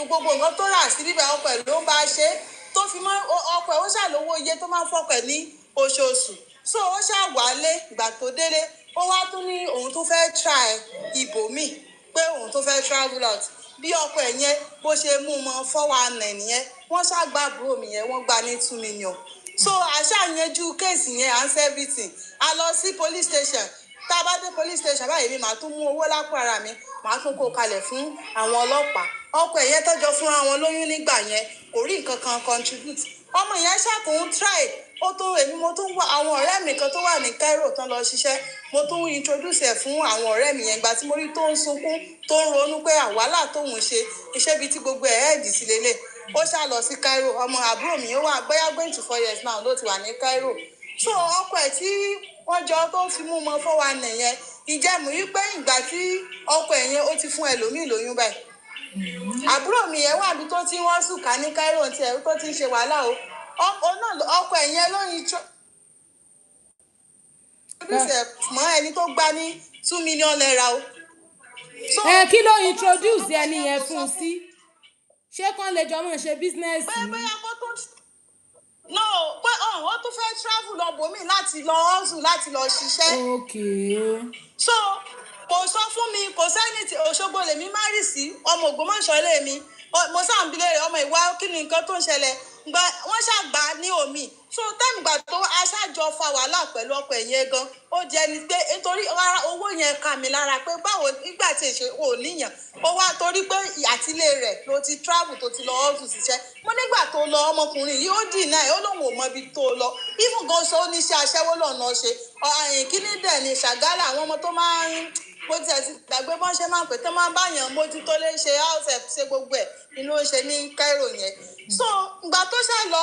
gbogbo nǹkan tó rà sí bíbá ọkọ ẹ̀ ló ń bá ṣe tó fi mọ́ ọkọ ẹ̀ ó ṣàlówó iye tó máa ń fọkọ ẹ̀ ní oṣooṣù so ó ṣàwálé ìgbà tó délé ó wá tún ní òun tó fẹ́ try ibòmíì pé òun tó fẹ́ travel out bí ọkọ ẹ̀ yẹn bó ṣe mú un mọ́ 419 nìyẹn wọ́n ṣàgbà àbúrò mi yẹn wọ́n gbà ní 2 million so àṣàyànjú kéèsì yẹn à ń ṣe everything a lọ sí police station tá a bá dé police station báyìí mi màá tún mú owó lápò ara mi màá tún kó kalẹ̀ fún àwọn ọlọ́pàá ọkọ ẹ̀ yẹn tọ́jọ́ fúnra wọn lóyún nígbà yẹn kò rí nǹkan kan contribute ọmọ yẹn ṣàtún try ó tó èmi mo tún wá àwọn ọ̀rẹ́ mi kan tó wà ní Cairo tán lọ ṣiṣẹ́ mo tún introduce ẹ̀ fún àwọn ọ̀rẹ́ mi yẹn gbà tí mo rí tó ń sunkún tó ń ronú pé àwàlà tóun ṣe iṣẹ́ bíi tí gbogbo ẹ̀ ẹ̀ẹ́dì sí lélẹ̀ ó ṣá lọ sí Cairo ọmọ àbúrò mi ó wà bóyá going to 4 years now ló ti wà ní Cairo so ọkọ ẹ̀ tí wọ́n jọ tó fi mú mọ́ 419 yẹn ìjẹ́mu wípé ìgbà tí ọkọ ẹ̀ yẹn ó ti fún ẹlòmíì lóyún báyìí àbúrò mi yẹn wà bí tó ti wọ́n sùn ká ní Cairo tiẹ̀ tó ti ń ṣe wàhálà o ọkọ ẹ̀ yẹn lóyún mọ ẹni tó gbá ní 2 million naira o. kí ló introduce ẹni yẹn fún un sí ṣé kán lè jọ mọ̀ ṣe bísínẹ́sì ni. bóyá kó tó no pé wọ́n tún fẹ́ travel lọ bòmí láti lọ hustle láti lọ ṣiṣẹ́. so kò sọ fún mi kò sẹ́ni tí Òṣogbo lèmi má rì sí ọmọ Ògbómọ̀ṣọ́ lé mi mo sáà ń bilẹ̀ ọmọ ìwà kí ni nǹkan tó ń ṣẹlẹ̀ wọ́n ṣàgbà ní omi so tẹ́mi gbà tó aṣáájọ fa wàhálà pẹ̀lú ọkọ ẹ̀yẹn gan ó jẹ́ ni pé nítorí owó yẹn kà mí lára pé báwo nígbà tí èṣe ò níyàn ó wá torí pé àtìlé rẹ̀ ló ti travel tó ti lọ ọ́fíìsì ṣiṣẹ́ mo nígbà tó lọ ọmọkùnrin yìí ó dìnnà ẹ̀ ó lóun ò mọ ibi tó lọ even gan sọ ó ní iṣẹ́ aṣẹ́wó lọ́nà ṣe kíní dẹ̀ ni ṣàgálà àwọn ọmọ tó máa ń mo tiẹ̀ ti gbàgbé bọ́n ṣe máa ń pè tó máa ń báyàn mójútó lè ṣe house help ṣe gbogbo ẹ̀ ni ló ń ṣe ní Cairo yẹn so ìgbà tó ṣá lọ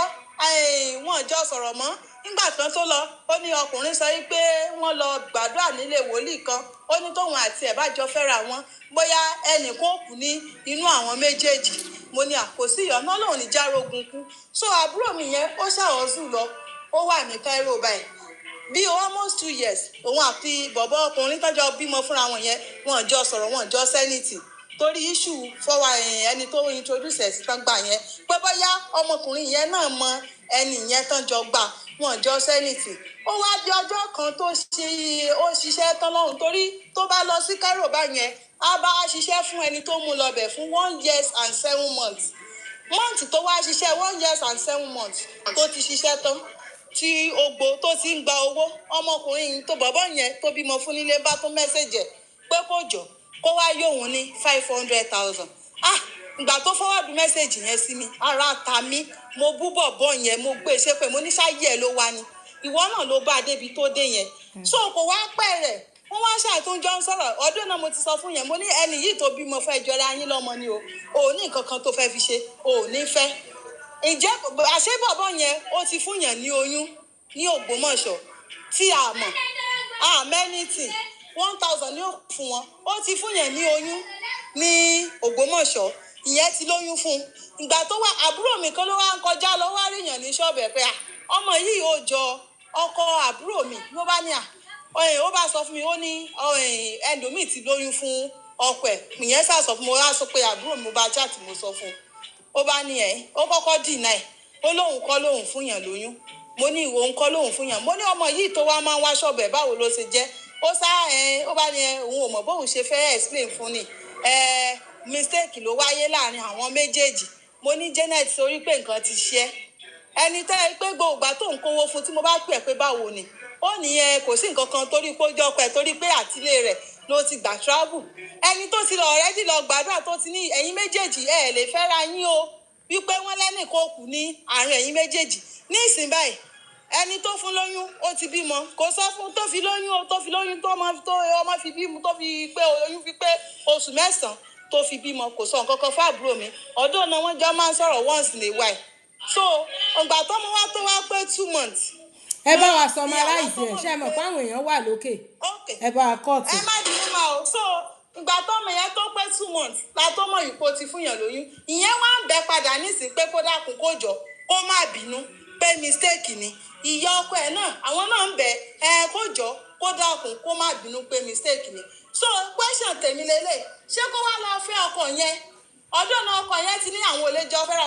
wọn jọ sọ̀rọ̀ mọ́ nígbà kan tó lọ ó ní ọkùnrin sọ pé wọ́n lọ gbàdúrà nílé wòlíì kan ó ní tóun àti ẹ̀ bá jọ fẹ́ra wọn bóyá ẹnì kan ó kú ní inú àwọn méjèèjì mo ní àkòsí ìyọ̀nà lòun ní járógun kú so àbúrò mi yẹn ó ṣàwọ́sù lọ ó wà ní Cairo báyìí bí almost 2 years òun àti bọ̀bọ̀ ọkùnrin tọ́jọ́ bímọ fúnra wọn yẹn wọn jọ sọ̀rọ̀ wọn jọ sẹ́nìtì torí iṣu fọwọ́ ẹni tó introduce ẹ̀ sí tán gbà yẹn pé bóyá ọmọkùnrin yẹn náà mọ ẹni yẹn tán jọ gbà wọn jọ sẹ́nìtì ó wá di ọjọ́ kan tó ṣiṣẹ́ tán lọ́hùn torí tó bá lọ sí Cairo báyẹn á bá ṣiṣẹ́ fún ẹni tó mú lọ bẹ̀ fún 1 year and 7 months mọ́ǹtì tó wá ṣiṣẹ́ 1 year and 7 months tó ti ṣiṣẹ́ tán tí ogbó tó ti ń gba owó ọmọkùnrin tó bọ̀bọ̀ yẹn tó bímọ fún nílé bá tún mẹ́sẹ̀jì ẹ̀ pé kó jọ kó wá yóò ní 500,000 ìgbà tó fọwọ́dù mẹ́sẹ̀jì yẹn sí mi ara ta mí mo bú bọ̀bọ̀ yẹn mo gbé ṣe pé mo ní sáyé ẹ̀ ló wá ni ìwọ náà ló bá débi tó dé yẹn so kò wá pẹ́ rẹ̀ wọ́n wá ṣàtúnjọ ń sọ̀rọ̀ ọdún náà mo ti sọ fún yẹn mo ní ẹni yìí tó bímọ fẹ́ jọra yín lọ́mọ ni o ò ní nǹkan kan tó fẹ́ fi ṣe ò ní fẹ́ ǹjẹ́ àṣebọ̀bọ̀ yẹn ó ti fún yẹn ní oyún ní Ògbómọ̀ṣọ́ tí a mọ̀ àmẹ́nìtì 1,000 ní ó fún wọn ó ti fún yẹn ní oyún ní Ògbómọ̀ṣọ́ ìyẹn ti lóyún fún ìgbà tó wá àbúrò mi kan ló wá ń kọjá lọ wá ríyàn ní ṣọ́ọ̀bù ẹ̀ pé ọmọ yìí ó jọ ọkọ àbúrò mi ló bá ní ó bá sọ fún mi ó ní ẹlòmíì ti lóyún fún ọkọ ẹ̀ ìyẹn sà sọ fún mi ó wá sọ pé àbúrò mi bá chat mo sọ fún ó bá ní ó kọ́kọ́ dìnnà ẹ̀ ó lóun kọ́ lóun fún yàn lóyún mo ní ìwọ ń kọ́ lóun fún yàn mo ní ọmọ yìí tó wá máa ń wá ṣọ́ọ̀bù ẹ̀ báwo ló ṣe jẹ́ ó sá ó bá ní òun ò mọ̀ bóun ṣe fẹ́ explain fún ni mistake ló wáyé láàrin àwọn méjèèjì mo ní Janet sórí pé nǹkan ti ṣe ẹni tẹ́ ẹ pé gbogbo tó ń kówó fún tí mo bá pè pé báwo ni ó nìyẹn kò sí nǹkan kan torí pé ó jọ pẹ́ torí pé àtìlé rẹ̀ ló ti gbà travel ẹni tó ti lọ already lọ gbàdúrà tó ti ní ẹ̀yin méjèèjì ẹ lè fẹ́ra yín o wípé wọ́n lẹ́nì kó kù ní àárín ẹ̀yin méjèèjì ní ìsìn báyìí ẹni tó fún lóyún ó ti bímọ kò sọ fún tó fi lóyún tó ọmọ fi bímọ tó fi pé oyún fi pé oṣù 9 tó fi bímọ kò sọ nǹkan kan fún àbúrò mi ọdún náà wọ́n jọ máa ń sọ̀rọ̀ once in a while so ọgbà tó mú wá tó wá pé 2 months. ẹ bá wa summarize ẹ ṣe mọ̀ fáwọn èèyàn wà lókè ẹ bá wa kọ́ọ̀tù. ẹ má dìbò máa o so ìgbà tọ́mọ yẹn tó pé 2 months la tó mọ̀ ipò ti fún yàn lóyún ìyẹn wá ń bẹ padà nísìnyí pé kó dákun kó jọ kó má bínú pé mistake ni ìyá ọkọ ẹ̀ náà àwọn náà ń bẹ kó jọ kó dákun kó má bínú pé mistake ni so question tèmi lélẹ̀ ṣé kó wá lọ fẹ́ ọkọ yẹn ọdún náà ọkọ yẹn ti ní àwọn olè jọ fẹ́ra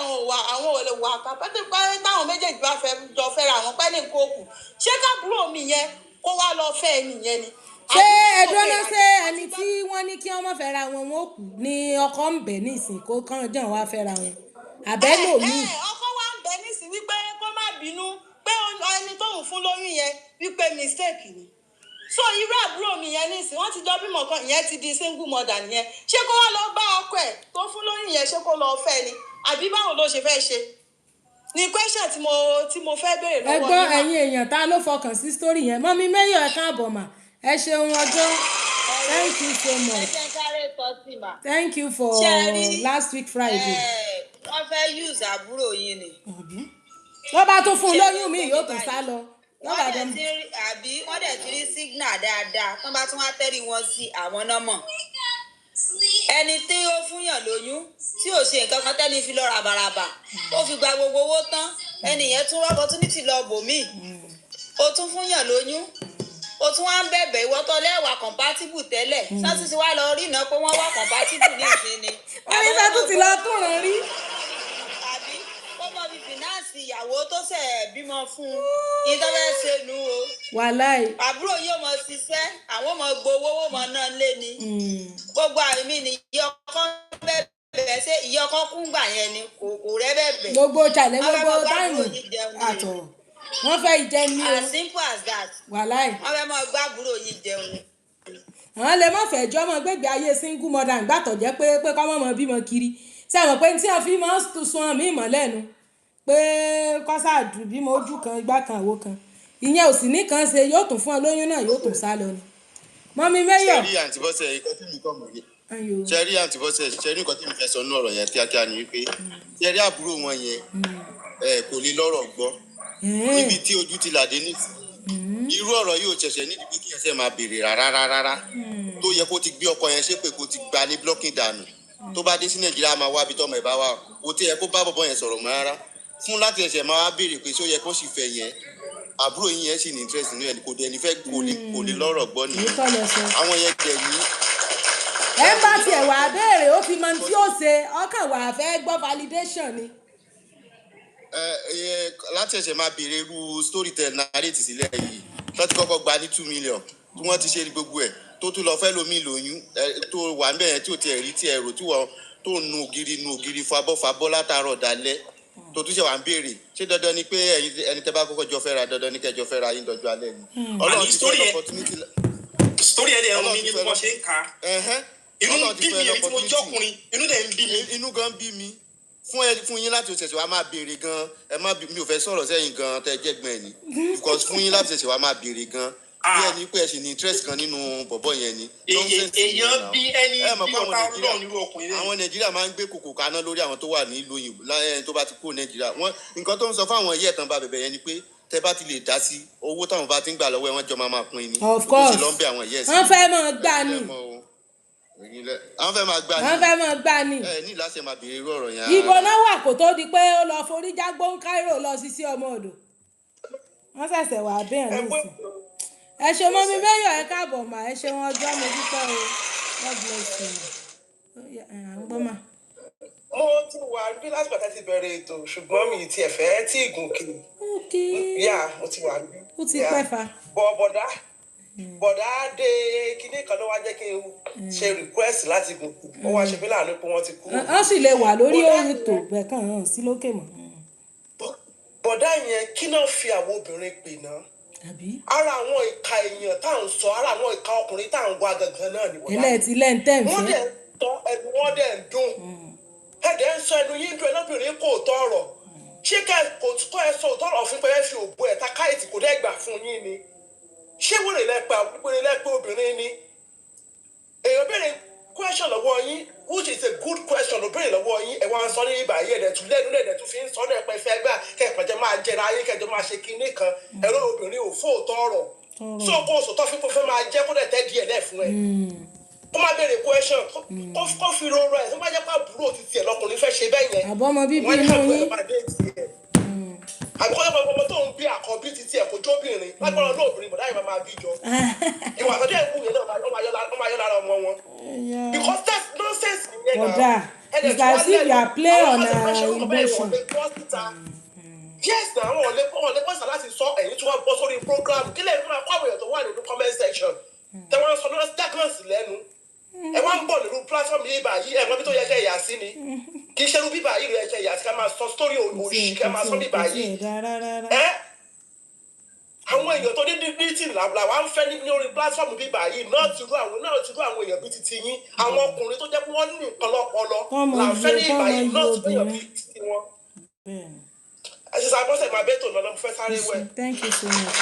àwọn olè wà pàpẹ́tẹ́ pẹ́ táwọn méjèèjì bá fẹ́ jọ fẹ́ra àwọn pẹ́ ní kóòkù ṣé káàbúrò mi yẹn kó wá lọ fẹ́ ẹni yẹn ni. ṣé ẹdún náà ṣe ẹni tí wọ́n ní kí wọ́n má fẹ́ra wọn wọn ò kù ní ọkọ ń bẹ nísìn kó kàn jàn wá fẹ́ra wọn àbẹ́lò mi. ọkọ wa ń bẹ nísìn wípé kó má bínú pé ẹni tóun fún lóyún yẹn wípé mistake ni so irú àbúrò mi yẹn nísìn wọ́n ti jọ bímọ kan ìyẹn ti di single mother nìyẹn ṣé kó wá lọ bá ọkọ ẹ̀ tó fún lóyún yẹn ṣé kó lọ fẹ́ ni àbí báwo ló ṣe fẹ́ ṣe ni question tí mo fẹ́ béèrè lọ́wọ́ yín. ẹ gbọ́ ẹ̀yin èèyàn ta ló fọkàn sí story yẹn mọ́mí Mayor ẹ káàbọ̀ mà ẹ ṣeun ọjọ́ thank you so much thank you for last week Friday. wọ́n fẹ́ use àbúrò yín ni. wọ́n bá tún fún un lóyún mi yóò tún sá lọ. wọ́n dẹ̀ ti rí signal dáadáa tán bá tún wá tẹ́rí wọn sí àwọn náà mọ̀. ẹni tí ó fúnyàn lóyún tí ò ṣe nǹkan kan tẹ́ni fi lọ ràbàràbà ó fi gba gbogbo owó tán ẹni yẹn tún wá opportunity lọ bòmíì ó tún fúnyàn lóyún ó tún wá ń bẹ̀bẹ̀ ìwọ tó lẹ́wà compatible tẹ́lẹ̀ sọ́tù ti wá lọ rí iná pé wọ́n wá compatible ní ìsinmi. wọ́n ní sọ́tù ti lọ tún rán rí. àbí ó mọ fi fìnáàsì ìyàwó tó ṣẹ̀ bímọ fún un ìtọ́fẹ́ ṣe nu o. wàláì. àbúrò yóò mọ ṣiṣẹ́ àwọn ọmọ gbowó owó mọ náà lé ni. gbogbo àmì ni ìyá ọkọ bẹ̀bẹ̀ ṣe ìyá ọkọ kúngbà yẹn ni kò rẹ́ bẹ̀bẹ̀. gbogbo challenge gbogbo táìmù àtọ̀ wọ́n fẹ́ ìjẹun ní o. as simple as that. wàláì. wọ́n fẹ́ mọ gbá àbúrò yìí jẹun. àwọn lè má fẹ́ jọ́ mọ́ gbégbé ayé single mother gbàtọ̀ jẹ́ pé kọ́ mọ́ mọ́ bímọ kiri sẹ́wọ̀n pé tí wọ́n fi máa ń sun àmì ìmọ̀ lẹ́nu pé kọ́sàdù bímọ ojú kan igbá kan àwo kan ìyẹn ò sì ní kan ṣe yóò tún fún ọ lóyún náà yóò tún sá lọ ni. mọ́mí Mayor. ṣẹ́rí àǹtí Bọ́sẹ̀ ikọ́ tí mi kọ́ mọ̀ yé ṣẹ́rí àǹtí Bọ́sẹ̀ ṣẹ́rí nǹkan tí mi fẹ́ sọ ní ọ̀rọ̀ yẹn kíákíá ni wípé ṣẹ́rí àbúrò wọn yẹn kò lè lọ́rọ̀ gbọ́ níbi tí ojú ti làdé nísìnyí irú ọ̀rọ̀ yóò ṣẹ̀ṣẹ̀ níbi kí ẹsẹ̀ máa béèrè rárá tó yẹ kó ti gbé ọkọ yẹn ṣépè kó ti gba ní blocking dànù tó bá dé sí Nàìjíríà máa wá bí tọ́mọ ẹ̀ bá wà kó tí yẹ kó bá bọ̀bọ̀ yẹn sọ̀rọ̀ mọ́ rárá fún láti ẹsẹ̀ máa wá béèrè pé ṣé ó yẹ kó sì fẹ́ yẹn àbúrò yín yẹn sì ní interest nínú ẹ̀ kò dé ní fẹ́ kò lè lọ́rọ̀ gbọ́ nìyẹn àwọn yẹn jẹ̀ ní. ẹ bá tiẹ̀ wá béèrè ó ti mọ tí ó ṣe ọkàn wà fẹ́ gbọ́ validation ni. láti ẹsẹ̀ máa béèrè irú storytell narrate sílẹ̀ yìí tó ti kọ́kọ́ gba ní 2 million tí wọ́n ti ṣe gbogbo ẹ̀ tó tún lọ fẹ́ lómi lóyún tó wà ń bẹ̀rẹ̀ tí ò tiẹ̀ rí tiẹ̀ rò tí wọ́n tó nu ògiri fabọ́ látàárọ̀ dalẹ́ tó tún ṣe wà ń béèrè ṣé dandan ni pé ẹni tẹ́ bá kọ́kọ́ jọ fẹ́ra dandan ni kẹjọ fẹ́ra yín dọ̀jú alẹ́ ni. Ọlọ́run ti fẹ́ opportunity. story ẹ̀ dẹ̀ ń mi ní bí wọ́n ṣe ń ka inú bí mi èyí tí mo jọ́kùnrin inú dẹ̀ ń bí mi. inú gan bí mi fún yín láti ṣẹ̀ṣẹ̀ wá máa béèrè gan ẹ má mi ò fẹ́ sọ̀rọ̀ sẹ́yìn gan tẹ́ jẹ́gbọ́n ẹ̀ ni because fún yín láti ṣẹ̀ṣẹ̀ wá máa béèrè gan bí ẹni pé ẹ sì ní interest kan nínú bọ̀bọ̀ yẹn ni. èèyàn bí ẹni bí ọ̀tá ọlọ́run nínú ọkùnrin náà. àwọn Nàìjíríà máa ń gbé kòkò kaná lórí àwọn tó wà nílùú òyìnbó láyé tó bá ti kó Nàìjíríà wọn nǹkan tó ń sọ fáwọn ẹyẹ ẹ̀tàn bá bẹ̀bẹ̀ yẹn ni pé tẹ bá ti lè dá sí owó táwọn bá ti ń gbà lọ́wọ́ ẹ̀ wọ́n jọ máa pín ni. of course wọ́n fẹ́ máa gbà ní. àwọn fẹ́ máa gbà ní. wọ́n fẹ́ máa gbà ní. ẹ ní láti máa béèrè irú ọ̀rọ̀ yẹn. ìbò náà wà kó tó di pé ó lọ forí jágbó Cairo lọ sí ọmọ odò wọ́n ṣẹ̀ṣẹ̀ wà bẹ́ẹ̀ nísìn. ẹ ṣe mọ́mí Mayor ẹ káàbọ̀ mà ẹ ṣe wọn ọjọ́ mo dúpẹ́ o God bless you. à ń gbọ́ mà. mo ti wà bí láti bàtà ti bẹ̀rẹ̀ ètò ṣùgbọ́n mi ti ẹ̀fẹ́ tí ìgùn kiri. yà mo ti wà bí. ó ti pẹ́ fa. bọ̀dá dé kinní kan ló wá jẹ́ kí n ṣe request láti gùn ó wá ṣe bí láàánú pé wọ́n ti kú. wọ́n sì lè wà lórí ètò bẹ́ẹ̀ kàn án sí lókè mọ́. bọ̀dá yẹn kí náà fi àwọn obìnrin pè náà ara àwọn ìka èèyàn tá à ń sọ ara àwọn ìka ọkùnrin tá à ń wá gangan náà ni wọ́n dẹ̀ ti lẹ́ǹtẹ̀ ń fẹ́. wọ́n dẹ̀ ń tọ́ ẹnu wọ́n dẹ̀ ń dùn ẹ̀dẹ̀ ń sọ ẹnu yín dùn ẹlọ́bìnrin kò tọrọ ṣé ká kò tó ẹ sọ òtọrọ fún pé ẹ fi òbó ẹ ta káyìtì kò dẹ́ gbà fún yín ni ṣé wèrè lẹ́pẹ́ obìnrin ni èèyàn béèrè question lọ́wọ́ yín which is a good question ló béèrè lọ́wọ́ yín ẹ̀ wá ń sọ ní ibà yìí ẹ̀dẹ̀ tún lẹ́nu ẹ̀dẹ̀ tún fi ń sọ ní ẹ̀pẹ́ fẹ́ gbà kẹ́ẹ̀pẹ́jẹ́ máa jẹ́ra ayé kẹ́ẹ̀jọ́ máa ṣe kinní kan ẹ̀rọ obìnrin ò fóòtọ́ ọ̀rọ̀ so kó o sòtọ́ fífún fẹ́ máa jẹ́ kó dẹ̀ tẹ́ díẹ̀ lẹ́ fún ẹ kó má béèrè question kó fi rọrọ ẹ̀ tó bá jẹ́ pé àbúrò ti tiẹ̀ lọkùnrin fẹ́ ṣe bẹ́ẹ̀ yẹn àbọ̀mọ bíbí wọ́n ní inú àbúrò yín. ẹ̀ máa dé tiẹ̀ àbíkọ́ yẹ ọmọ tó ń bí àkọ́bí ti tiẹ̀ kó jóbìnrin lágbára olóòbìnrin bọ̀dá yìí máa bí jọ ìwà àtọ́jú ẹ̀kú yẹn náà ó máa yọ lára ọmọ wọn because that's nonsense nìyẹn náà. Bọ̀dá, it's as if you are playing on emotion. Yes na àwọn ọ̀lẹ́ pọ̀sà láti sọ ẹ̀yìn tí wọ́n bọ́ sórí program kí lè fún akọ́ àwọn èèyàn tó wà nínú comment section tẹ wọ́n sọ lọ́wọ́ stagnant lẹ́nu ẹ wá ń bọ̀ nínú platform yìí báyìí ẹ̀ wọ́n bí tó yẹ kẹ́ ẹ̀yà sí ni kì í ṣerú bíbá yìí rẹ̀ kẹ́ ẹ̀yà sí ká máa sọ story òṣì ká máa sọ bíbá yìí ẹ́ àwọn èèyàn tó ní dignity làwa ń fẹ́ ní orí platform bíbá yìí náà ti rú àwọn èèyàn bíi titi yín àwọn ọkùnrin tó jẹ́ pé wọ́n ní nǹkan lọ́pọlọ là ń fẹ́ ní ìbá yìí náà ti fẹ́yàn bíi titi wọn. Thank you so much.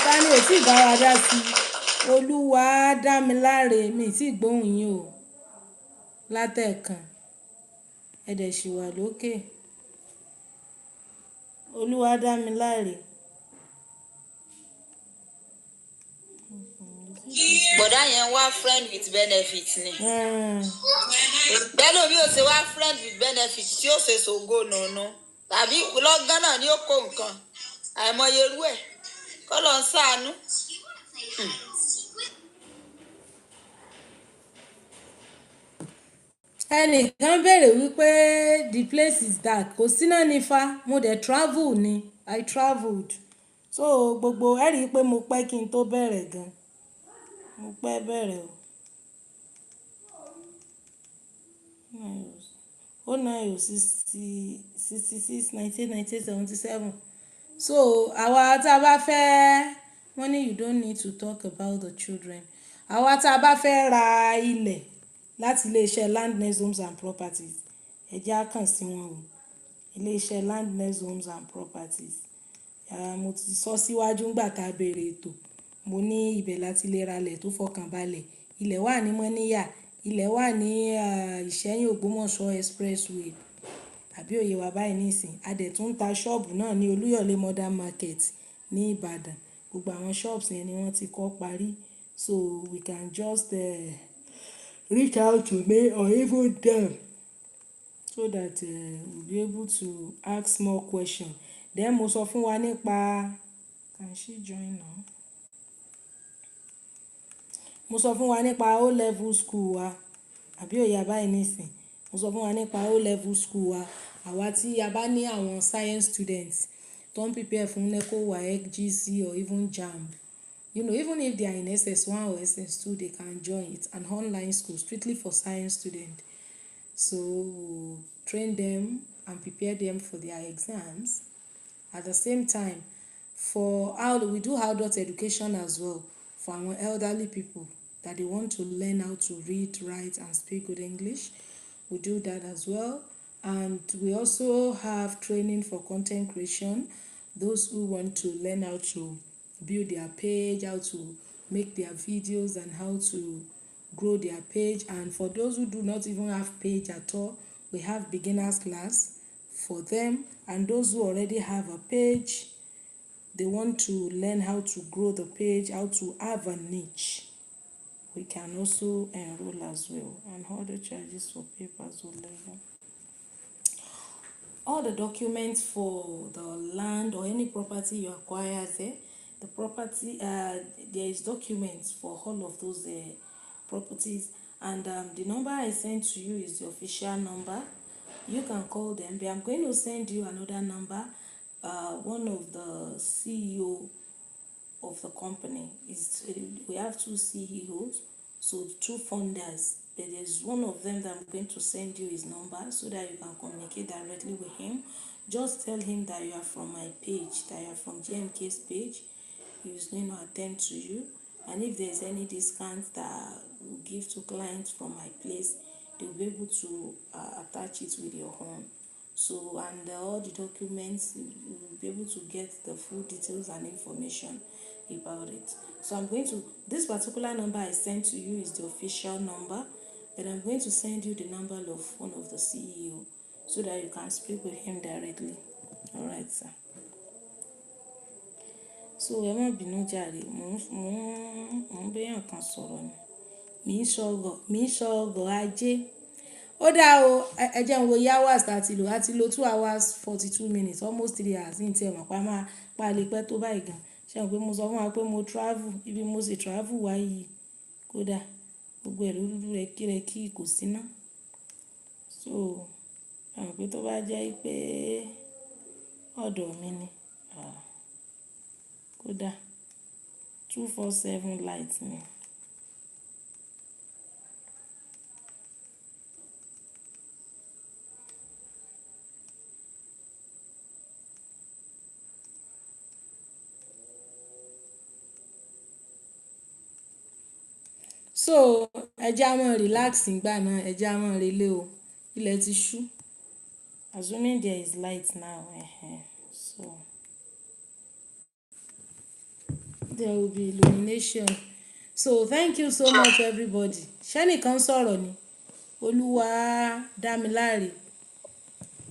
Ta ni ò tí ì bá wa dá sí olúwa dá mi láre mi tí gbóhùn yín o látẹ̀ẹ̀kan ẹ̀dẹ̀ ṣì wà lókè olúwa dá mi láre. bọ̀dá yẹn wá friend with benefit ni bẹ́ẹ̀ lómi ò ṣe wá friend with benefit tí ó ṣe ṣògo nànà tàbí lọ́gán náà ni ó kó nǹkan àìmọye irú ẹ̀ kọ́ lọ ń ṣàánú. ẹnìkan béèrè wípé the place is dark kò sí náà nífa mo dẹ̀ travel ni I travelled so gbogbo ẹ rí i pé mo pẹ́ kí n tó bẹ̀rẹ̀ gan mo pẹ́ bẹ̀rẹ̀ o. 0966 1998 77 so àwa tá a bá fẹ́ wọ́n ní you don't need to talk about the children àwa tá a bá fẹ́ ra ilẹ̀ láti iléeṣẹ́ Landness Homes and Properties ẹ jẹ́ á kàn sí wọn o iléeṣẹ́ Landness Homes and Properties mo ti sọ síwájú ńgbà tá a bẹ̀rẹ̀ ètò mo ní ibẹ̀ láti lè ralẹ̀ tó fọkàn balẹ̀ ilẹ̀ wà ní Mọ́níyà ilẹ̀ wà ní Ìṣẹ́yìn Ògbómọ̀ṣọ́ expressway àbí òye wa báyìí nísìn a dẹ̀ tún ta ṣọ́ọ̀bù náà ní Olúyọ̀lé modern market ní Ìbàdàn gbogbo àwọn shops yẹn ni wọ́n ti kọ́ parí so we can just reach out to me or even them so that we'll be able to ask more questions then mo sọ fún wa nípa can she join now mo sọ fún wa nípa O level school wa àbí òye báyìí nísìn mo sọ fún wa nípa O level school wa àwa tí a bá ní àwọn science students tó ń prepare fún NECO WAEC GC or even JAMB even if they are in SS1 or SS2 they can join it an online school strictly for science students so we'll train them and prepare them for their exams at the same time we do adult education as well for our elderly people that they want to learn how to read, write, and speak good English. We do that as well. And we also have training for content creation. Those who want to learn how to build their page, how to make their videos, and how to grow their page. And for those who do not even have page at all, we have beginners class for them. And those who already have a page, they want to learn how to grow the page, how to have a niche. We can also enroll as well. And all the charges for papers will level. All the documents for the land or any property you acquire there, the property, there is documents for all of those properties. And the number I sent to you is the official number. You can call them. I'm going to send you another number. One of the CEO of the company we have two CEOs, so two founders, but there's one of them that I'm going to send you his number so that you can communicate directly with him. Just tell him that you are from my page, that you are from GMK's page. He is going to attend to you, and if there's any discount that we'll give to clients from my place, they'll be able to attach it with your own. So, and all the documents, you will be able to get the full details and information about it. So this particular number I sent to you is the official number, but I'm going to send you the number of one of the CEO so that you can speak with him directly. All right, sir. So ẹ má bínú jàre, mo ń béèyàn kan sọ̀rọ̀ ni. mi ń ṣọ̀gọ̀ ajé. Ó dá o, ẹ jẹ́ n wo iye hours tá ti lò. A ti lò 2 hours 42 minutes, almost 3 hours ní tí ẹ mọ̀ pa lè pẹ́ tó báyìí gan. Ṣé mo pé mo sọ fún wa pé mo travel, ibi mo sì travel wá yìí. Kódà gbogbo ẹ̀ ló dúdú rẹ́kírẹ́kí kò sí ná. So, àwọn pé tó bá jẹ́ pé ọ̀dọ̀ mi ni, kódà 247 light ni. So ẹjẹ́ á máa relax nígbà náà, ẹjẹ́ á máa relé o, ilẹ̀ ti ṣú. Assuming there is light now, so there will be illumination. So thank you so much everybody. Ṣẹ́nìkan sọ̀rọ̀ ni Olúwa Dámiláre,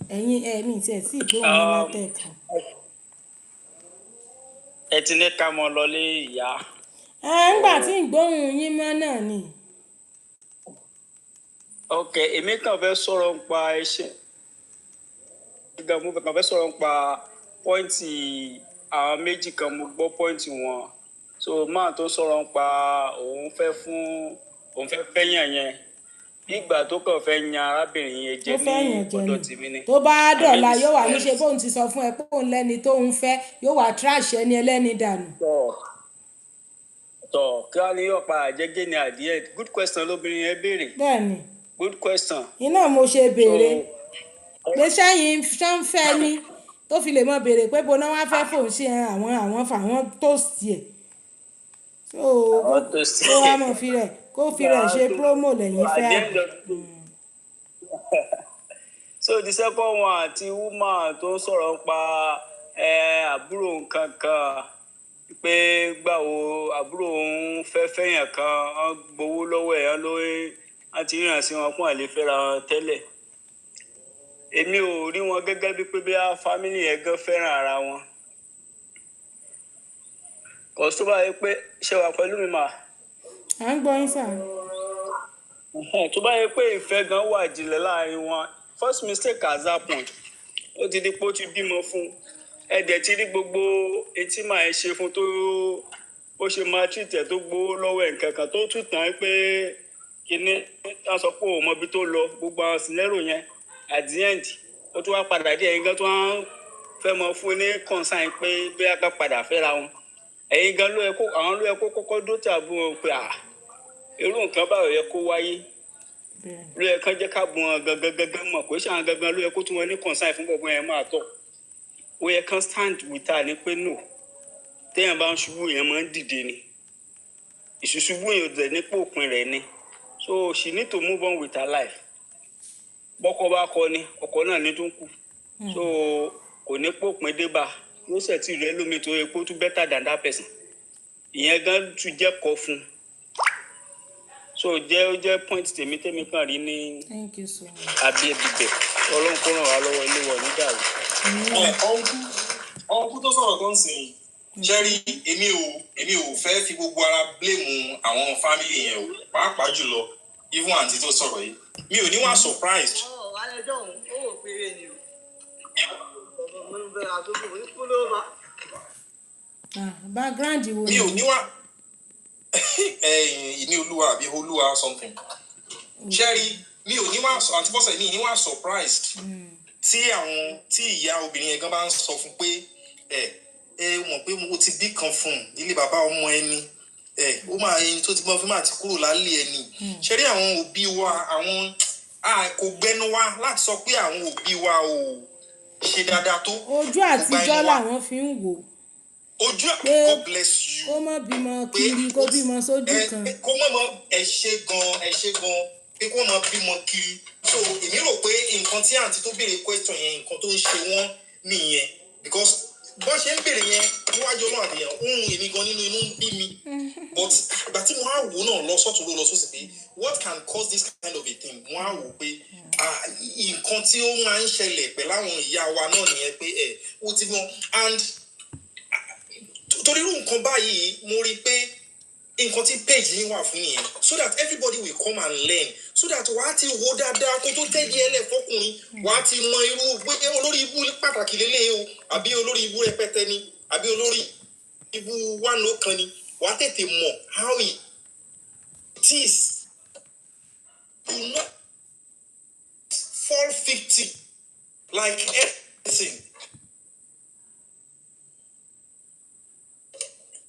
ẹ̀yin ẹ̀mí tí ẹ̀ tí ìgbóhùn yín látẹ̀kan. Ẹ ti ní ká mọ lọlé ìyá. Ńgbà tí ìgbóhùn yín mọ́ náà ni. Ok, èmi kàn fẹ́ sọ̀rọ̀ nípa iṣẹ́. Mo kàn fẹ́ sọ̀rọ̀ nípa pọ́ìntì àwọn méjì kan, mo gbọ́ pọ́ìntì wọn. So máa tó sọ̀rọ̀ nípa òun fẹ́ fẹ́yàn yẹn. Nígbà tó kàn fẹ́ yan arábìnrin yẹn jẹ ní ọ̀dọ̀ tèmi ni. Tó bá dọ̀la yóò wà ní ṣe bóun ti sọ fún ẹ pé òun lẹ́ni tóun fẹ́, yóò wà trash ẹni ẹlẹ́ni dànù. Tọ̀ kí wá ní ọ̀pá àjẹgẹ́ ni àdìẹ. Good question lóbìnrin yẹn béèrè. Bẹ́ẹ̀ni. Good question. Iná mo ṣe béèrè. Pé sẹ́yìn fẹ́ ni tó fi lè mọ béèrè pé bóná wá fẹ́ fòun ṣe àwọn tóòsì ẹ̀. Kó wá mọ̀ fi rẹ̀ ṣe promo lẹ́yìn fẹ́. So the second one àti woman tó ń sọ̀rọ̀ nípa àbúrò nǹkan kan pé gbàwo àbúrò òun fẹ́ fẹ́yàn kan wọ́n gbowó lọ́wọ́ ẹ̀ wọ́n ti ríran sí wọn fún àlefẹ́ra wọn tẹ́lẹ̀. Èmi ò rí wọn gẹ́gẹ́ bí pé bí a family yẹn gan fẹ́ràn ara wọn. Kò tó bá yẹ pé ṣé wà pẹ̀lú mi mà. À ń gbọ́ yín sà. Tó bá yẹ pé ìfẹ́ gan wà jìnlẹ̀ láàrin wọn, first mistake has happened. Ó ti di pé ó ti bímọ fún un. Ẹ̀dẹ̀ ti rí gbogbo etí máa ń ṣe fún tó ó ṣe máa treat ẹ̀ tó gbowó lọ́wọ́ ẹ̀ nǹkan kan tó tún tàn pé kíní tá sọ pé òun mọ ibi tó lọ gbogbo àwọn scenario yẹn at the end ó tún wá padà dé ẹ̀yin gan tó wá fẹ́ mọ fún ní concern pé bí a ká padà fẹ́ra wọn. Ẹ̀yin gan ló yẹ kó kọ́kọ́ dó tàbí wọn pé irú nǹkan báyọ̀ yẹ kó wáyé. Ló yẹ kán jẹ́ ká bu wọn gangan mọ̀ kó ṣàn gangan ló yẹ kó tún wọn ní concern fún gbogbo yẹn máa tọ̀. Ó yẹ kán stand with her ní pé no téèyàn bá ń ṣubú yẹn máa ń dìde ni. Ìṣùṣubú yẹn ò dẹ̀ nípò òpin rẹ̀ ni. So she need to move on with her life. Bọ́kọ bá kọ ni ọkọ náà ní tó ń kù. So kò ní pò òpin dé bá yóò ṣètì rẹ lómi tó yẹ kó tún better than that person. Ìyẹn gan tún jẹ́ kọ fún un. So ó jẹ́ point tèmi kan rí ní abiyebibẹ Ọlọ́run kó ràn wá lọ́wọ́ ilé wọ̀ nígbà rẹ̀. Ọ̀nkú tó sọ̀rọ̀ tó ń sìn Jerry èmi ò fẹ́ fi gbogbo ara blame àwọn family yẹn o pàápàá jùlọ even àǹtí tó sọ̀rọ̀ yìí mi ò ní wá surprised. Alẹ́jọ́ òun ó wò péré ni o. Mo ń bẹ àdúgbò ní kúlóòbá. Background wo ni? Mi ò ní wá ìní olúwa àbí olúwa something. Jerry mi ò ní wá àǹtí bọ́sẹ̀ mi ní wá surprised tí ìyá obìnrin yẹn gan bá ń sọ fún pé mọ̀ pé mo ti bí kan fún un ilé bàbá ọmọ ẹni ó máa ẹni tó ti gbọ́n fún máa ti kúrò lálẹ́ ẹni ṣe rí àwọn òbí wa àwọn kò gbẹnu wa láti sọ pé àwọn òbí wa ò ṣe dáadáa tó. Ojú àtijọ́ làwọn fi ń wò. Ojú God bless you. Kó má bímọ kiri kó bímọ sójú kan. Kó mọ̀ ẹ ṣe gan pé kó má bímọ kiri. So èmi rò pé nǹkan tí àǹtí tó béèrè question yẹn nǹkan tó ń ṣe wọ́n nìyẹn because bọ́n ṣe ń béèrè yẹn níwájú ọlọ́run àdìyàn èmi gan nínú inú ń bí mi but ìgbà tí mo á wò náà lọ sọ́tún ló lọ sósì pé what can cause this kind of a thing mo á wò pé nǹkan tí ó máa ń ṣẹlẹ̀ pẹ̀lú àwọn ìyá wa náà nìyẹn pé ó ti mọ and torí irú nǹkan báyìí mo rí i pé nǹkan tí page yín wà fún nìyẹn so that everybody will come and learn so that wàá ti wo dáadáa kó tó tẹ́ díẹ̀ lẹ̀ fọkùnrin wàá ti mọ irú pé olórí ibú pàtàkì lélẹ̀ o àbí olórí ibú rẹpẹtẹ ni àbí olórí ibú wánà kan ni wàá tètè mọ̀ how it is. Do not fall victim like everything.